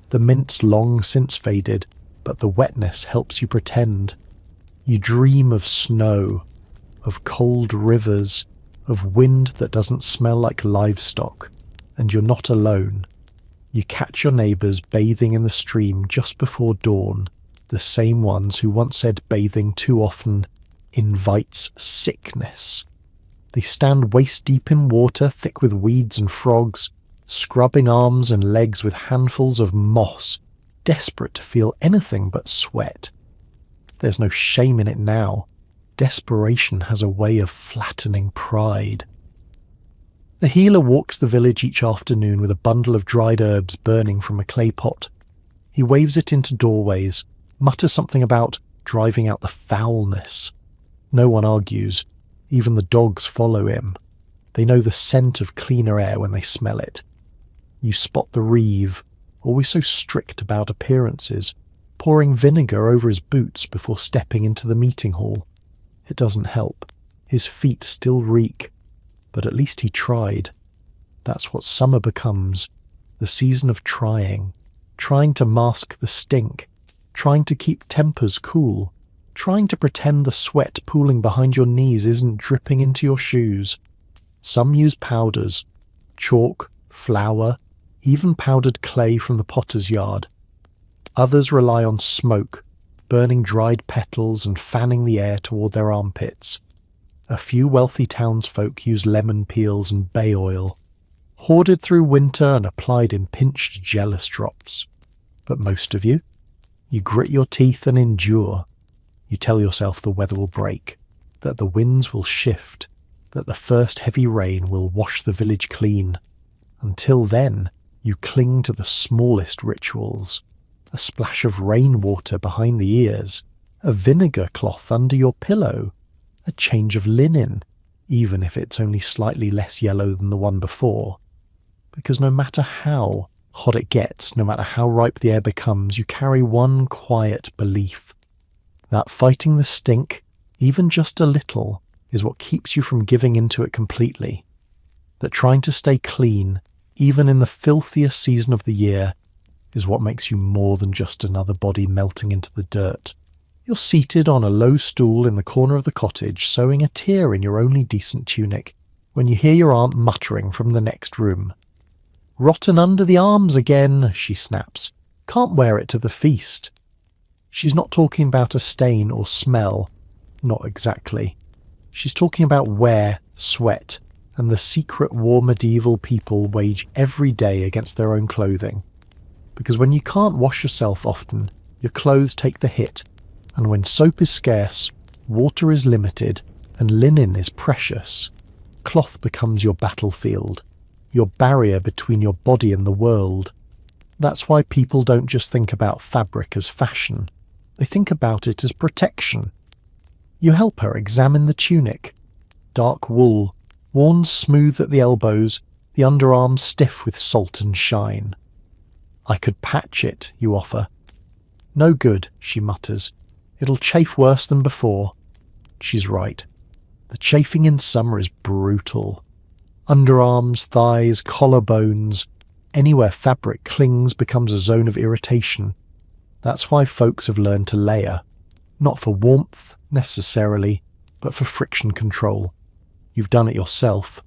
The mint's long since faded, but the wetness helps you pretend. You dream of snow, of cold rivers, of wind that doesn't smell like livestock, and you're not alone. You catch your neighbours bathing in the stream just before dawn, the same ones who once said bathing too often invites sickness. They stand waist-deep in water thick with weeds and frogs, scrubbing arms and legs with handfuls of moss, desperate to feel anything but sweat. There's no shame in it now. Desperation has a way of flattening pride. The healer walks the village each afternoon with a bundle of dried herbs burning from a clay pot. He waves it into doorways, mutters something about driving out the foulness. No one argues. Even the dogs follow him. They know the scent of cleaner air when they smell it. You spot the reeve, always so strict about appearances, pouring vinegar over his boots before stepping into the meeting hall. It doesn't help. His feet still reek, but at least he tried. That's what summer becomes, the season of trying to mask the stink, trying to keep tempers cool, trying to pretend the sweat pooling behind your knees isn't dripping into your shoes. Some use powders, chalk, flour, even powdered clay from the potter's yard. Others rely on smoke, burning dried petals and fanning the air toward their armpits. A few wealthy townsfolk use lemon peels and bay oil, hoarded through winter and applied in pinched jealous drops. But most of you grit your teeth and endure. You tell yourself the weather will break, that the winds will shift, that the first heavy rain will wash the village clean. Until then, you cling to the smallest rituals. A splash of rainwater behind the ears, a vinegar cloth under your pillow, a change of linen, even if it's only slightly less yellow than the one before. Because no matter how hot it gets, no matter how ripe the air becomes, you carry one quiet belief. That fighting the stink, even just a little, is what keeps you from giving into it completely. That trying to stay clean, even in the filthiest season of the year, is what makes you more than just another body melting into the dirt. You're seated on a low stool in the corner of the cottage, sewing a tear in your only decent tunic, when you hear your aunt muttering from the next room. "Rotten under the arms again," she snaps. "Can't wear it to the feast." She's not talking about a stain or smell. Not exactly. She's talking about wear, sweat, and the secret war medieval people wage every day against their own clothing. Because when you can't wash yourself often, your clothes take the hit, and when soap is scarce, water is limited, and linen is precious, cloth becomes your battlefield, your barrier between your body and the world. That's why people don't just think about fabric as fashion. They think about it as protection. You help her examine the tunic. Dark wool, worn smooth at the elbows, the underarms stiff with salt and shine. "I could patch it," you offer. "No good," she mutters. "It'll chafe worse than before." She's right. The chafing in summer is brutal. Underarms, thighs, collarbones, anywhere fabric clings becomes a zone of irritation. That's why folks have learned to layer. Not for warmth, necessarily, but for friction control. You've done it yourself.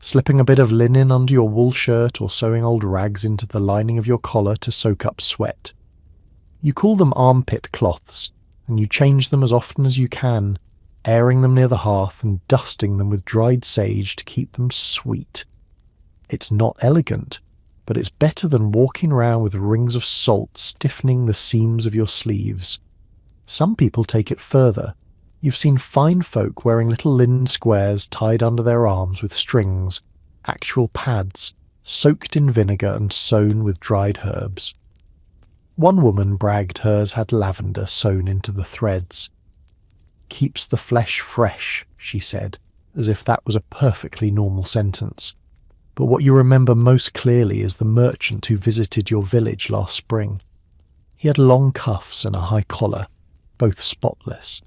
Slipping a bit of linen under your wool shirt or sewing old rags into the lining of your collar to soak up sweat. You call them armpit cloths, and you change them as often as you can, airing them near the hearth and dusting them with dried sage to keep them sweet. It's not elegant, but it's better than walking around with rings of salt stiffening the seams of your sleeves. Some people take it further. You've seen fine folk wearing little linen squares tied under their arms with strings, actual pads, soaked in vinegar and sewn with dried herbs. One woman bragged hers had lavender sewn into the threads. "Keeps the flesh fresh," she said, as if that was a perfectly normal sentence. But what you remember most clearly is the merchant who visited your village last spring. He had long cuffs and a high collar, both spotless.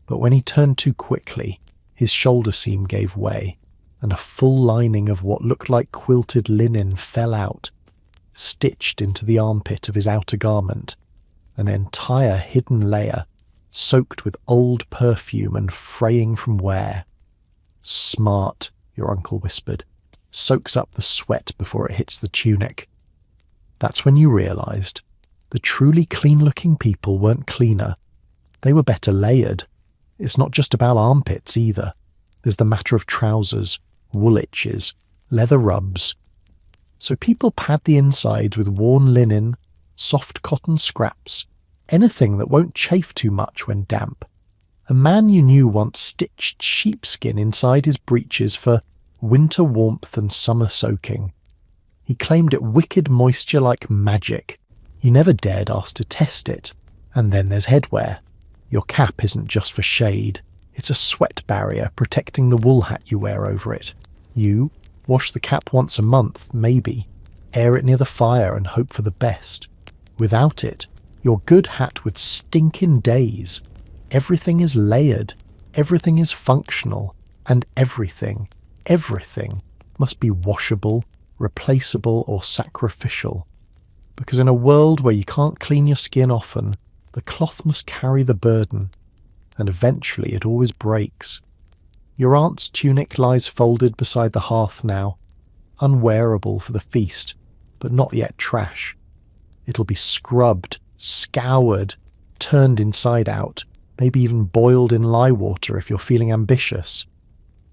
But when he turned too quickly, his shoulder seam gave way, and a full lining of what looked like quilted linen fell out, stitched into the armpit of his outer garment, an entire hidden layer, soaked with old perfume and fraying from wear. "Smart," your uncle whispered. "Soaks up the sweat before it hits the tunic." That's when you realised the truly clean-looking people weren't cleaner. They were better layered. It's not just about armpits either. There's the matter of trousers, wool itches, leather rubs. So people pad the insides with worn linen, soft cotton scraps, anything that won't chafe too much when damp. A man you knew once stitched sheepskin inside his breeches for winter warmth and summer soaking. He claimed it wicked moisture like magic. You never dared ask to test it. And then there's headwear. Your cap isn't just for shade. It's a sweat barrier protecting the wool hat you wear over it. You wash the cap once a month, maybe, air it near the fire and hope for the best. Without it, your good hat would stink in days. Everything is layered, everything is functional, and everything must be washable, replaceable, or sacrificial. Because in a world where you can't clean your skin often, the cloth must carry the burden. and eventually it always breaks. Your aunt's tunic lies folded beside the hearth now, unwearable for the feast, but not yet trash. It'll be scrubbed, scoured, turned inside out, maybe even boiled in lye water if you're feeling ambitious.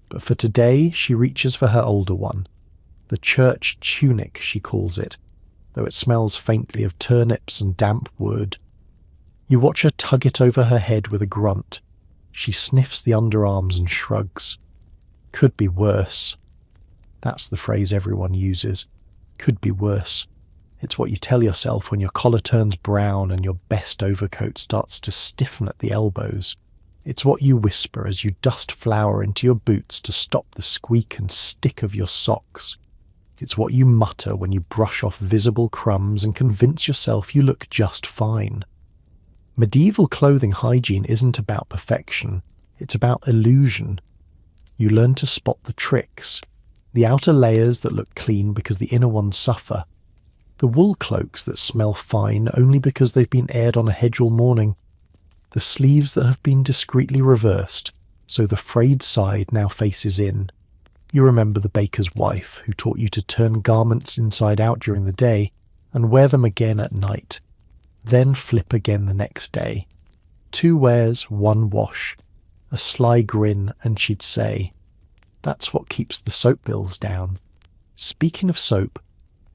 But for today, she reaches for her older one. The church tunic, she calls it, though it smells faintly of turnips and damp wood. You watch her tug it over her head with a grunt. She sniffs the underarms and shrugs. Could be worse. That's the phrase everyone uses. Could be worse. It's what you tell yourself when your collar turns brown and your best overcoat starts to stiffen at the elbows. It's what you whisper as you dust flour into your boots to stop the squeak and stick of your socks. It's what you mutter when you brush off visible crumbs and convince yourself you look just fine. Medieval clothing hygiene isn't about perfection, it's about illusion. You learn to spot the tricks, the outer layers that look clean because the inner ones suffer, the wool cloaks that smell fine only because they've been aired on a hedge all morning, the sleeves that have been discreetly reversed, so the frayed side now faces in. You remember the baker's wife who taught you to turn garments inside out during the day and wear them again at night, then flip again the next day. 2 wears, 1 wash. A sly grin, and she'd say, "That's what keeps the soap bills down." Speaking of soap,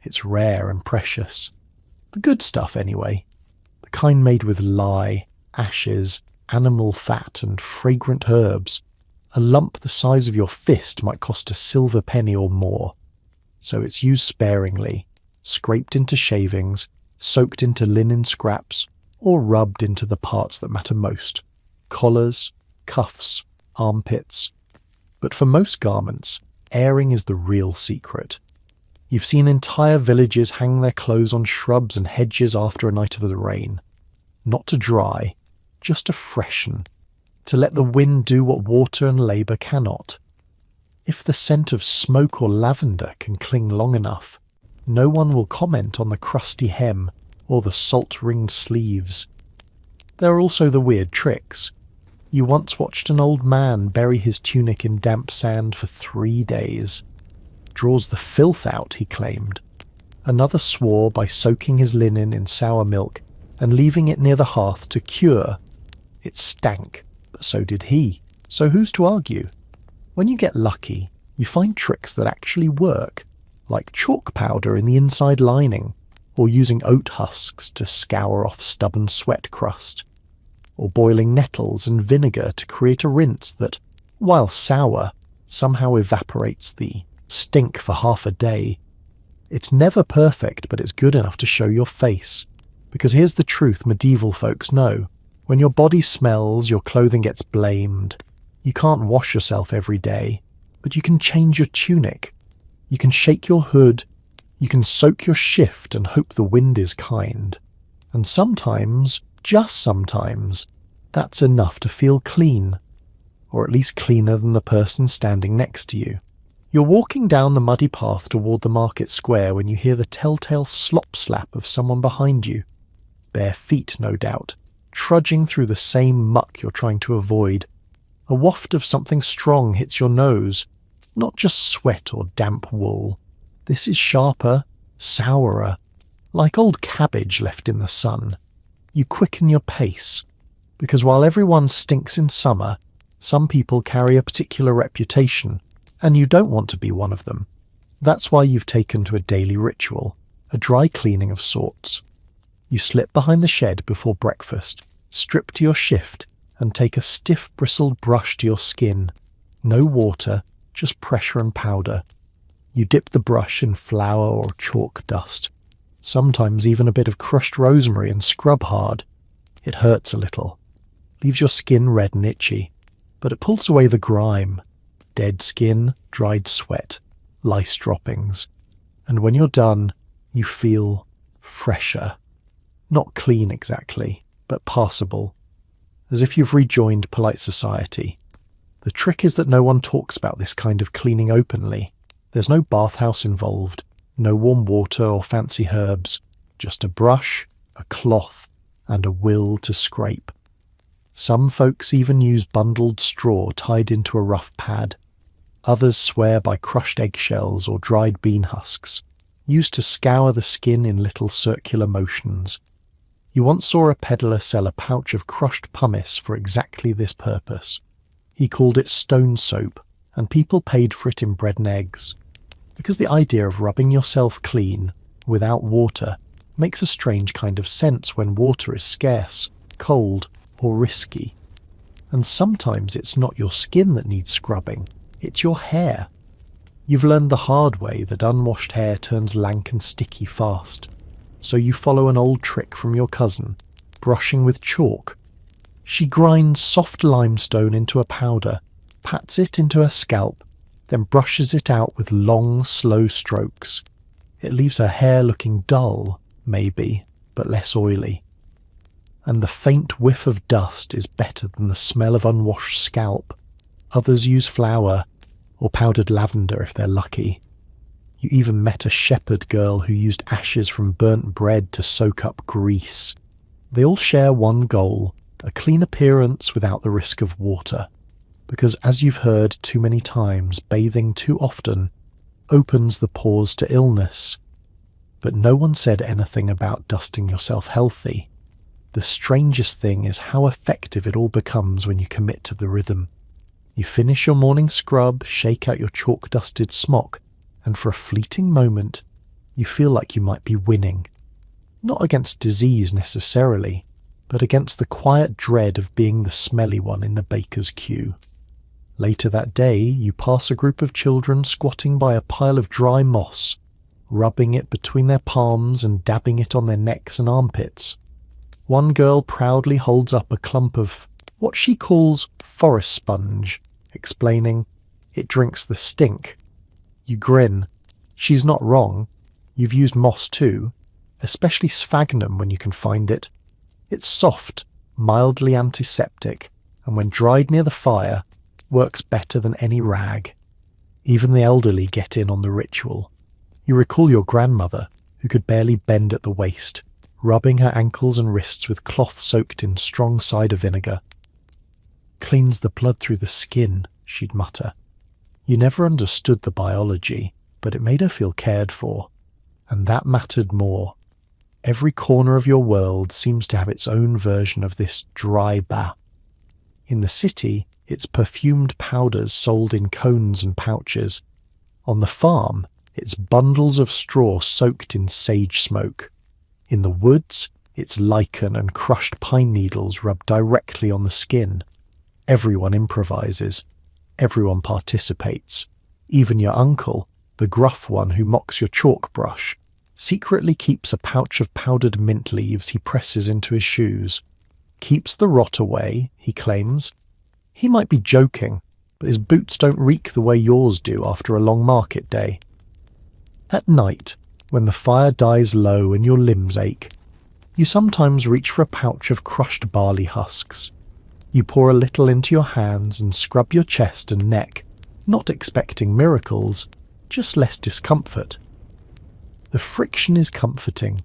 it's rare and precious. The good stuff, anyway. The kind made with lye, ashes, animal fat, and fragrant herbs. A lump the size of your fist might cost a silver penny or more. So it's used sparingly, scraped into shavings, soaked into linen scraps, or rubbed into the parts that matter most. Collars, cuffs, armpits. But for most garments, airing is the real secret. You've seen entire villages hang their clothes on shrubs and hedges after a night of the rain. Not to dry, just to freshen, to let the wind do what water and labour cannot. If the scent of smoke or lavender can cling long enough, no one will comment on the crusty hem or the salt-ringed sleeves. There are also the weird tricks. You once watched an old man bury his tunic in damp sand for 3 days. Draws the filth out, he claimed. Another swore by soaking his linen in sour milk and leaving it near the hearth to cure. It stank, but so did he. So who's to argue? When you get lucky, you find tricks that actually work, like chalk powder in the inside lining, or using oat husks to scour off stubborn sweat crust, or boiling nettles and vinegar to create a rinse that, while sour, somehow evaporates the stink for half a day. It's never perfect, but it's good enough to show your face. Because here's the truth medieval folks know. When your body smells, your clothing gets blamed. You can't wash yourself every day, but you can change your tunic. You can shake your hood. You can soak your shift and hope the wind is kind. And sometimes, just sometimes, that's enough to feel clean. Or at least cleaner than the person standing next to you. You're walking down the muddy path toward the market square when you hear the telltale slop-slap of someone behind you. Bare feet, no doubt, trudging through the same muck you're trying to avoid. A waft of something strong hits your nose, not just sweat or damp wool. This is sharper, sourer, like old cabbage left in the sun. You quicken your pace, because while everyone stinks in summer, some people carry a particular reputation, and you don't want to be one of them. That's why you've taken to a daily ritual, a dry cleaning of sorts. You slip behind the shed before breakfast, strip to your shift, and take a stiff bristled brush to your skin. No water, just pressure and powder. You dip the brush in flour or chalk dust, sometimes even a bit of crushed rosemary, and scrub hard. It hurts a little, leaves your skin red and itchy, but it pulls away the grime. Dead skin, dried sweat, lice droppings. And when you're done, you feel fresher. Not clean exactly, but passable. As if you've rejoined polite society. The trick is that no one talks about this kind of cleaning openly. There's no bathhouse involved, no warm water or fancy herbs, just a brush, a cloth, and a will to scrape. Some folks even use bundled straw tied into a rough pad. Others swear by crushed eggshells or dried bean husks, used to scour the skin in little circular motions. You once saw a peddler sell a pouch of crushed pumice for exactly this purpose. He called it stone soap, and people paid for it in bread and eggs. Because the idea of rubbing yourself clean, without water, makes a strange kind of sense when water is scarce, cold, or risky. And sometimes it's not your skin that needs scrubbing, it's your hair. You've learned the hard way that unwashed hair turns lank and sticky fast. So you follow an old trick from your cousin, brushing with chalk. She grinds soft limestone into a powder, pats it into her scalp, then brushes it out with long, slow strokes. It leaves her hair looking dull, maybe, but less oily. And the faint whiff of dust is better than the smell of unwashed scalp. Others use flour, or powdered lavender if they're lucky. You even met a shepherd girl who used ashes from burnt bread to soak up grease. They all share one goal, a clean appearance without the risk of water. Because as you've heard too many times, bathing too often opens the pores to illness. But no one said anything about dusting yourself healthy. The strangest thing is how effective it all becomes when you commit to the rhythm. You finish your morning scrub, shake out your chalk-dusted smock, and for a fleeting moment, you feel like you might be winning. Not against disease necessarily, but against the quiet dread of being the smelly one in the baker's queue. Later that day, you pass a group of children squatting by a pile of dry moss, rubbing it between their palms and dabbing it on their necks and armpits. One girl proudly holds up a clump of what she calls forest sponge, explaining, "It drinks the stink." You grin. She's not wrong. You've used moss too, especially sphagnum when you can find it. It's soft, mildly antiseptic, and when dried near the fire, works better than any rag. Even the elderly get in on the ritual. You recall your grandmother, who could barely bend at the waist, rubbing her ankles and wrists with cloth soaked in strong cider vinegar. "Cleans the blood through the skin," she'd mutter. You never understood the biology, but it made her feel cared for. And that mattered more. Every corner of your world seems to have its own version of this dry bath. In the city, it's perfumed powders sold in cones and pouches. On the farm, it's bundles of straw soaked in sage smoke. In the woods, it's lichen and crushed pine needles rubbed directly on the skin. Everyone improvises. Everyone participates. Even your uncle, the gruff one who mocks your chalk brush, secretly keeps a pouch of powdered mint leaves he presses into his shoes. Keeps the rot away, he claims. He might be joking, but his boots don't reek the way yours do after a long market day. At night, when the fire dies low and your limbs ache, you sometimes reach for a pouch of crushed barley husks. You pour a little into your hands and scrub your chest and neck, not expecting miracles, just less discomfort. The friction is comforting.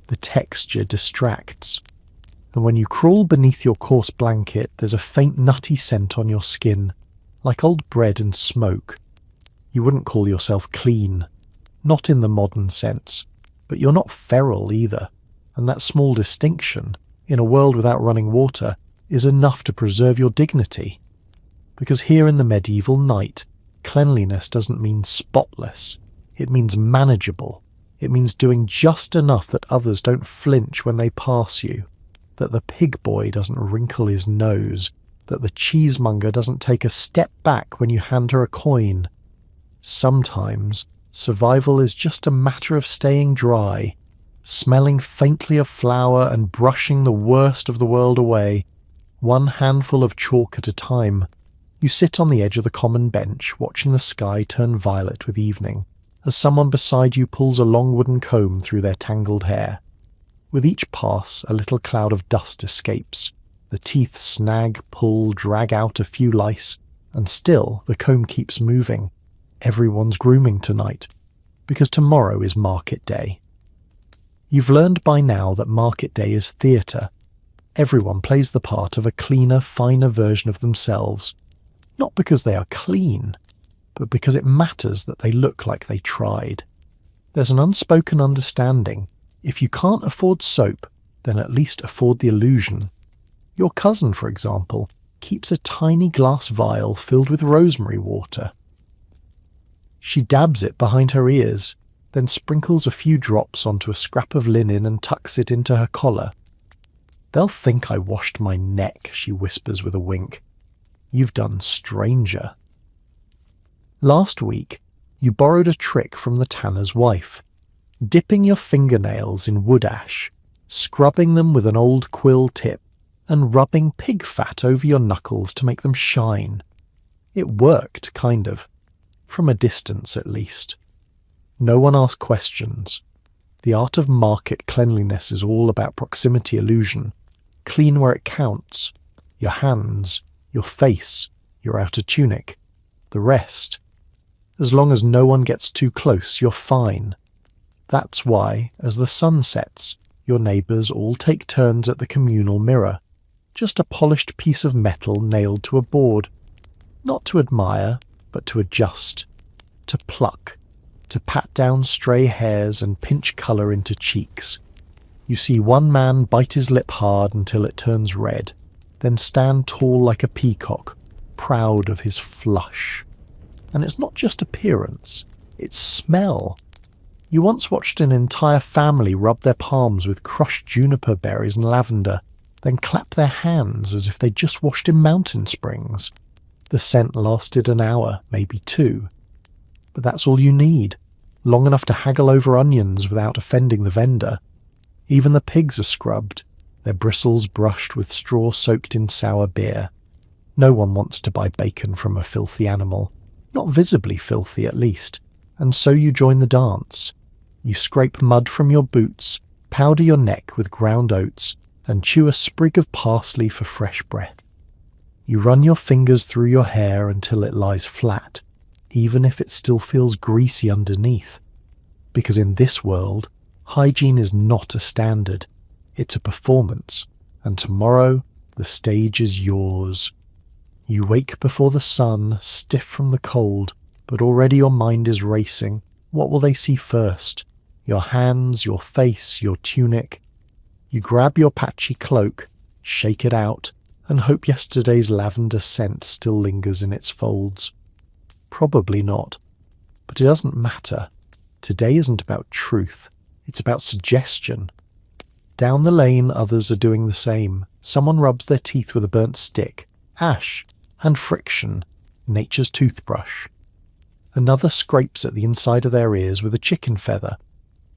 The texture distracts. And when you crawl beneath your coarse blanket, there's a faint nutty scent on your skin, like old bread and smoke. You wouldn't call yourself clean, not in the modern sense, but you're not feral either, and that small distinction, in a world without running water, is enough to preserve your dignity. Because here in the medieval night, cleanliness doesn't mean spotless. It means manageable. It means doing just enough that others don't flinch when they pass you, that the pig boy doesn't wrinkle his nose, that the cheesemonger doesn't take a step back when you hand her a coin. Sometimes, survival is just a matter of staying dry, smelling faintly of flour and brushing the worst of the world away, one handful of chalk at a time. You sit on the edge of the common bench, watching the sky turn violet with evening, as someone beside you pulls a long wooden comb through their tangled hair. With each pass, a little cloud of dust escapes. The teeth snag, pull, drag out a few lice, and still the comb keeps moving. Everyone's grooming tonight, because tomorrow is market day. You've learned by now that market day is theatre. Everyone plays the part of a cleaner, finer version of themselves, not because they are clean, but because it matters that they look like they tried. There's an unspoken understanding. If you can't afford soap, then at least afford the illusion. Your cousin, for example, keeps a tiny glass vial filled with rosemary water. She dabs it behind her ears, then sprinkles a few drops onto a scrap of linen and tucks it into her collar. "They'll think I washed my neck," she whispers with a wink. "You've done stranger." Last week, you borrowed a trick from the tanner's wife, dipping your fingernails in wood ash, scrubbing them with an old quill tip, and rubbing pig fat over your knuckles to make them shine. It worked, kind of. From a distance, at least. No one asked questions. The art of market cleanliness is all about proximity illusion. Clean where it counts. Your hands, your face, your outer tunic. The rest. As long as no one gets too close, you're fine. That's why, as the sun sets, your neighbours all take turns at the communal mirror. Just a polished piece of metal nailed to a board. Not to admire, but to adjust. To pluck. To pat down stray hairs and pinch colour into cheeks. You see one man bite his lip hard until it turns red, then stand tall like a peacock, proud of his flush. And it's not just appearance, it's smell. You once watched an entire family rub their palms with crushed juniper berries and lavender, then clap their hands as if they'd just washed in mountain springs. The scent lasted an hour, maybe two. But that's all you need, long enough to haggle over onions without offending the vendor. Even the pigs are scrubbed, their bristles brushed with straw soaked in sour beer. No one wants to buy bacon from a filthy animal, not visibly filthy at least, and so you join the dance. You scrape mud from your boots, powder your neck with ground oats, and chew a sprig of parsley for fresh breath. You run your fingers through your hair until it lies flat, even if it still feels greasy underneath. Because in this world, hygiene is not a standard, it's a performance, and tomorrow the stage is yours. You wake before the sun, stiff from the cold, but already your mind is racing. What will they see first? Your hands, your face, your tunic. You grab your patchy cloak, shake it out, and hope yesterday's lavender scent still lingers in its folds. Probably not. But it doesn't matter. Today isn't about truth. It's about suggestion. Down the lane, others are doing the same. Someone rubs their teeth with a burnt stick, ash, and friction, nature's toothbrush. Another scrapes at the inside of their ears with a chicken feather.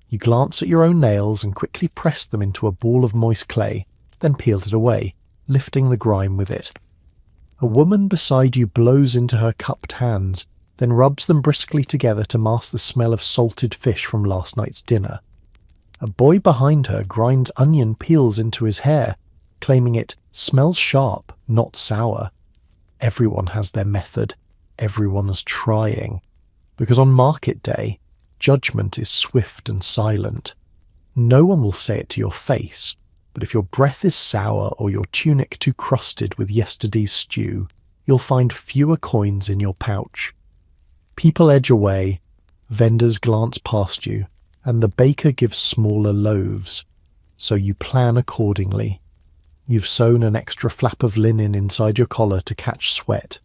You glance at your own nails and quickly press them into a ball of moist clay, then peel it away, lifting the grime with it. A woman beside you blows into her cupped hands, then rubs them briskly together to mask the smell of salted fish from last night's dinner. A boy behind her grinds onion peels into his hair, claiming it smells sharp, not sour. Everyone has their method. Everyone is trying. Because on market day, judgment is swift and silent. No one will say it to your face, but if your breath is sour or your tunic too crusted with yesterday's stew, you'll find fewer coins in your pouch. People edge away, vendors glance past you, and the baker gives smaller loaves. So you plan accordingly. You've sewn an extra flap of linen inside your collar to catch sweat.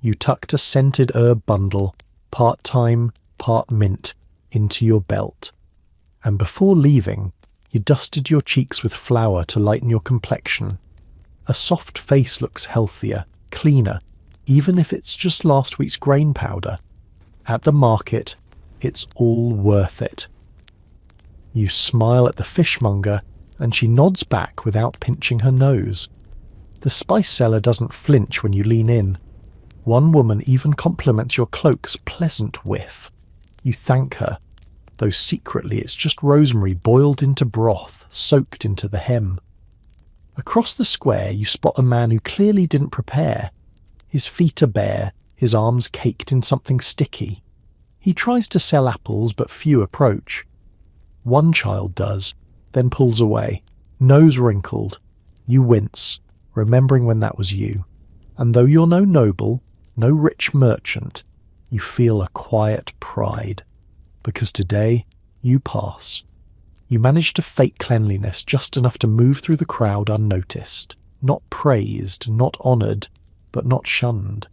You tucked a scented herb bundle, part thyme, part mint, into your belt. And before leaving, you dusted your cheeks with flour to lighten your complexion. A soft face looks healthier, cleaner, even if it's just last week's grain powder. At the market, it's all worth it. You smile at the fishmonger, and she nods back without pinching her nose. The spice seller doesn't flinch when you lean in. One woman even compliments your cloak's pleasant whiff. You thank her, though secretly it's just rosemary boiled into broth, soaked into the hem. Across the square you spot a man who clearly didn't prepare. His feet are bare, his arms caked in something sticky. He tries to sell apples, but few approach. One child does, then pulls away, nose wrinkled. You wince, remembering when that was you. And though you're no noble, no rich merchant, you feel a quiet pride. Because today, you pass. You manage to fake cleanliness just enough to move through the crowd unnoticed. Not praised, not honoured, but not shunned.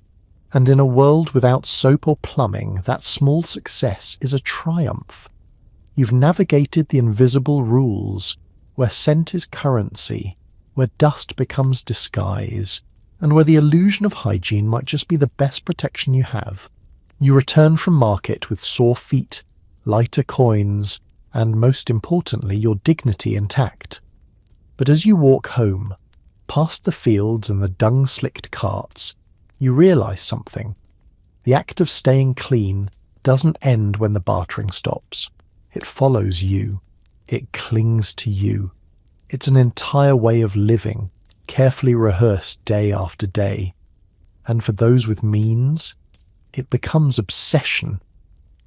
And in a world without soap or plumbing, that small success is a triumph. You've navigated the invisible rules, where scent is currency, where dust becomes disguise, and where the illusion of hygiene might just be the best protection you have. You return from market with sore feet, lighter coins, and most importantly, your dignity intact. But as you walk home, past the fields and the dung-slicked carts, you realise something. The act of staying clean doesn't end when the bartering stops. It follows you. It clings to you. It's an entire way of living, carefully rehearsed day after day. And for those with means, it becomes obsession.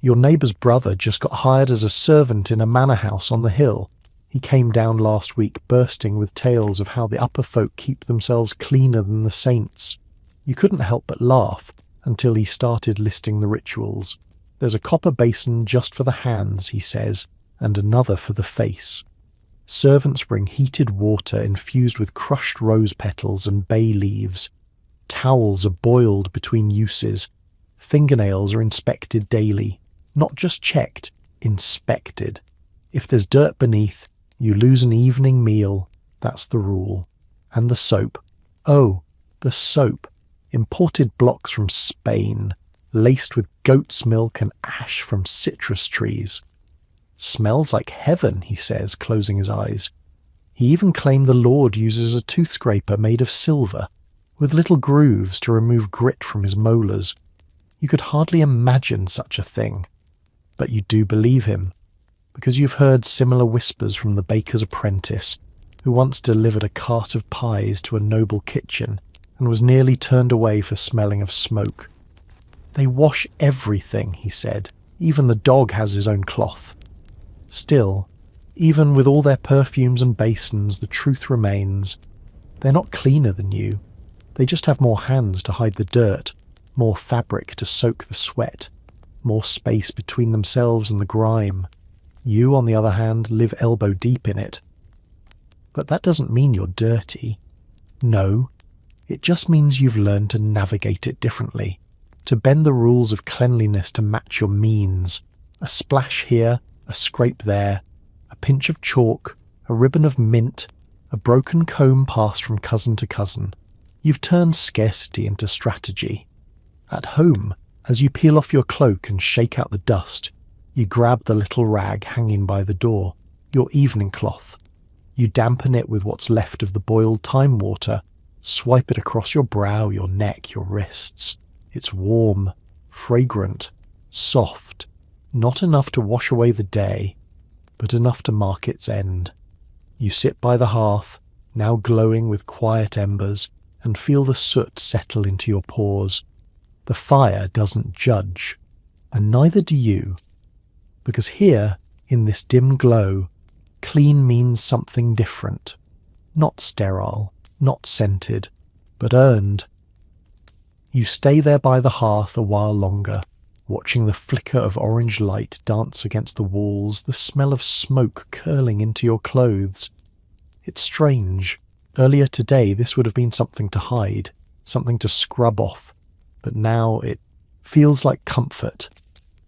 Your neighbour's brother just got hired as a servant in a manor house on the hill. He came down last week bursting with tales of how the upper folk keep themselves cleaner than the saints. You couldn't help but laugh until he started listing the rituals. There's a copper basin just for the hands, he says, and another for the face. Servants bring heated water infused with crushed rose petals and bay leaves. Towels are boiled between uses. Fingernails are inspected daily. Not just checked, inspected. If there's dirt beneath, you lose an evening meal. That's the rule. And the soap. Oh, the soap. Imported blocks from Spain, laced with goat's milk and ash from citrus trees. Smells like heaven, he says, closing his eyes. He even claimed the Lord uses a tooth scraper made of silver, with little grooves to remove grit from his molars. You could hardly imagine such a thing. But you do believe him, because you've heard similar whispers from the baker's apprentice, who once delivered a cart of pies to a noble kitchen, and was nearly turned away for smelling of smoke. They wash everything, he said. Even the dog has his own cloth. Still, even with all their perfumes and basins, the truth remains. They're not cleaner than you. They just have more hands to hide the dirt, more fabric to soak the sweat, more space between themselves and the grime. You, on the other hand, live elbow deep in it. But that doesn't mean you're dirty. No. It just means you've learned to navigate it differently, to bend the rules of cleanliness to match your means. A splash here, a scrape there, a pinch of chalk, a ribbon of mint, a broken comb passed from cousin to cousin. You've turned scarcity into strategy. At home, as you peel off your cloak and shake out the dust, you grab the little rag hanging by the door, your evening cloth. You dampen it with what's left of the boiled thyme water, swipe it across your brow, your neck, your wrists. It's warm, fragrant, soft, not enough to wash away the day, but enough to mark its end. You sit by the hearth, now glowing with quiet embers, and feel the soot settle into your pores. The fire doesn't judge, and neither do you, because here, in this dim glow, clean means something different. Not sterile, not scented, but earned. You stay there by the hearth a while longer, watching the flicker of orange light dance against the walls, the smell of smoke curling into your clothes. It's strange. Earlier today this would have been something to hide, something to scrub off, but now it feels like comfort,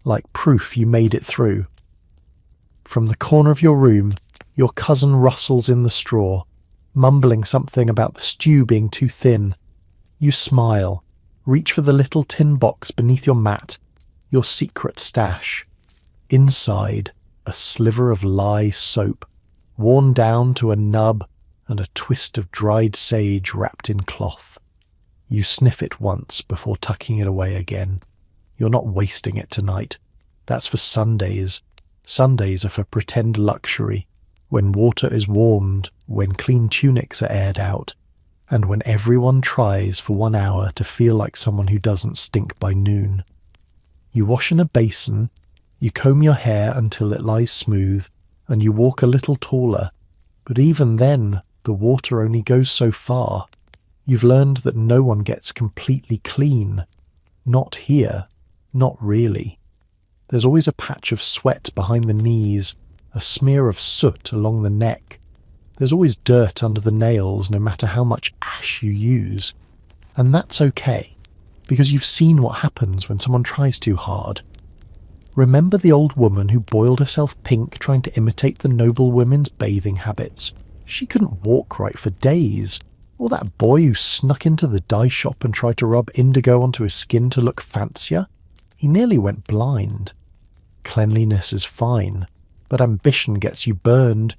like proof you made it through. From the corner of your room, your cousin rustles in the straw, mumbling something about the stew being too thin. You smile, reach for the little tin box beneath your mat, your secret stash. Inside, a sliver of lye soap, worn down to a nub, and a twist of dried sage wrapped in cloth. You sniff it once before tucking it away again. You're not wasting it tonight. That's for Sundays. Sundays are for pretend luxury, when water is warmed, when clean tunics are aired out, and when everyone tries for 1 hour to feel like someone who doesn't stink by noon. You wash in a basin, you comb your hair until it lies smooth, and you walk a little taller, but even then, The water only goes so far. You've learned that no one gets completely clean. Not here. Not really. There's always a patch of sweat behind the knees, a smear of soot along the neck. There's always dirt under the nails, no matter how much ash you use. And that's okay, because you've seen what happens when someone tries too hard. Remember the old woman who boiled herself pink trying to imitate the noble women's bathing habits? She couldn't walk right for days. Or that boy who snuck into the dye shop and tried to rub indigo onto his skin to look fancier? He nearly went blind. Cleanliness is fine, but ambition gets you burned.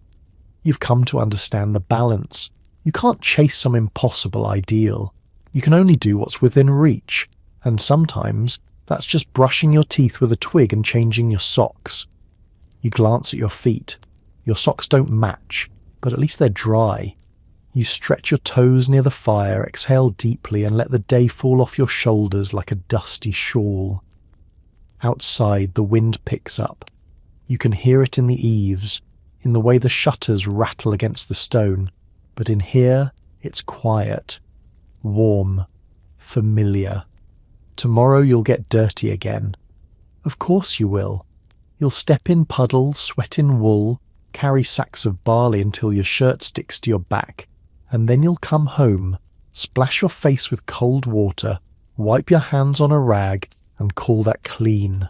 You've come to understand the balance. You can't chase some impossible ideal. You can only do what's within reach, and sometimes that's just brushing your teeth with a twig and changing your socks. You glance at your feet. Your socks don't match, but at least they're dry. You stretch your toes near the fire, exhale deeply, and let the day fall off your shoulders like a dusty shawl. Outside, the wind picks up. You can hear it in the eaves, in the way the shutters rattle against the stone, but in here, it's quiet, warm, familiar. Tomorrow you'll get dirty again. Of course you will. You'll step in puddles, sweat in wool, carry sacks of barley until your shirt sticks to your back, and then you'll come home, splash your face with cold water, wipe your hands on a rag, and call that clean.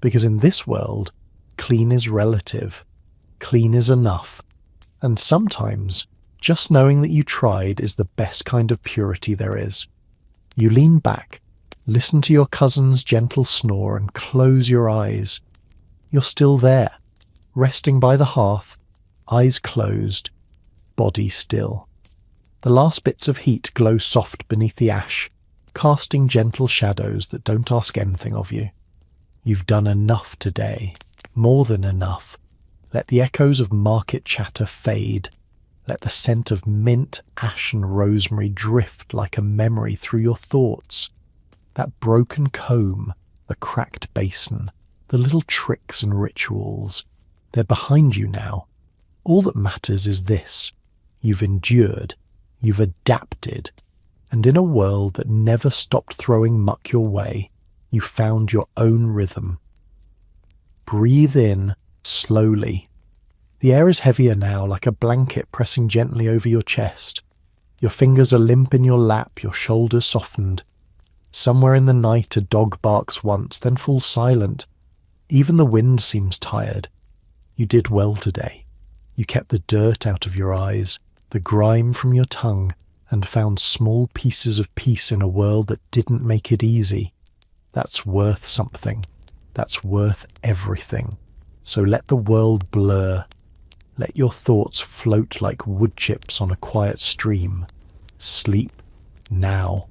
Because in this world, clean is relative. Clean is enough. And sometimes, just knowing that you tried is the best kind of purity there is. You lean back, listen to your cousin's gentle snore, and close your eyes. You're still there, resting by the hearth, eyes closed, body still. The last bits of heat glow soft beneath the ash, casting gentle shadows that don't ask anything of you. You've done enough today, more than enough. Let the echoes of market chatter fade. Let the scent of mint, ash and rosemary drift like a memory through your thoughts. That broken comb, the cracked basin, the little tricks and rituals, they're behind you now. All that matters is this: you've endured, you've adapted, and in a world that never stopped throwing muck your way, you found your own rhythm. Breathe in slowly. The air is heavier now, like a blanket pressing gently over your chest. Your fingers are limp in your lap, your shoulders softened. Somewhere in the night a dog barks once, then falls silent. Even the wind seems tired. You did well today. You kept the dirt out of your eyes, the grime from your tongue, and found small pieces of peace in a world that didn't make it easy. That's worth something. That's worth everything. So let the world blur. Let your thoughts float like wood chips on a quiet stream. Sleep now.